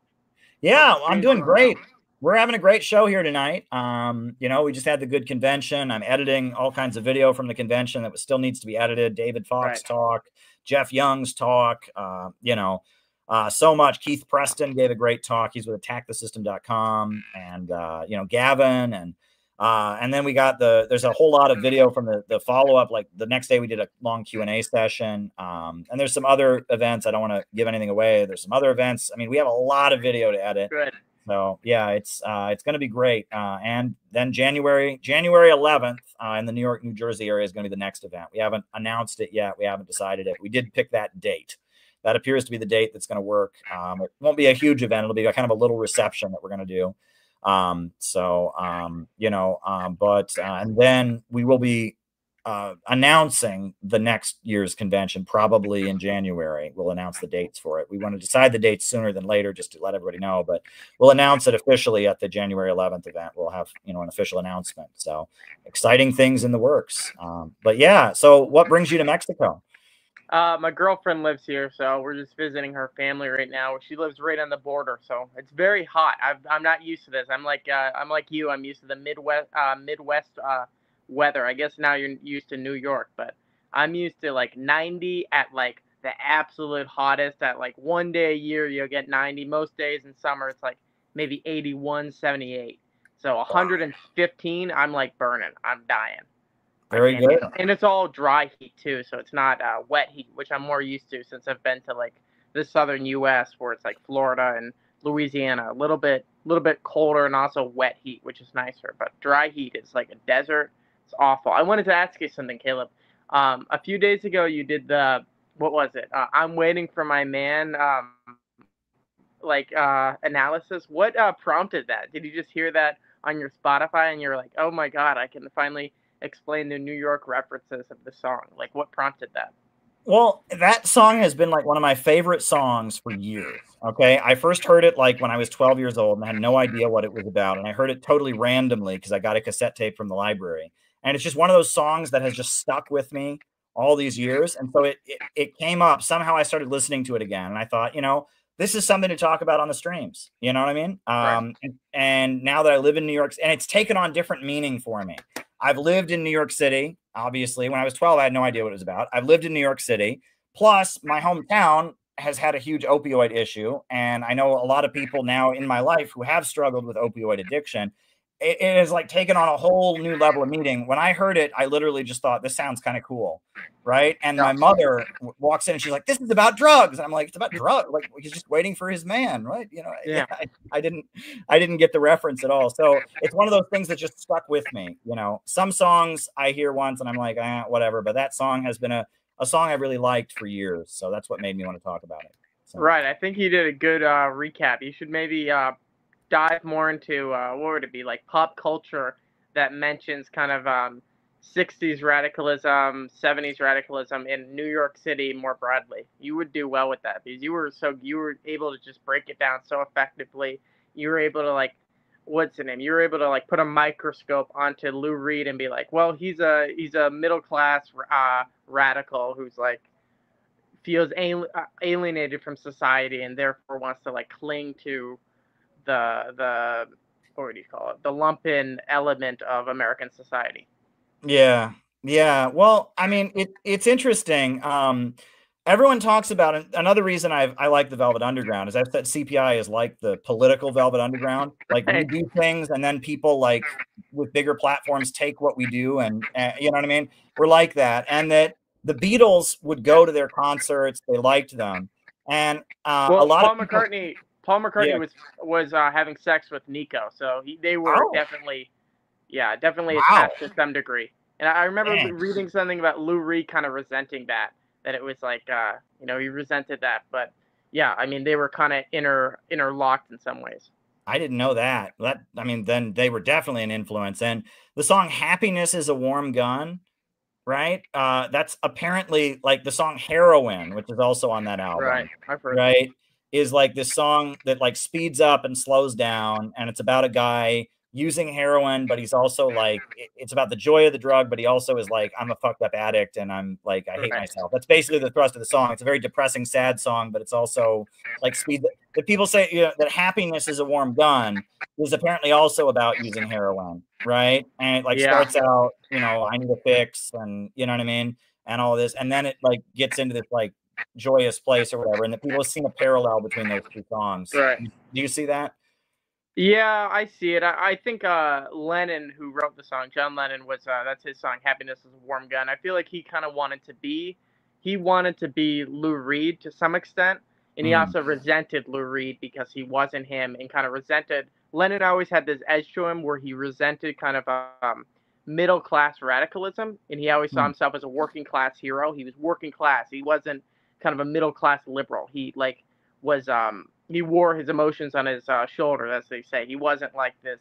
A: Yeah, I'm doing great. We're having a great show here tonight. We just had the good convention. I'm editing all kinds of video from the convention that still needs to be edited. David Fox talk, Jeff Young's talk, so much. Keith Preston gave a great talk. He's with attackthesystem.com, and Gavin, and then we got there's a whole lot of video from the follow-up. Like the next day we did a long Q&A session, and there's some other events. I don't want to give anything away. There's some other events. I mean, we have a lot of video to edit.
M: Good.
A: So yeah, it's going to be great. And then January 11th in the New York, New Jersey area is going to be the next event. We haven't announced it yet. We haven't decided it. We did pick that date. That appears to be the date that's going to work. It won't be a huge event. It'll be kind of a little reception that we're going to do. And then we will be announcing the next year's convention probably in January. We'll announce the dates for it. We want to decide the dates sooner than later just to let everybody know, but we'll announce it officially at the January 11th event. We'll have, an official announcement. So exciting things in the works. But yeah, so what brings you to Mexico?
M: My girlfriend lives here, so we're just visiting her family right now. She lives right on the border, so it's very hot. I'm not used to this. I'm like you. I'm used to the Midwest weather. I guess now you're used to New York, but I'm used to like 90 at like the absolute hottest at like one day a year you'll get 90. Most days in summer it's like maybe 81, 78. So 115, I'm like burning. I'm dying.
A: Very good.
M: And it's all dry heat too, so it's not wet heat, which I'm more used to since I've been to like the southern U.S. where it's like Florida and Louisiana, a little bit colder and also wet heat, which is nicer. But dry heat is like a desert. It's awful. I wanted to ask you something, Caleb. A few days ago, you did what was it? I'm waiting for my man. Analysis. What prompted that? Did you just hear that on your Spotify and you're like, oh my God, I can finally explain the New York references of the song? Like, what prompted that?
A: Well, that song has been like one of my favorite songs for years. Okay. I first heard it like when I was 12 years old and I had no idea what it was about. And I heard it totally randomly because I got a cassette tape from the library. And it's just one of those songs that has just stuck with me all these years. And so it came up. Somehow I started listening to it again. And I thought, this is something to talk about on the streams. You know what I mean?
M: Right.
A: And now that I live in New York, and it's taken on different meaning for me. I've lived in New York City. Obviously, when I was 12, I had no idea what it was about. I've lived in New York City. Plus, my hometown has had a huge opioid issue. And I know a lot of people now in my life who have struggled with opioid addiction. It has like taken on a whole new level of meaning. When I heard it, I literally just thought, this sounds kind of cool. Right. And my mother walks in and she's like, this is about drugs. And I'm like, it's about drugs. Like, he's just waiting for his man. Right.
M: Yeah.
A: I didn't get the reference at all. So it's one of those things that just stuck with me. Some songs I hear once and I'm like, whatever. But that song has been a song I really liked for years. So that's what made me want to talk about it. So.
M: Right. I think you did a good recap. You should maybe dive more into what would it be, like pop culture that mentions kind of 60s radicalism, 70s radicalism in New York City more broadly. You would do well with that because you were able to just break it down so effectively. You were able to like, what's the name? You were able to like put a microscope onto Lou Reed and be like, well, he's a middle class radical who's like feels alienated from society and therefore wants to like cling to the what do you call it? The lumpen element of American society.
A: Yeah. Well, I mean, it's interesting. Everyone talks about it. Another reason I like the Velvet Underground is I've said CPI is like the political Velvet Underground. Like we do things and then people like with bigger platforms take what we do and you know what I mean? We're like that. And that the Beatles would go to their concerts. They liked them. And a lot
M: Paul
A: of people,
M: McCartney was having sex with Nico, so they were definitely attached to some degree. And I remember reading something about Lou Reed kind of resenting that it was like he resented that. But yeah, I mean they were kind of interlocked in some ways.
A: I didn't know that. Then they were definitely an influence. And the song "Happiness Is a Warm Gun," right? That's apparently like the song "Heroin," which is also on that album.
M: Right, I've heard.
A: Right. Is like this song that like speeds up and slows down. And it's about a guy using heroin, but he's also like, it's about the joy of the drug, but he also is like, I'm a fucked up addict and I'm like, I hate myself. That's basically the thrust of the song. It's a very depressing, sad song, but it's also like that people say that "Happiness Is a Warm Gun" is apparently also about using heroin. Right. And it like starts out, I need a fix and you know what I mean? And all this. And then it like gets into this like joyous place or whatever, and that people have seen a parallel between those two songs.
M: Right.
A: Do you see that?
M: Yeah, I see it. I think Lennon, who wrote the song, John Lennon, that's his song, "Happiness Is a Warm Gun." I feel like he kind of wanted to be Lou Reed to some extent, and he also resented Lou Reed because he wasn't him, and kind of resented. Lennon always had this edge to him where he resented kind of middle class radicalism, and he always saw himself as a working class hero. He was working class. He wasn't kind of a middle class liberal. He he wore his emotions on his shoulder, as they say. He wasn't like this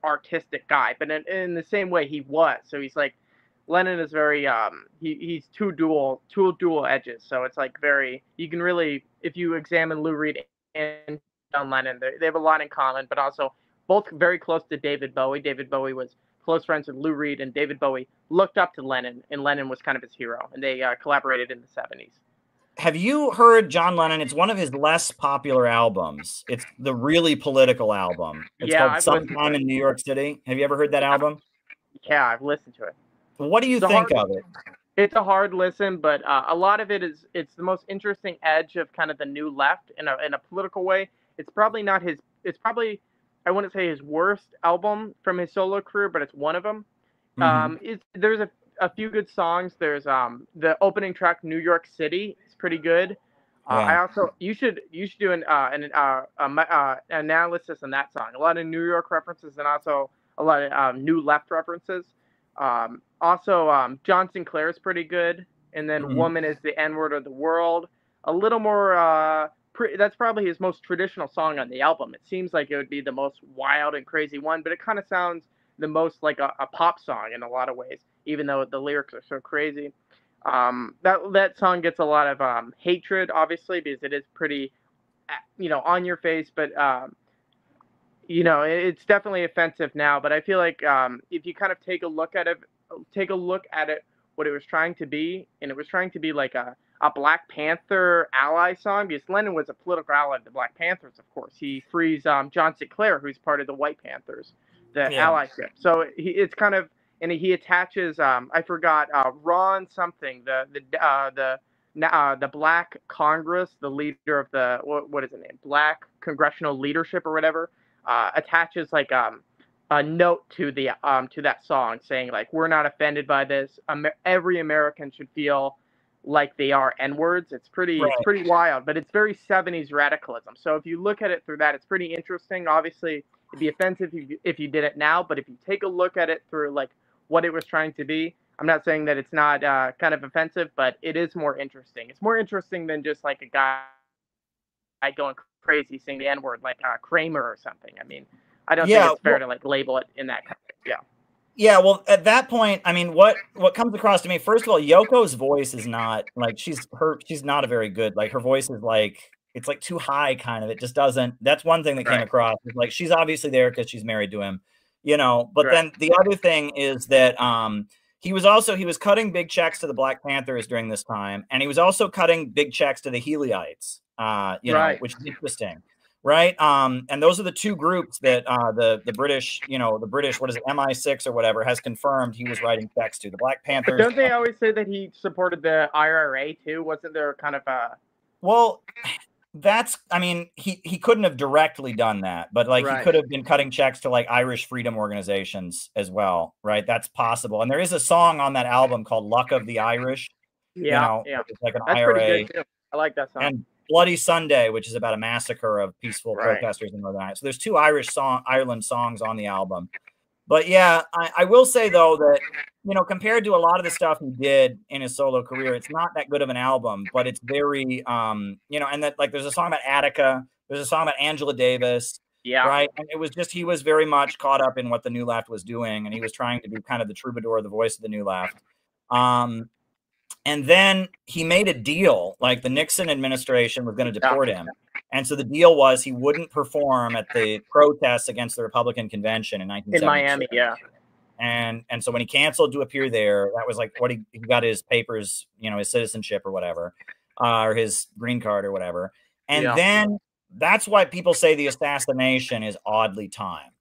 M: artistic guy, but in the same way he was. So he's like, Lennon is very he's two dual edges. So it's like you can really, if you examine Lou Reed and John Lennon, they have a lot in common, but also both very close to David Bowie. David Bowie was close friends with Lou Reed, and David Bowie looked up to Lennon, and Lennon was kind of his hero, and they collaborated in the 70s.
A: Have you heard John Lennon? It's one of his less popular albums. It's the really political album. It's called "Sometime in New York City." Have you ever heard that album?
M: Yeah, I've listened to it.
A: What do you think of it?
M: It's a hard listen, but a lot of it's the most interesting edge of kind of the new left in a political way. It's probably not his. It's probably, I wouldn't say his worst album from his solo career, but it's one of them. There's a few good songs. There's the opening track, New York City, is pretty good. I also you should do an analysis on that song. A lot of New York references and also a lot of new left references. Also, John Sinclair is pretty good, and then "Woman is the N-Word of the World." A little more. That's probably his most traditional song on the album. It seems like it would be the most wild and crazy one, but it kind of sounds the most like a pop song in a lot of ways, even though the lyrics are so crazy. That song gets a lot of hatred, obviously, because it is pretty, on your face, but it's definitely offensive now. But I feel like if you kind of take a look at it, what it was trying to be, and it was trying to be like a Black Panther ally song, because Lennon was a political ally of the Black Panthers, of course. He frees John Sinclair, who's part of the White Panthers, the allyship. So it's kind of, and he attaches I forgot Ron something, the Black Congress, the leader of the what is it named, Black Congressional Leadership or whatever, attaches like a note to the to that song saying like, we're not offended by this. Every American should feel like they are N-words. It's pretty wild, but it's very 70s radicalism. So if you look at it through that, it's pretty interesting. Obviously, it'd be offensive if you did it now, but if you take a look at it through like what it was trying to be, I'm not saying that it's not kind of offensive, but it is more interesting. It's more interesting than just like a guy going crazy saying the N-word like Kramer or something. I mean, I don't think it's fair to like label it in that kind of,
A: Yeah, well, at that point, I mean, what comes across to me, first of all, Yoko's voice is not like she's not a very good, like her voice is like, it's like too high kind of. It just doesn't, that's one thing that came across. It's like she's obviously there because she's married to him, but then the other thing is that he was cutting big checks to the Black Panthers during this time, and he was also cutting big checks to the Helioites, which is interesting. Right. And those are the two groups that the British, what is it, MI6 or whatever, has confirmed he was writing checks to. The Black Panthers.
M: But don't they always say that he supported the IRA too? Wasn't there kind of a...
A: Well, he couldn't have directly done that, but like he could have been cutting checks to like Irish freedom organizations as well. Right. That's possible. And there is a song on that album called Luck of the Irish. It's like an
M: That's
A: IRA.
M: pretty good too. I like that song.
A: And Bloody Sunday, which is about a massacre of peaceful protesters in Northern Ireland. So there's two Ireland songs on the album. But yeah, I will say though that, compared to a lot of the stuff he did in his solo career, it's not that good of an album, but it's very, and that like there's a song about Attica, there's a song about Angela Davis. Right. And it was just, he was very much caught up in what the New Left was doing. And he was trying to be kind of the troubadour, the voice of the New Left. And then he made a deal, like the Nixon administration was going to deport him. And so the deal was he wouldn't perform at the protests against the Republican convention in 1972.
M: In Miami,
A: And so when he canceled to appear there, that was like what he got his papers, his citizenship or whatever, or his green card or whatever. And then that's why people say the assassination is oddly timed,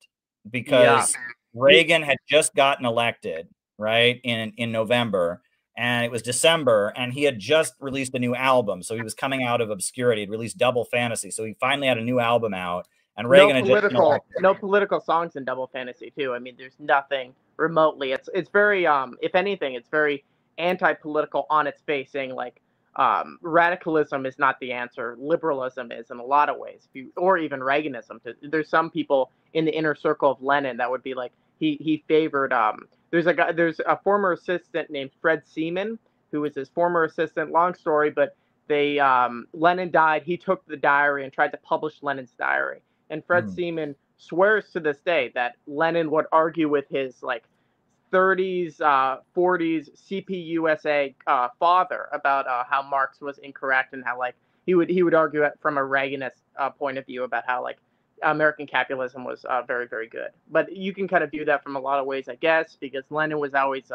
A: because Reagan had just gotten elected, right, in November. And it was December, and he had just released a new album. So he was coming out of obscurity. He'd released Double Fantasy. So he finally had a new album out. And Reagan
M: no political songs in Double Fantasy, too. I mean, there's nothing remotely. It's very, if anything, it's very anti-political on its face, saying like radicalism is not the answer. Liberalism is in a lot of ways, or even Reaganism. There's some people in the inner circle of Lenin that would be like, he favored... There's a former assistant named Fred Seaman, who was his former assistant. Long story, but Lenin died. He took the diary and tried to publish Lenin's diary. And Fred Seaman swears to this day that Lenin would argue with his like 30s, 40s CPUSA father about how Marx was incorrect, and how like he would argue it from a Reaganist point of view about how like American capitalism was very, very good. But you can kind of view that from a lot of ways, I guess, because Lenin was always,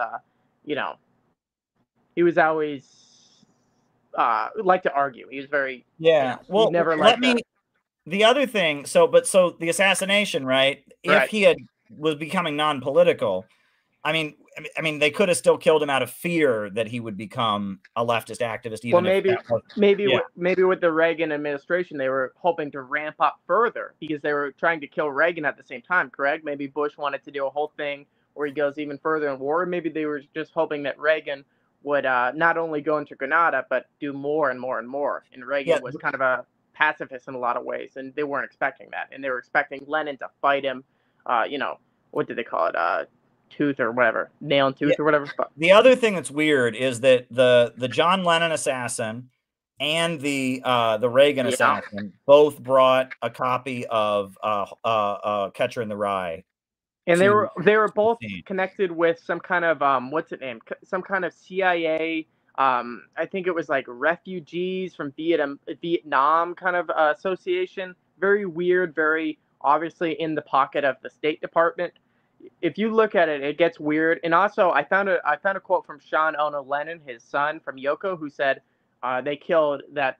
M: he was always like to argue. He was very,
A: well,
M: never
A: the other thing. So the assassination, right? If he was becoming non-political, I mean, I mean, they could have still killed him out of fear that he would become a leftist activist. Even
M: Well,
A: if
M: maybe with the Reagan administration, they were hoping to ramp up further because they were trying to kill Reagan at the same time. Correct? Maybe Bush wanted to do a whole thing where he goes even further in war. Maybe they were just hoping that Reagan would not only go into Grenada but do more and more and more. And Reagan was kind of a pacifist in a lot of ways, and they weren't expecting that. And they were expecting Lenin to fight him. What did they call it? Tooth or whatever, nail and tooth or whatever.
A: The other thing that's weird is that the John Lennon assassin and the Reagan assassin both brought a copy of Catcher in the Rye.
M: And they were both connected with some kind of what's it named? Some kind of CIA. I think it was like refugees from Vietnam kind of association. Very weird, very obviously in the pocket of the State Department. If you look at it, it gets weird. And also, I found a quote from Sean Ono Lennon, his son from Yoko, who said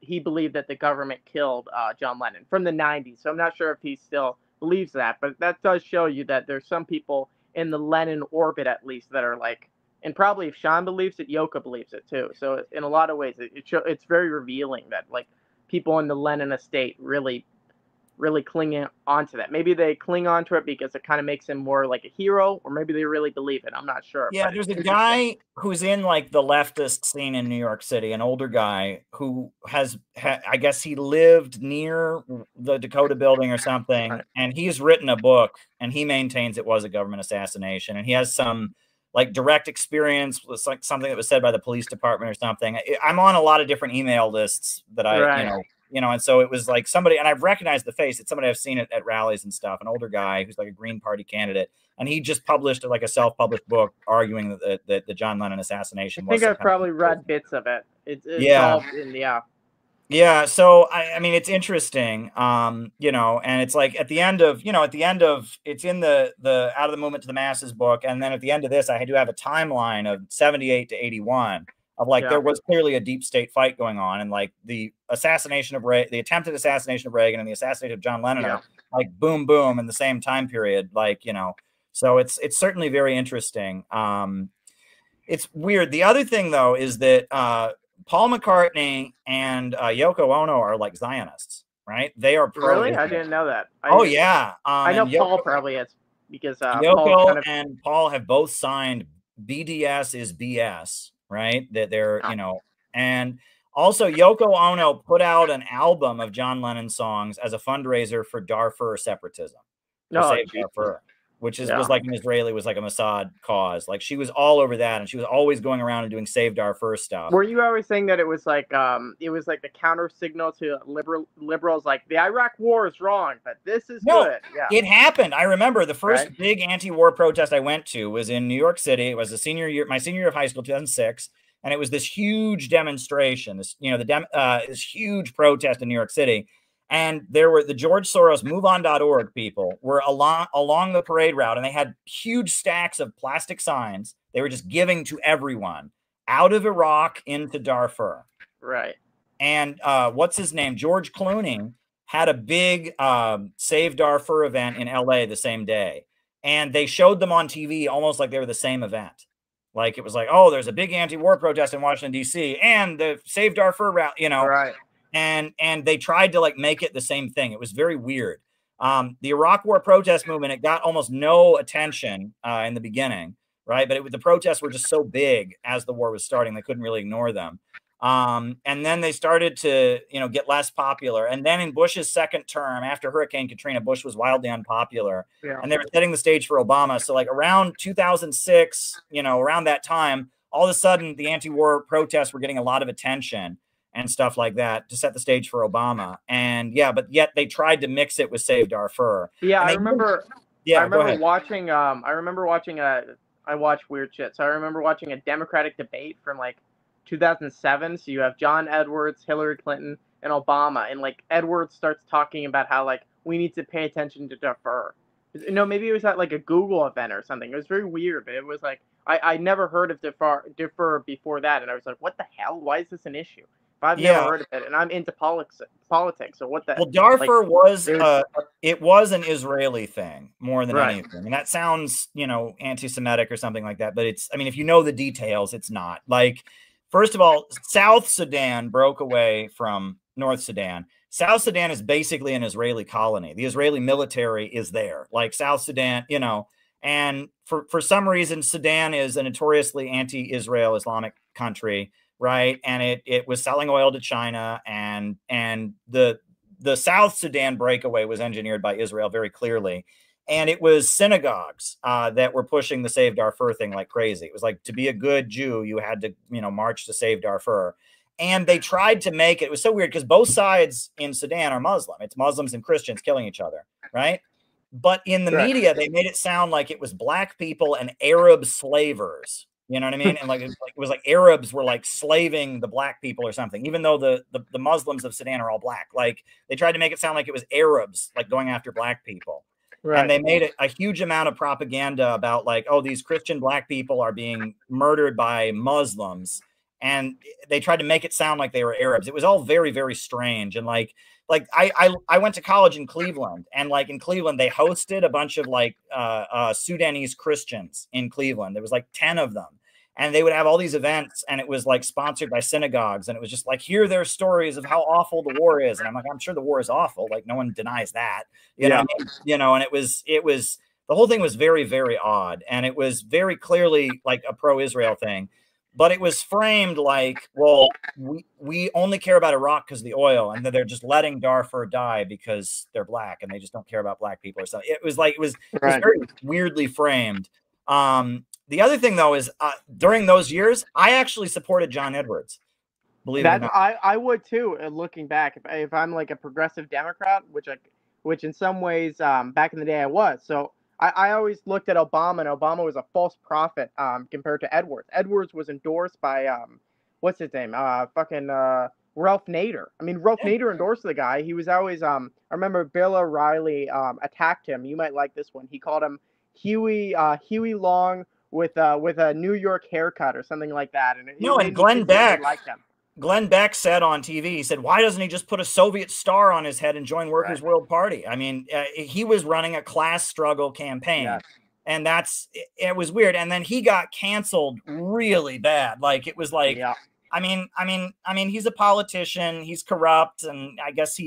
M: he believed that the government killed John Lennon from the 90s. So I'm not sure if he still believes that, but that does show you that there's some people in the Lennon orbit at least that are like, and probably if Sean believes it, Yoko believes it too. So in a lot of ways, it's very revealing that like people in the Lennon estate really clinging onto that. Maybe they cling onto it because it kind of makes him more like a hero, or maybe they really believe it. I'm not sure.
A: Yeah, there's a guy who's in like the leftist scene in New York City, an older guy who I guess he lived near the Dakota building or something, and he's written a book, and he maintains it was a government assassination, and he has some like direct experience with like something that was said by the police department or something. I'm on a lot of different email lists that and so it was like somebody, and I've recognized the face. It's somebody I've seen it at rallies and stuff, an older guy who's like a Green Party candidate. And he just published like a self-published book arguing that the John Lennon assassination was.
M: I think I've probably read bits of it. It's
A: Yeah. So I mean, it's interesting, and it's like at the end of it's in the Out of the Movement to the Masses book. And then at the end of this, I do have a timeline of 78 to 81. Of like there was clearly a deep state fight going on, and like the assassination of the attempted assassination of Reagan and the assassination of John Lennon are like boom boom in the same time period, so it's certainly very interesting. It's weird. The other thing though is that Paul McCartney and Yoko Ono are like Zionists, right? They are
M: really. I didn't know that.
A: I
M: know Paul probably is because
A: Yoko and Paul have both signed BDS is BS. Right, that they're and also Yoko Ono put out an album of John Lennon songs as a fundraiser for Darfur separatism, Darfur, which was like an Israeli, was like a Mossad cause. Like she was all over that, and she was always going around and doing Save Darfur stuff.
M: Were you always saying that it was like the counter signal to liberals, like the Iraq war is wrong, but this is good? Yeah,
A: it happened. I remember the first big anti-war protest I went to was in New York City. It was my senior year of high school, 2006, and it was this huge demonstration. This huge protest in New York City. And there were the George Soros MoveOn.org people were along the parade route, and they had huge stacks of plastic signs they were just giving to everyone out of Iraq into Darfur.
M: Right.
A: And what's his name? George Clooney had a big Save Darfur event in LA the same day. And they showed them on TV almost like they were the same event. Like it was like, oh, there's a big anti-war protest in Washington, D.C. and the Save Darfur route,
M: Right.
A: And they tried to like make it the same thing. It was very weird. The Iraq War protest movement, it got almost no attention in the beginning, right? But the protests were just so big as the war was starting, they couldn't really ignore them. And then they started to, get less popular. And then in Bush's second term, after Hurricane Katrina, Bush was wildly unpopular.
M: Yeah.
A: And they were setting the stage for Obama. So like around 2006, around that time, all of a sudden the anti-war protests were getting a lot of attention and stuff like that to set the stage for Obama. And but yet they tried to mix it with Save Darfur.
M: Yeah, I remember. Yeah, I remember watching. I watch weird shit. So I remember watching a Democratic debate from like 2007. So you have John Edwards, Hillary Clinton, and Obama, and like Edwards starts talking about how like we need to pay attention to Darfur. Maybe it was at like a Google event or something. It was very weird, but it was like I never heard of Darfur before that, and I was like, what the hell? Why is this an issue? I've never heard of it, and I'm into politics. So what the?
A: Well, Darfur was
M: there's-
A: it was an Israeli thing more than
M: Right.
A: anything, and that sounds, you know, anti-Semitic or something like that. But it's, I mean, if you know the details, it's not. Like, first of all, South Sudan broke away from North Sudan. South Sudan is basically an Israeli colony. The Israeli military is there. Like South Sudan, you know, and for some reason, Sudan is a notoriously anti-Israel Islamic country, right? And it was selling oil to China, and the South Sudan breakaway was engineered by Israel very clearly. And it was synagogues that were pushing the Save Darfur thing like crazy. It was like, to be a good Jew, you had to, you know, march to Save Darfur. And they tried to make it, it was so weird because both sides in Sudan are Muslim. It's Muslims and Christians killing each other, right? But in the media, they made it sound like it was black people and Arab slavers. You know what I mean? And like it was like Arabs were like slaving the black people or something, even though the Muslims of Sudan are all black. Like they tried to make it sound like it was Arabs like going after black people.
M: Right.
A: And they made a huge amount of propaganda about like, oh, these Christian black people are being murdered by Muslims. And they tried to make it sound like they were Arabs. It was all very, very strange. And like I went to college in Cleveland, and like in Cleveland, they hosted a bunch of like Sudanese Christians in Cleveland. There was like 10 of them. And they would have all these events, and it was like sponsored by synagogues. And it was just like, hear their stories of how awful the war is. And I'm like, I'm sure the war is awful. Like no one denies that, you know, you know, and it was, the whole thing was very, very odd. And it was very clearly like a pro-Israel thing, but it was framed like, well, we only care about Iraq because of the oil, and then they're just letting Darfur die because they're black and they just don't care about black people or something. It was like, it was very weirdly framed. The other thing, though, is during those years, I actually supported John Edwards. Believe it or not.
M: I would too. Looking back, if I'm like a progressive Democrat, which in some ways back in the day I was. So I always looked at Obama, and Obama was a false prophet compared to Edwards. Edwards was endorsed by what's his name? Ralph Nader. I mean, Ralph Nader endorsed the guy. He was always I remember Bill O'Reilly attacked him. You might like this one. He called him Huey Long with a New York haircut or something like that. And
A: and Glenn Beck liked him. Glenn Beck said on TV, he said, why doesn't he just put a Soviet star on his head and join Workers' World Party? I mean, he was running a class struggle campaign. Yeah. And it was weird. And then he got canceled really bad. Like it was like, I mean, he's a politician, he's corrupt. And I guess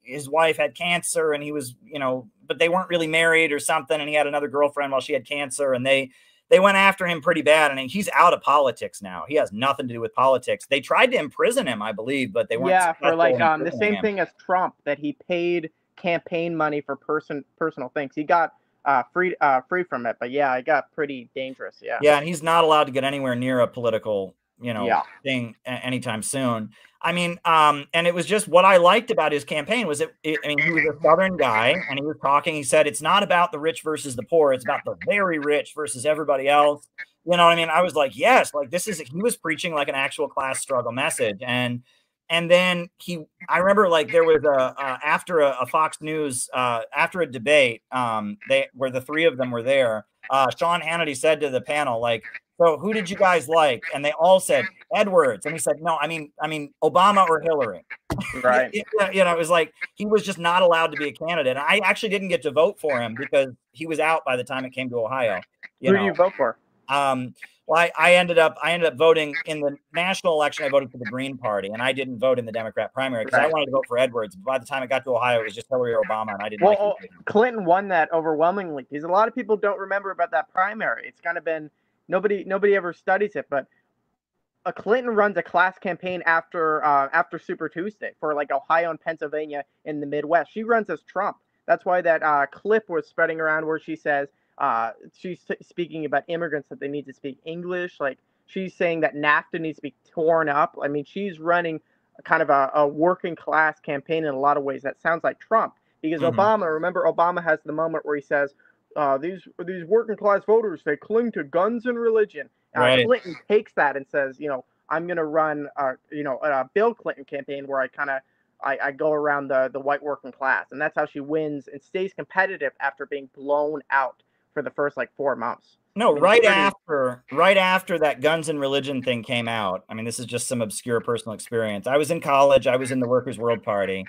A: his wife had cancer, and he was, you know, but they weren't really married or something. And he had another girlfriend while she had cancer, and they went after him pretty bad. And he's out of politics now. He has nothing to do with politics. They tried to imprison him, I believe, but they weren't.
M: Yeah, for like the same thing as Trump, that he paid campaign money for personal things. He got free from it, but yeah, it got pretty dangerous. Yeah.
A: Yeah, and he's not allowed to get anywhere near a political, you know, thing anytime soon. I mean, and it was just what I liked about his campaign was I mean, he was a Southern guy, and he was talking. He said, it's not about the rich versus the poor. It's about the very rich versus everybody else. You know what I mean? I was like, yes, like he was preaching like an actual class struggle message. And then I remember like there was after a Fox News, after a debate, where the three of them were there, Sean Hannity said to the panel, like, so who did you guys like? And they all said Edwards. And he said, no, I mean Obama or Hillary.
M: Right.
A: You know, it was like he was just not allowed to be a candidate. And I actually didn't get to vote for him because he was out by the time it came to Ohio.
M: Who do you vote for?
A: Well, I ended up voting in the national election. I voted for the Green Party, and I didn't vote in the Democrat primary because I wanted to vote for Edwards. But by the time it got to Ohio, it was just Hillary or Obama, and I didn't.
M: Well, Clinton won that overwhelmingly because a lot of people don't remember about that primary. It's kind of been nobody ever studies it, but Clinton runs a class campaign after Super Tuesday for like Ohio and Pennsylvania in the Midwest. She runs as Trump. That's why that clip was spreading around where she says she's speaking about immigrants, that they need to speak English. Like she's saying that NAFTA needs to be torn up. I mean, she's running kind of a working class campaign in a lot of ways. That sounds like Trump because Obama has the moment where he says, these working class voters, they cling to guns and religion. Clinton takes that and says, you know, I'm going to run, a Bill Clinton campaign where I go around the white working class. And that's how she wins and stays competitive after being blown out for the first like 4 months.
A: No, right after that guns and religion thing came out. I mean, this is just some obscure personal experience. I was in college. I was in the Workers' World Party,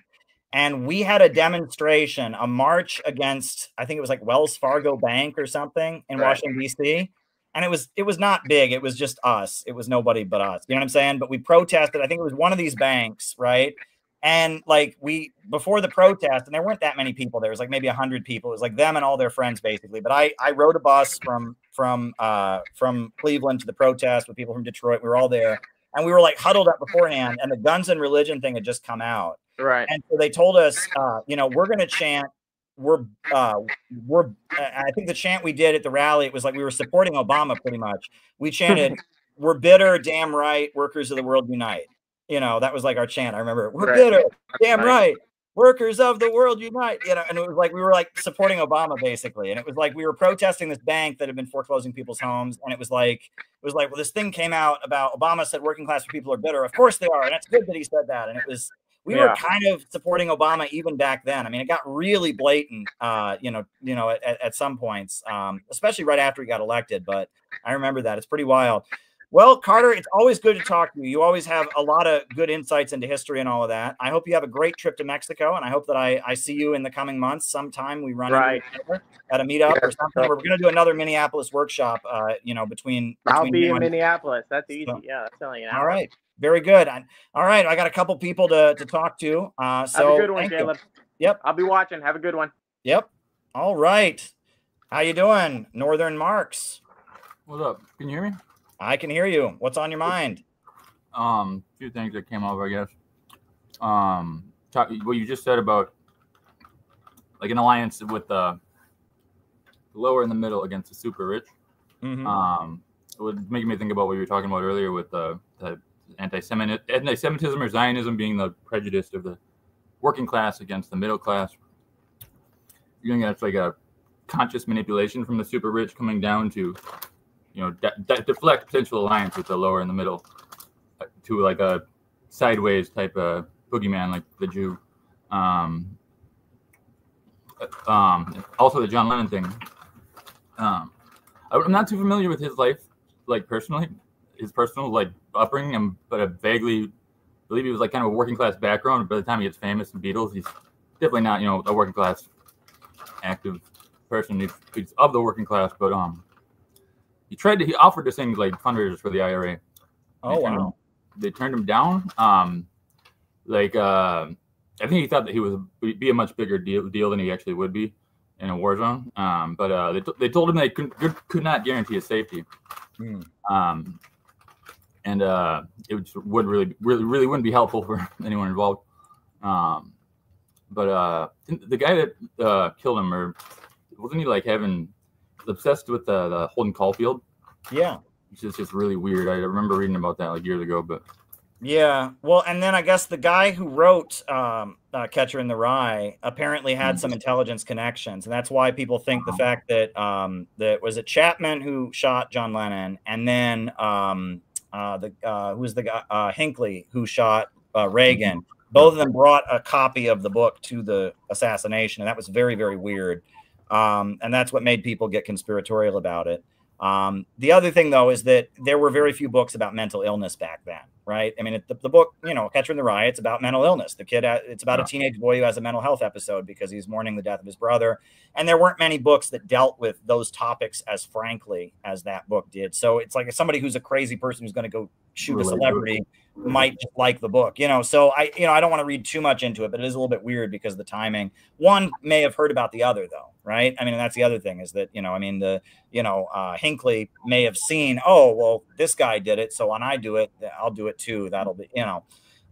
A: and we had a demonstration, a march against, I think it was like Wells Fargo Bank or something in Washington, D.C. And it was not big. It was just us. It was nobody but us. You know what I'm saying? But we protested. I think it was one of these banks, right? And like before the protest, and there weren't that many people. There was like maybe 100 people. It was like them and all their friends basically. But I rode a bus from Cleveland to the protest with people from Detroit. We were all there, and we were like huddled up beforehand. And the guns and religion thing had just come out.
M: Right.
A: And so they told us, we're going to chant. I think the chant we did at the rally, it was like we were supporting Obama pretty much. We chanted, "We're bitter, damn right, workers of the world unite." That was like our chant. I remember, "We're bitter, damn right, workers of the world unite." And it was like we were like supporting Obama basically. And it was like we were protesting this bank that had been foreclosing people's homes. And it was like, well, this thing came out about Obama said working class people are bitter. Of course they are, and it's good that he said that. And we were kind of supporting Obama even back then. I mean, it got really blatant, at some points, especially right after he got elected. But I remember that. It's pretty wild. Well, Carter, it's always good to talk to you. You always have a lot of good insights into history and all of that. I hope you have a great trip to Mexico, and I hope that I see you in the coming months. Sometime we run into each other at a meetup or something. We're going to do another Minneapolis workshop, between
M: I'll be in Minneapolis. That's easy. So, yeah, that's only an hour.
A: All right. Very good. All right. I got a couple people to talk to. So
M: have a good one, Caleb.
A: Yep.
M: I'll be watching. Have a good one.
A: Yep. All right. How you doing, Northern Marks?
N: What's up? Can you hear me?
A: I can hear you. What's on your mind?
N: A few things that came up, I guess. What you just said about like an alliance with the lower and the middle against the super rich.
A: Mm-hmm.
N: It would make me think about what you were talking about earlier with the anti-Semitism or Zionism being the prejudice of the working class against the middle class. You're doing that's like a conscious manipulation from the super rich coming down to, deflect potential alliance with the lower and the middle to like a sideways type of boogeyman like the Jew. Also the John Lennon thing. I'm not too familiar with his life, like personally, his personal like upbringing, but I vaguely believe he was like kind of a working class background. By the time he gets famous in Beatles, he's definitely not, a working class active person. He's of the working class, but he offered to sing like fundraisers for the IRA.
A: Oh, wow.
N: They turned him down. I think he thought that he would be a much bigger deal than he actually would be in a war zone. But they told him they could not guarantee his safety. And it would really wouldn't be helpful for anyone involved. But the guy that killed him, or wasn't he like obsessed with the Holden Caulfield?
A: Yeah,
N: which is just really weird. I remember reading about that like years ago, but
A: yeah. Well, and then I guess the guy who wrote Catcher in the Rye apparently had some intelligence connections, and that's why people think the fact that that was it Chapman who shot John Lennon, and then who was the guy Hinckley who shot Reagan. Both of them brought a copy of the book to the assassination, and that was very, very weird. And that's what made people get conspiratorial about it. The other thing, though, is that there were very few books about mental illness back then, right? I mean, the book, Catcher in the Rye, it's about mental illness. It's about a teenage boy who has a mental health episode because he's mourning the death of his brother. And there weren't many books that dealt with those topics as frankly as that book did. So it's like somebody who's a crazy person who's going to go shoot a celebrity might just like the book, so I don't want to read too much into it, but it is a little bit weird because of the timing. One may have heard about the other, though, right? I mean, and that's the other thing is that, Hinckley may have seen, oh, well, this guy did it, so when I do it, I'll do it too. That'll be,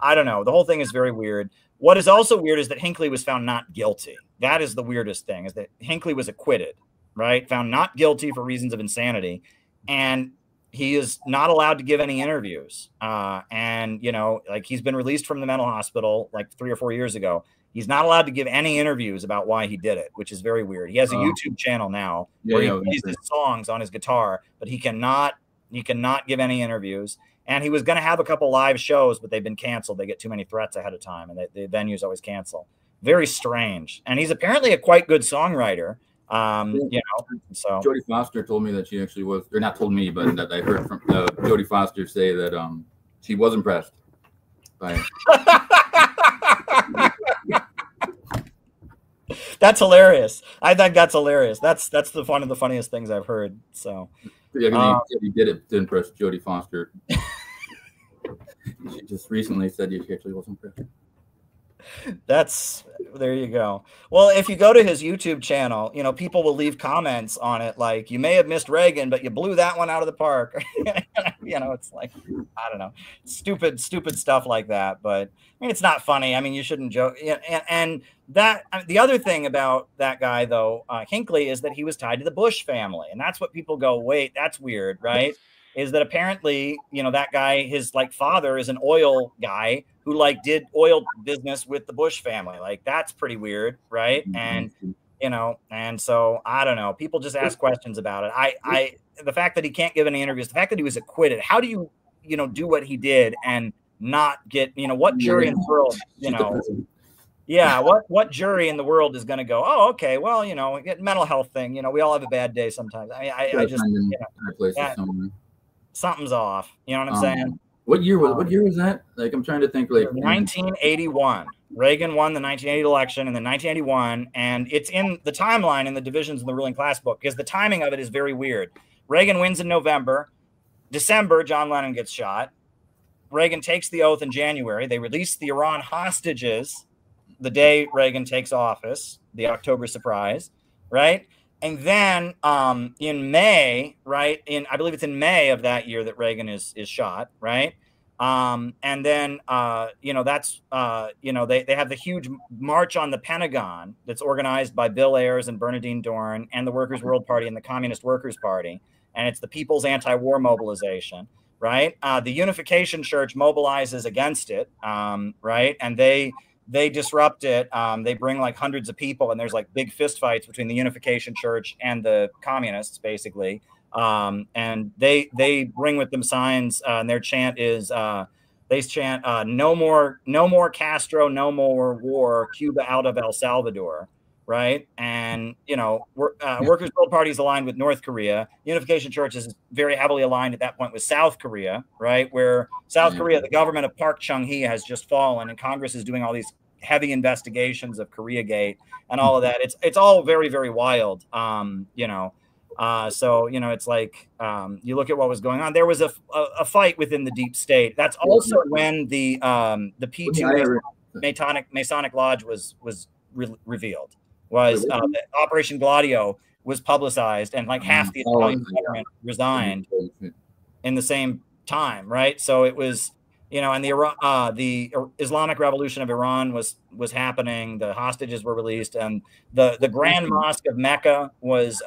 A: I don't know. The whole thing is very weird. What is also weird is that Hinckley was found not guilty. That is the weirdest thing, is that Hinckley was acquitted, right? Found not guilty for reasons of insanity. And he is not allowed to give any interviews. He's been released from the mental hospital like 3 or 4 years ago. He's not allowed to give any interviews about why he did it, which is very weird. He has a YouTube channel now where he plays his songs on his guitar, but he cannot give any interviews. And he was going to have a couple live shows, but they've been canceled. They get too many threats ahead of time, and the venues always cancel. Very strange. And he's apparently a quite good songwriter. You know, so
N: Jodie Foster told me that she actually was, or not told me, but that I heard from Jodie Foster say that she was impressed by.
A: That's hilarious. I think that's hilarious. That's one of the funniest things I've heard. So
N: yeah, he did it to impress Jodie Foster. She just recently said she actually was impressed.
A: There you go. Well, if you go to his YouTube channel, you know, people will leave comments on it like, you may have missed Reagan, but you blew that one out of the park. You know, it's like, I don't know, stupid stuff like that. But I mean, it's not funny. I mean, you shouldn't joke. And that the other thing about that guy, though, Hinckley, is that he was tied to the Bush family. And that's what people go, wait, that's weird, right? Is that apparently, you know, that guy, his like father is an oil guy who like did oil business with the Bush family. Like, that's pretty weird, right? And, you know, and so I don't know. People just ask questions about it. The fact that he can't give any interviews, the fact that he was acquitted, how do you, you know, do what he did and not get, you know, what jury in the world, you know, yeah, what jury in the world is going to go, oh, okay, well, you know, get mental health thing, you know, we all have a bad day sometimes. I just, you know, something's off. You know what I'm saying?
N: What year was that? Like, I'm trying to think. Like
A: 1981. Reagan won the 1980 election, and then 1981, and it's in the timeline in the divisions in the ruling class book because the timing of it is very weird. Reagan wins in November. December, John Lennon gets shot. Reagan takes the oath in January. They release the Iran hostages the day Reagan takes office, the October surprise, right? And then in May, right, I believe it's in May of that year that Reagan is shot, right? And then, you know, that's, you know, they have the huge march on the Pentagon that's organized by Bill Ayers and Bernardine Dohrn and the Workers' World Party and the Communist Workers' Party. And it's the People's Anti-War Mobilization, right? The Unification Church mobilizes against it, right? And they disrupt it. They bring like hundreds of people, and there's like big fist fights between the Unification Church and the communists, basically. And they bring with them signs, and their chant is they chant no more Castro, no more war, Cuba out of El Salvador, right? And you know, Workers' World Party is aligned with North Korea. Unification Church is very heavily aligned at that point with South Korea, right? Where South Korea, the government of Park Chung-hee has just fallen, and Congress is doing all these heavy investigations of Koreagate and all of that. It's all very, very wild, you know. So, you know, it's like you look at what was going on. There was a fight within the deep state. That's also when the P2 Masonic Lodge was revealed. The Operation Gladio was publicized, and like half the Italian government resigned in the same time, right? So it was, you know, and the Islamic Revolution of Iran was happening. The hostages were released, and the Grand Mosque of Mecca was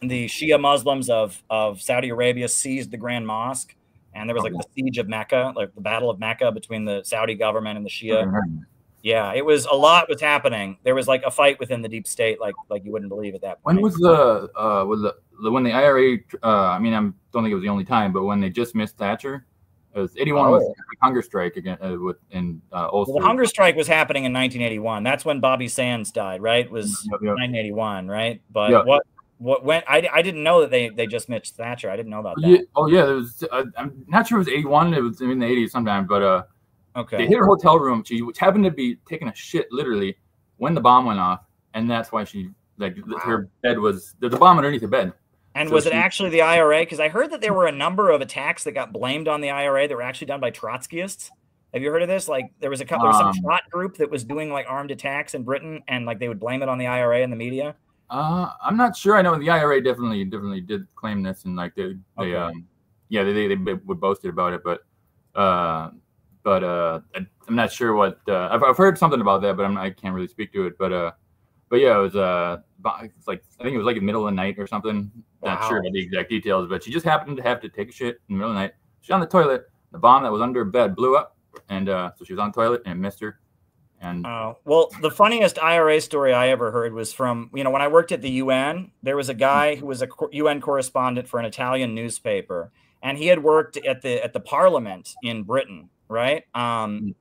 A: the Shia Muslims of Saudi Arabia seized the Grand Mosque, and there was like the siege of Mecca, like the Battle of Mecca between the Saudi government and the Shia. Yeah, it was a lot was happening. There was like a fight within the deep state, like you wouldn't believe at that point.
N: When was when the IRA? I mean, I don't think it was the only time, but when they just missed Thatcher, it was 81 was the hunger strike again in Ulster.
A: Well, the hunger strike was happening in 1981. That's when Bobby Sands died, right? It was 1981, right? But what went? I didn't know that they just missed Thatcher. I didn't know about that.
N: Yeah, oh yeah, there was. I'm not sure it was 81. It was in the 80s sometime, but
A: okay.
N: They hit her hotel room. She happened to be taking a shit literally when the bomb went off, and that's why she her bed was there's a bomb underneath her bed.
A: And so was it actually the IRA? Because I heard that there were a number of attacks that got blamed on the IRA that were actually done by Trotskyists. Have you heard of this? Like there was some Trot group that was doing like armed attacks in Britain, and like they would blame it on the IRA in the media.
N: I'm not sure. I know the IRA definitely did claim this, and like they would boast about it, but I'm not sure what I've heard something about that, but I can't really speak to it. But yeah, it was it's like I think it was like in the middle of the night or something. Wow. Not sure about the exact details, but she just happened to have to take a shit in the middle of the night. She's on the toilet. The bomb that was under her bed blew up, and so she was on the toilet and it missed her. And
A: well, the funniest IRA story I ever heard was from, you know, when I worked at the UN, there was a guy who was a UN correspondent for an Italian newspaper, and he had worked at the Parliament in Britain, right? And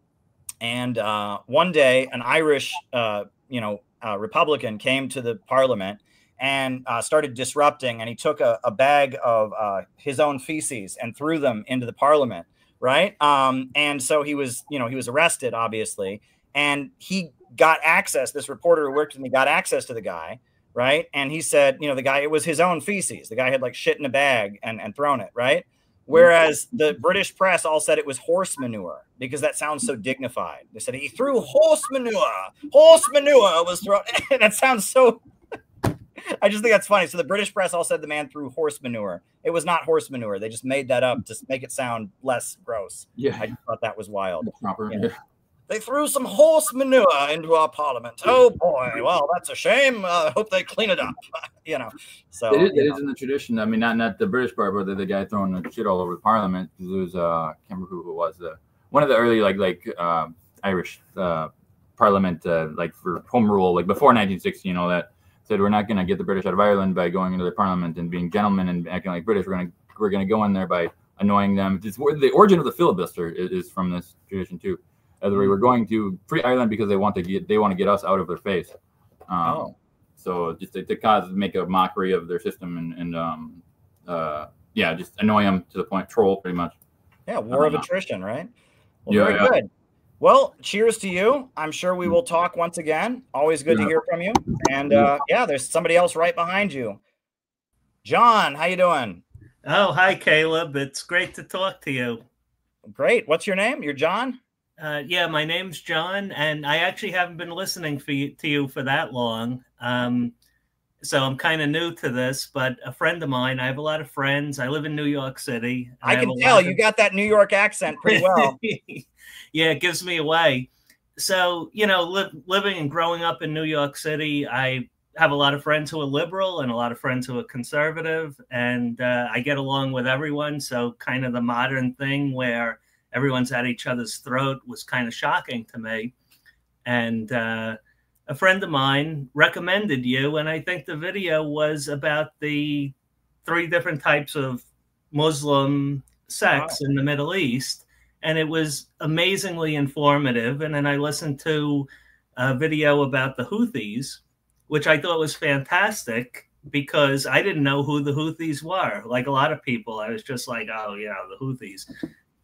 A: one day, an Irish, you know, Republican came to the parliament and started disrupting, and he took a bag of his own feces and threw them into the parliament, right? And so he was, you know, he was arrested, obviously, and he got access. This reporter who worked with me got access to the guy, right? And he said, you know, the guy, it was his own feces. The guy had like shit in a bag and thrown it, right? Whereas the British press all said it was horse manure because that sounds so dignified. They said he threw horse manure. Horse manure was thrown. That sounds so. I just think that's funny. So the British press all said the man threw horse manure. It was not horse manure. They just made that up to make it sound less gross.
N: Yeah,
A: I just thought that was wild.
N: Proper.
A: Yeah. They threw some horse manure into our parliament. Oh boy, well that's a shame. I hope they clean it up. You know, so
N: it is in the tradition. I mean, not the British part, but the guy throwing the shit all over the parliament. There was I can't remember who it was. One of the early Irish parliament like for home rule, like before 1960 and all that, said we're not going to get the British out of Ireland by going into the parliament and being gentlemen and acting like British. We're going to go in there by annoying them. The origin of the filibuster is from this tradition too. We were going to free Ireland because they want to get us out of their face. So just to make a mockery of their system and just annoy them to the point, troll pretty much.
A: Yeah, war of attrition, right? Well,
N: Yeah,
A: very
N: yeah.
A: good. Well, cheers to you. I'm sure we will talk once again. Always good to hear from you. And yeah, there's somebody else right behind you. John, how you doing?
O: Oh, hi, Caleb. It's great to talk to you.
A: Great. What's your name? You're John?
O: Yeah, my name's John, and I actually haven't been listening to you for that long. So I'm kind of new to this, but a friend of mine, I have a lot of friends. I live in New York City.
A: I can tell you got that New York accent pretty well.
O: Yeah, it gives me away. So, you know, living and growing up in New York City, I have a lot of friends who are liberal and a lot of friends who are conservative, and I get along with everyone. So kind of the modern thing where everyone's at each other's throat was kind of shocking to me. And a friend of mine recommended you, and I think the video was about the 3 different types of Muslim sects in the Middle East. And it was amazingly informative. And then I listened to a video about the Houthis, which I thought was fantastic because I didn't know who the Houthis were. Like a lot of people, I was just like, oh, yeah, the Houthis.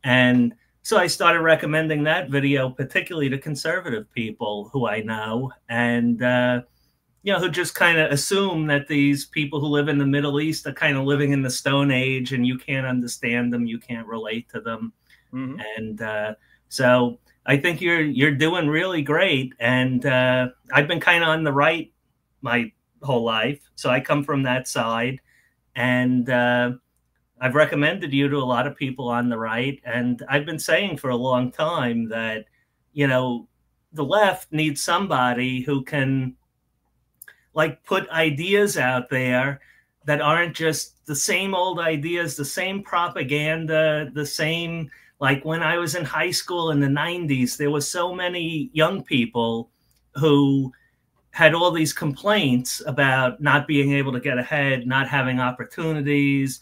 O: And so I started recommending that video, particularly to conservative people who I know and, you know, who just kind of assume that these people who live in the Middle East are kind of living in the Stone Age and you can't understand them. You can't relate to them. Mm-hmm. And so I think you're doing really great. And I've been kind of on the right my whole life. So I come from that side. And I've recommended you to a lot of people on the right. And I've been saying for a long time that, you know, the left needs somebody who can like put ideas out there that aren't just the same old ideas, the same propaganda, the same, like when I was in high school in the 90s, there were so many young people who had all these complaints about not being able to get ahead, not having opportunities,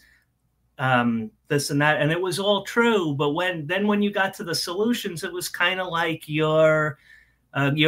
O: this and that. And it was all true. But when you got to the solutions, it was kind of like your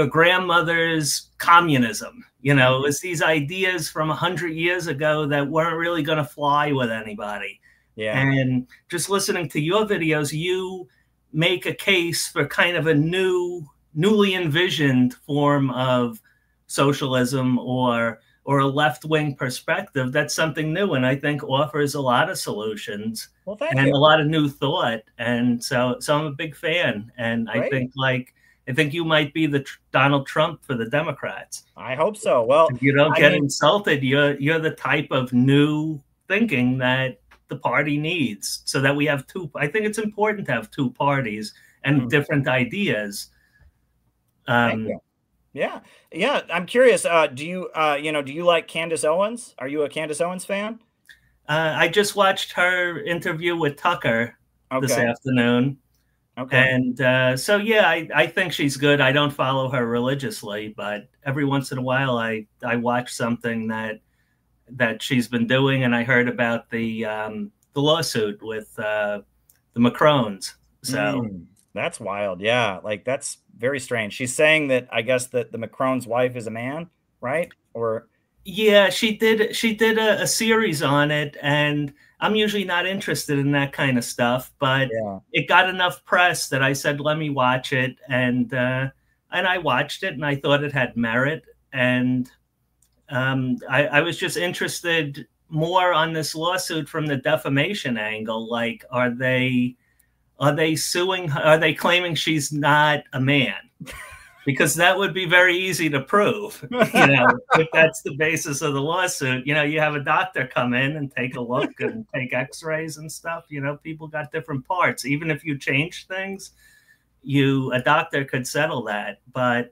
O: grandmother's communism. You know, it was these ideas from 100 years ago that weren't really going to fly with anybody. Yeah. And just listening to your videos, you make a case for kind of a newly envisioned form of socialism or a left-wing perspective. That's something new, and I think offers a lot of solutions and a lot of new thought. And so I'm a big fan. And I think you might be the Donald Trump for the Democrats.
A: I hope so. Well,
O: if you don't get insulted, you're the type of new thinking that the party needs, so that we have two. I think it's important to have 2 parties and different ideas.
A: Thank you. Yeah. Yeah. I'm curious. Do you like Candace Owens? Are you a Candace Owens fan?
O: I just watched her interview with Tucker this afternoon. Okay. And so, yeah, I think she's good. I don't follow her religiously, but every once in a while I watch something that she's been doing. And I heard about the lawsuit with the Macrons. So
A: that's wild. Yeah. Like that's very strange. She's saying that I guess that the Macron's wife is a man. right? Or
O: yeah, she did a series on it, and I'm usually not interested in that kind of stuff, but
A: yeah.
O: it got enough press that I said, let me watch it. And I watched it, and I thought it had merit. And I was just interested more on this lawsuit from the defamation angle. Like, are they suing? Are they claiming she's not a man? Because that would be very easy to prove, if that's the basis of the lawsuit. You have a doctor come in and take a look and take x-rays and stuff. People got different parts. Even if you change things, a doctor could settle that. But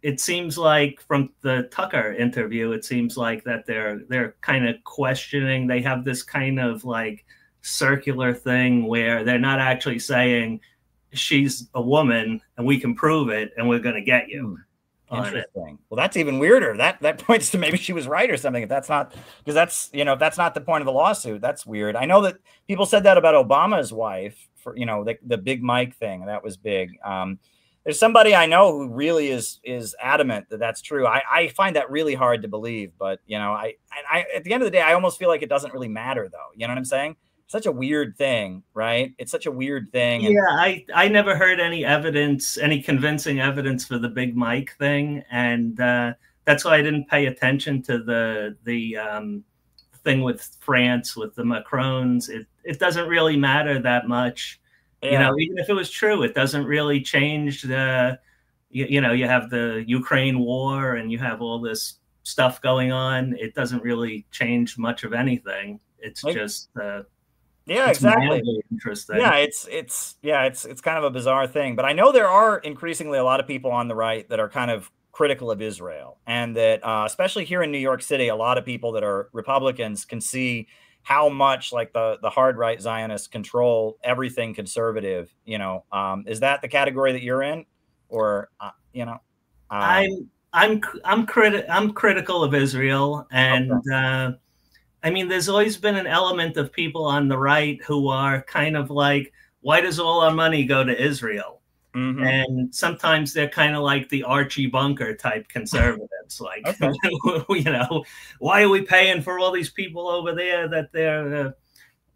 O: it seems like from the Tucker interview, it seems like that they're kind of questioning. They have this kind of like circular thing where they're not actually saying, she's a woman and we can prove it and we're going to get you on it.
A: Interesting. Well, that's even weirder. That points to maybe she was right or something. If that's not, because that's, if that's not the point of the lawsuit, that's weird. I know that people said that about Obama's wife for, the Big Mike thing. That was big. There's somebody I know who really is adamant that that's true. I find that really hard to believe, but I at the end of the day, I almost feel like it doesn't really matter though. You know what I'm saying? Such a weird thing, right? It's such a weird thing.
O: Yeah, I never heard any evidence, any convincing evidence for the Big Mike thing, and that's why I didn't pay attention to the thing with France with the Macrons. It doesn't really matter that much, even if it was true, it doesn't really change the. You have the Ukraine war and you have all this stuff going on. It doesn't really change much of anything. It's just.
A: Yeah,
O: it's
A: exactly.
O: Interesting.
A: Yeah, it's kind of a bizarre thing, but I know there are increasingly a lot of people on the right that are kind of critical of Israel, and that especially here in New York City, a lot of people that are Republicans can see how much like the hard right Zionists control everything conservative. Is that the category that you're in, or
O: I'm critical of Israel, and. Okay. I mean, there's always been an element of people on the right who are kind of like, why does all our money go to Israel? Mm-hmm. And sometimes they're kind of like the Archie Bunker type conservatives. Like, why are we paying for all these people over there that they're...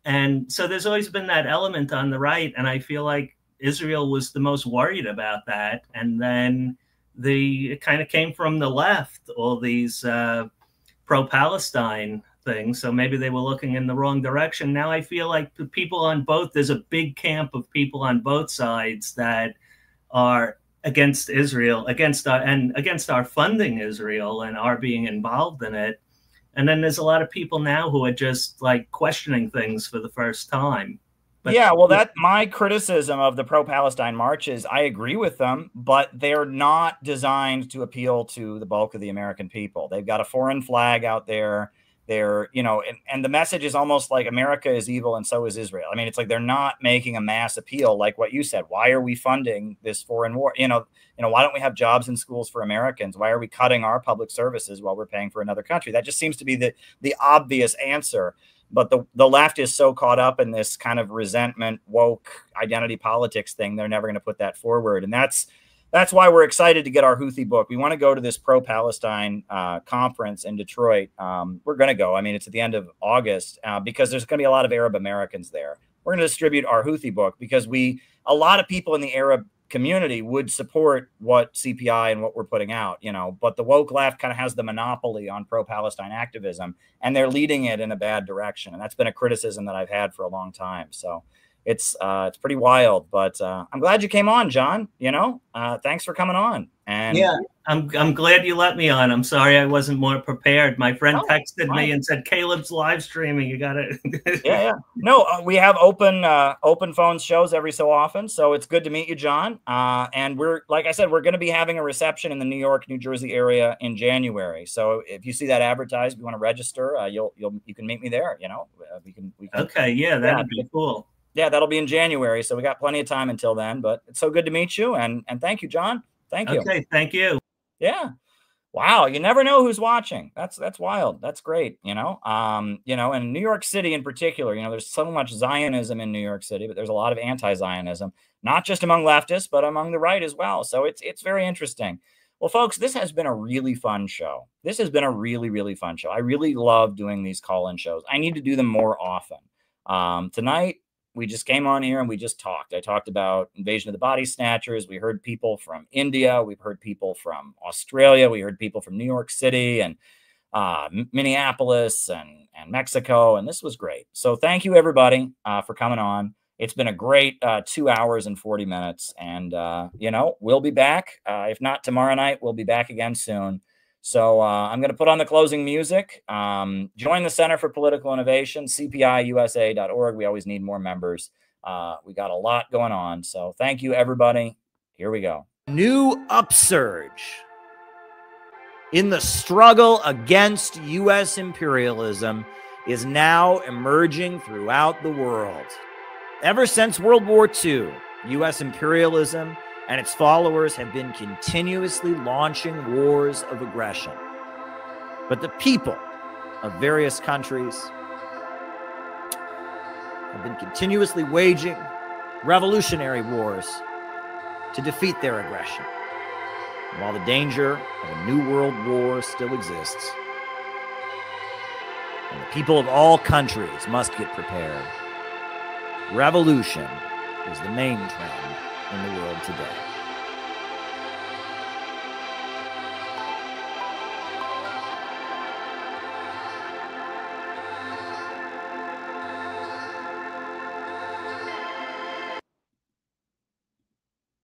O: And so there's always been that element on the right. And I feel like Israel was the most worried about that. And then it kind of came from the left, all these pro-Palestine things. So maybe they were looking in the wrong direction. Now I feel like the people on both, there's a big camp of people on both sides that are against Israel, against our funding Israel and our being involved in it. And then there's a lot of people now who are just like questioning things for the first time. But,
A: yeah, well, that my criticism of the pro-Palestine marches, I agree with them, but they're not designed to appeal to the bulk of the American people. They've got a foreign flag out there. They're, and the message is almost like America is evil and so is Israel. I mean, it's like they're not making a mass appeal like what you said. Why are we funding this foreign war? Why don't we have jobs in schools for Americans? Why are we cutting our public services while we're paying for another country? That just seems to be the obvious answer. But the left is so caught up in this kind of resentment, woke identity politics thing, they're never going to put that forward. And that's why we're excited to get our Houthi book. We want to go to this pro-Palestine conference in Detroit. We're going to go. I mean, it's at the end of August because there's going to be a lot of Arab Americans there. We're going to distribute our Houthi book because a lot of people in the Arab community would support what CPI and what we're putting out, but the woke left kind of has the monopoly on pro-Palestine activism, and they're leading it in a bad direction. And that's been a criticism that I've had for a long time. So it's pretty wild, but I'm glad you came on, John. Thanks for coming on. And
O: yeah, I'm glad you let me on. I'm sorry I wasn't more prepared. My friend texted me and said, "Caleb's live streaming. You got it."
A: Yeah. No, we have open phone shows every so often, so it's good to meet you, John. And like I said, we're going to be having a reception in the New York, New Jersey area in January. So if you see that advertised, if you want to register, you can meet me there. We can.
O: Okay. Yeah, that'd be cool.
A: Yeah, that'll be in January. So we got plenty of time until then. But it's so good to meet you, and thank you, John. Thank you.
O: Okay, thank you.
A: Yeah. Wow, you never know who's watching. That's wild. That's great, and New York City in particular, there's so much Zionism in New York City, but there's a lot of anti-Zionism, not just among leftists, but among the right as well. So it's very interesting. Well, folks, this has been a really fun show. This has been a really, really fun show. I really love doing these call-in shows. I need to do them more often. Tonight, we just came on here and we just talked. I talked about Invasion of the Body Snatchers. We heard people from India. We've heard people from Australia. We heard people from New York City and Minneapolis and Mexico. And this was great. So thank you, everybody, for coming on. It's been a great 2 hours and 40 minutes. And, you know, we'll be back. If not tomorrow night, we'll be back again soon. So I'm going to put on the closing music. Join the Center for Political Innovation, cpiusa.org. We always need more members. We got a lot going on. So thank you, everybody. Here we go. New upsurge in the struggle against U.S. imperialism is now emerging throughout the world. Ever since World War II, U.S. imperialism and its followers have been continuously launching wars of aggression. But the people of various countries have been continuously waging revolutionary wars to defeat their aggression. And while the danger of a new world war still exists, and the people of all countries must get prepared, revolution is the main trend in the world today.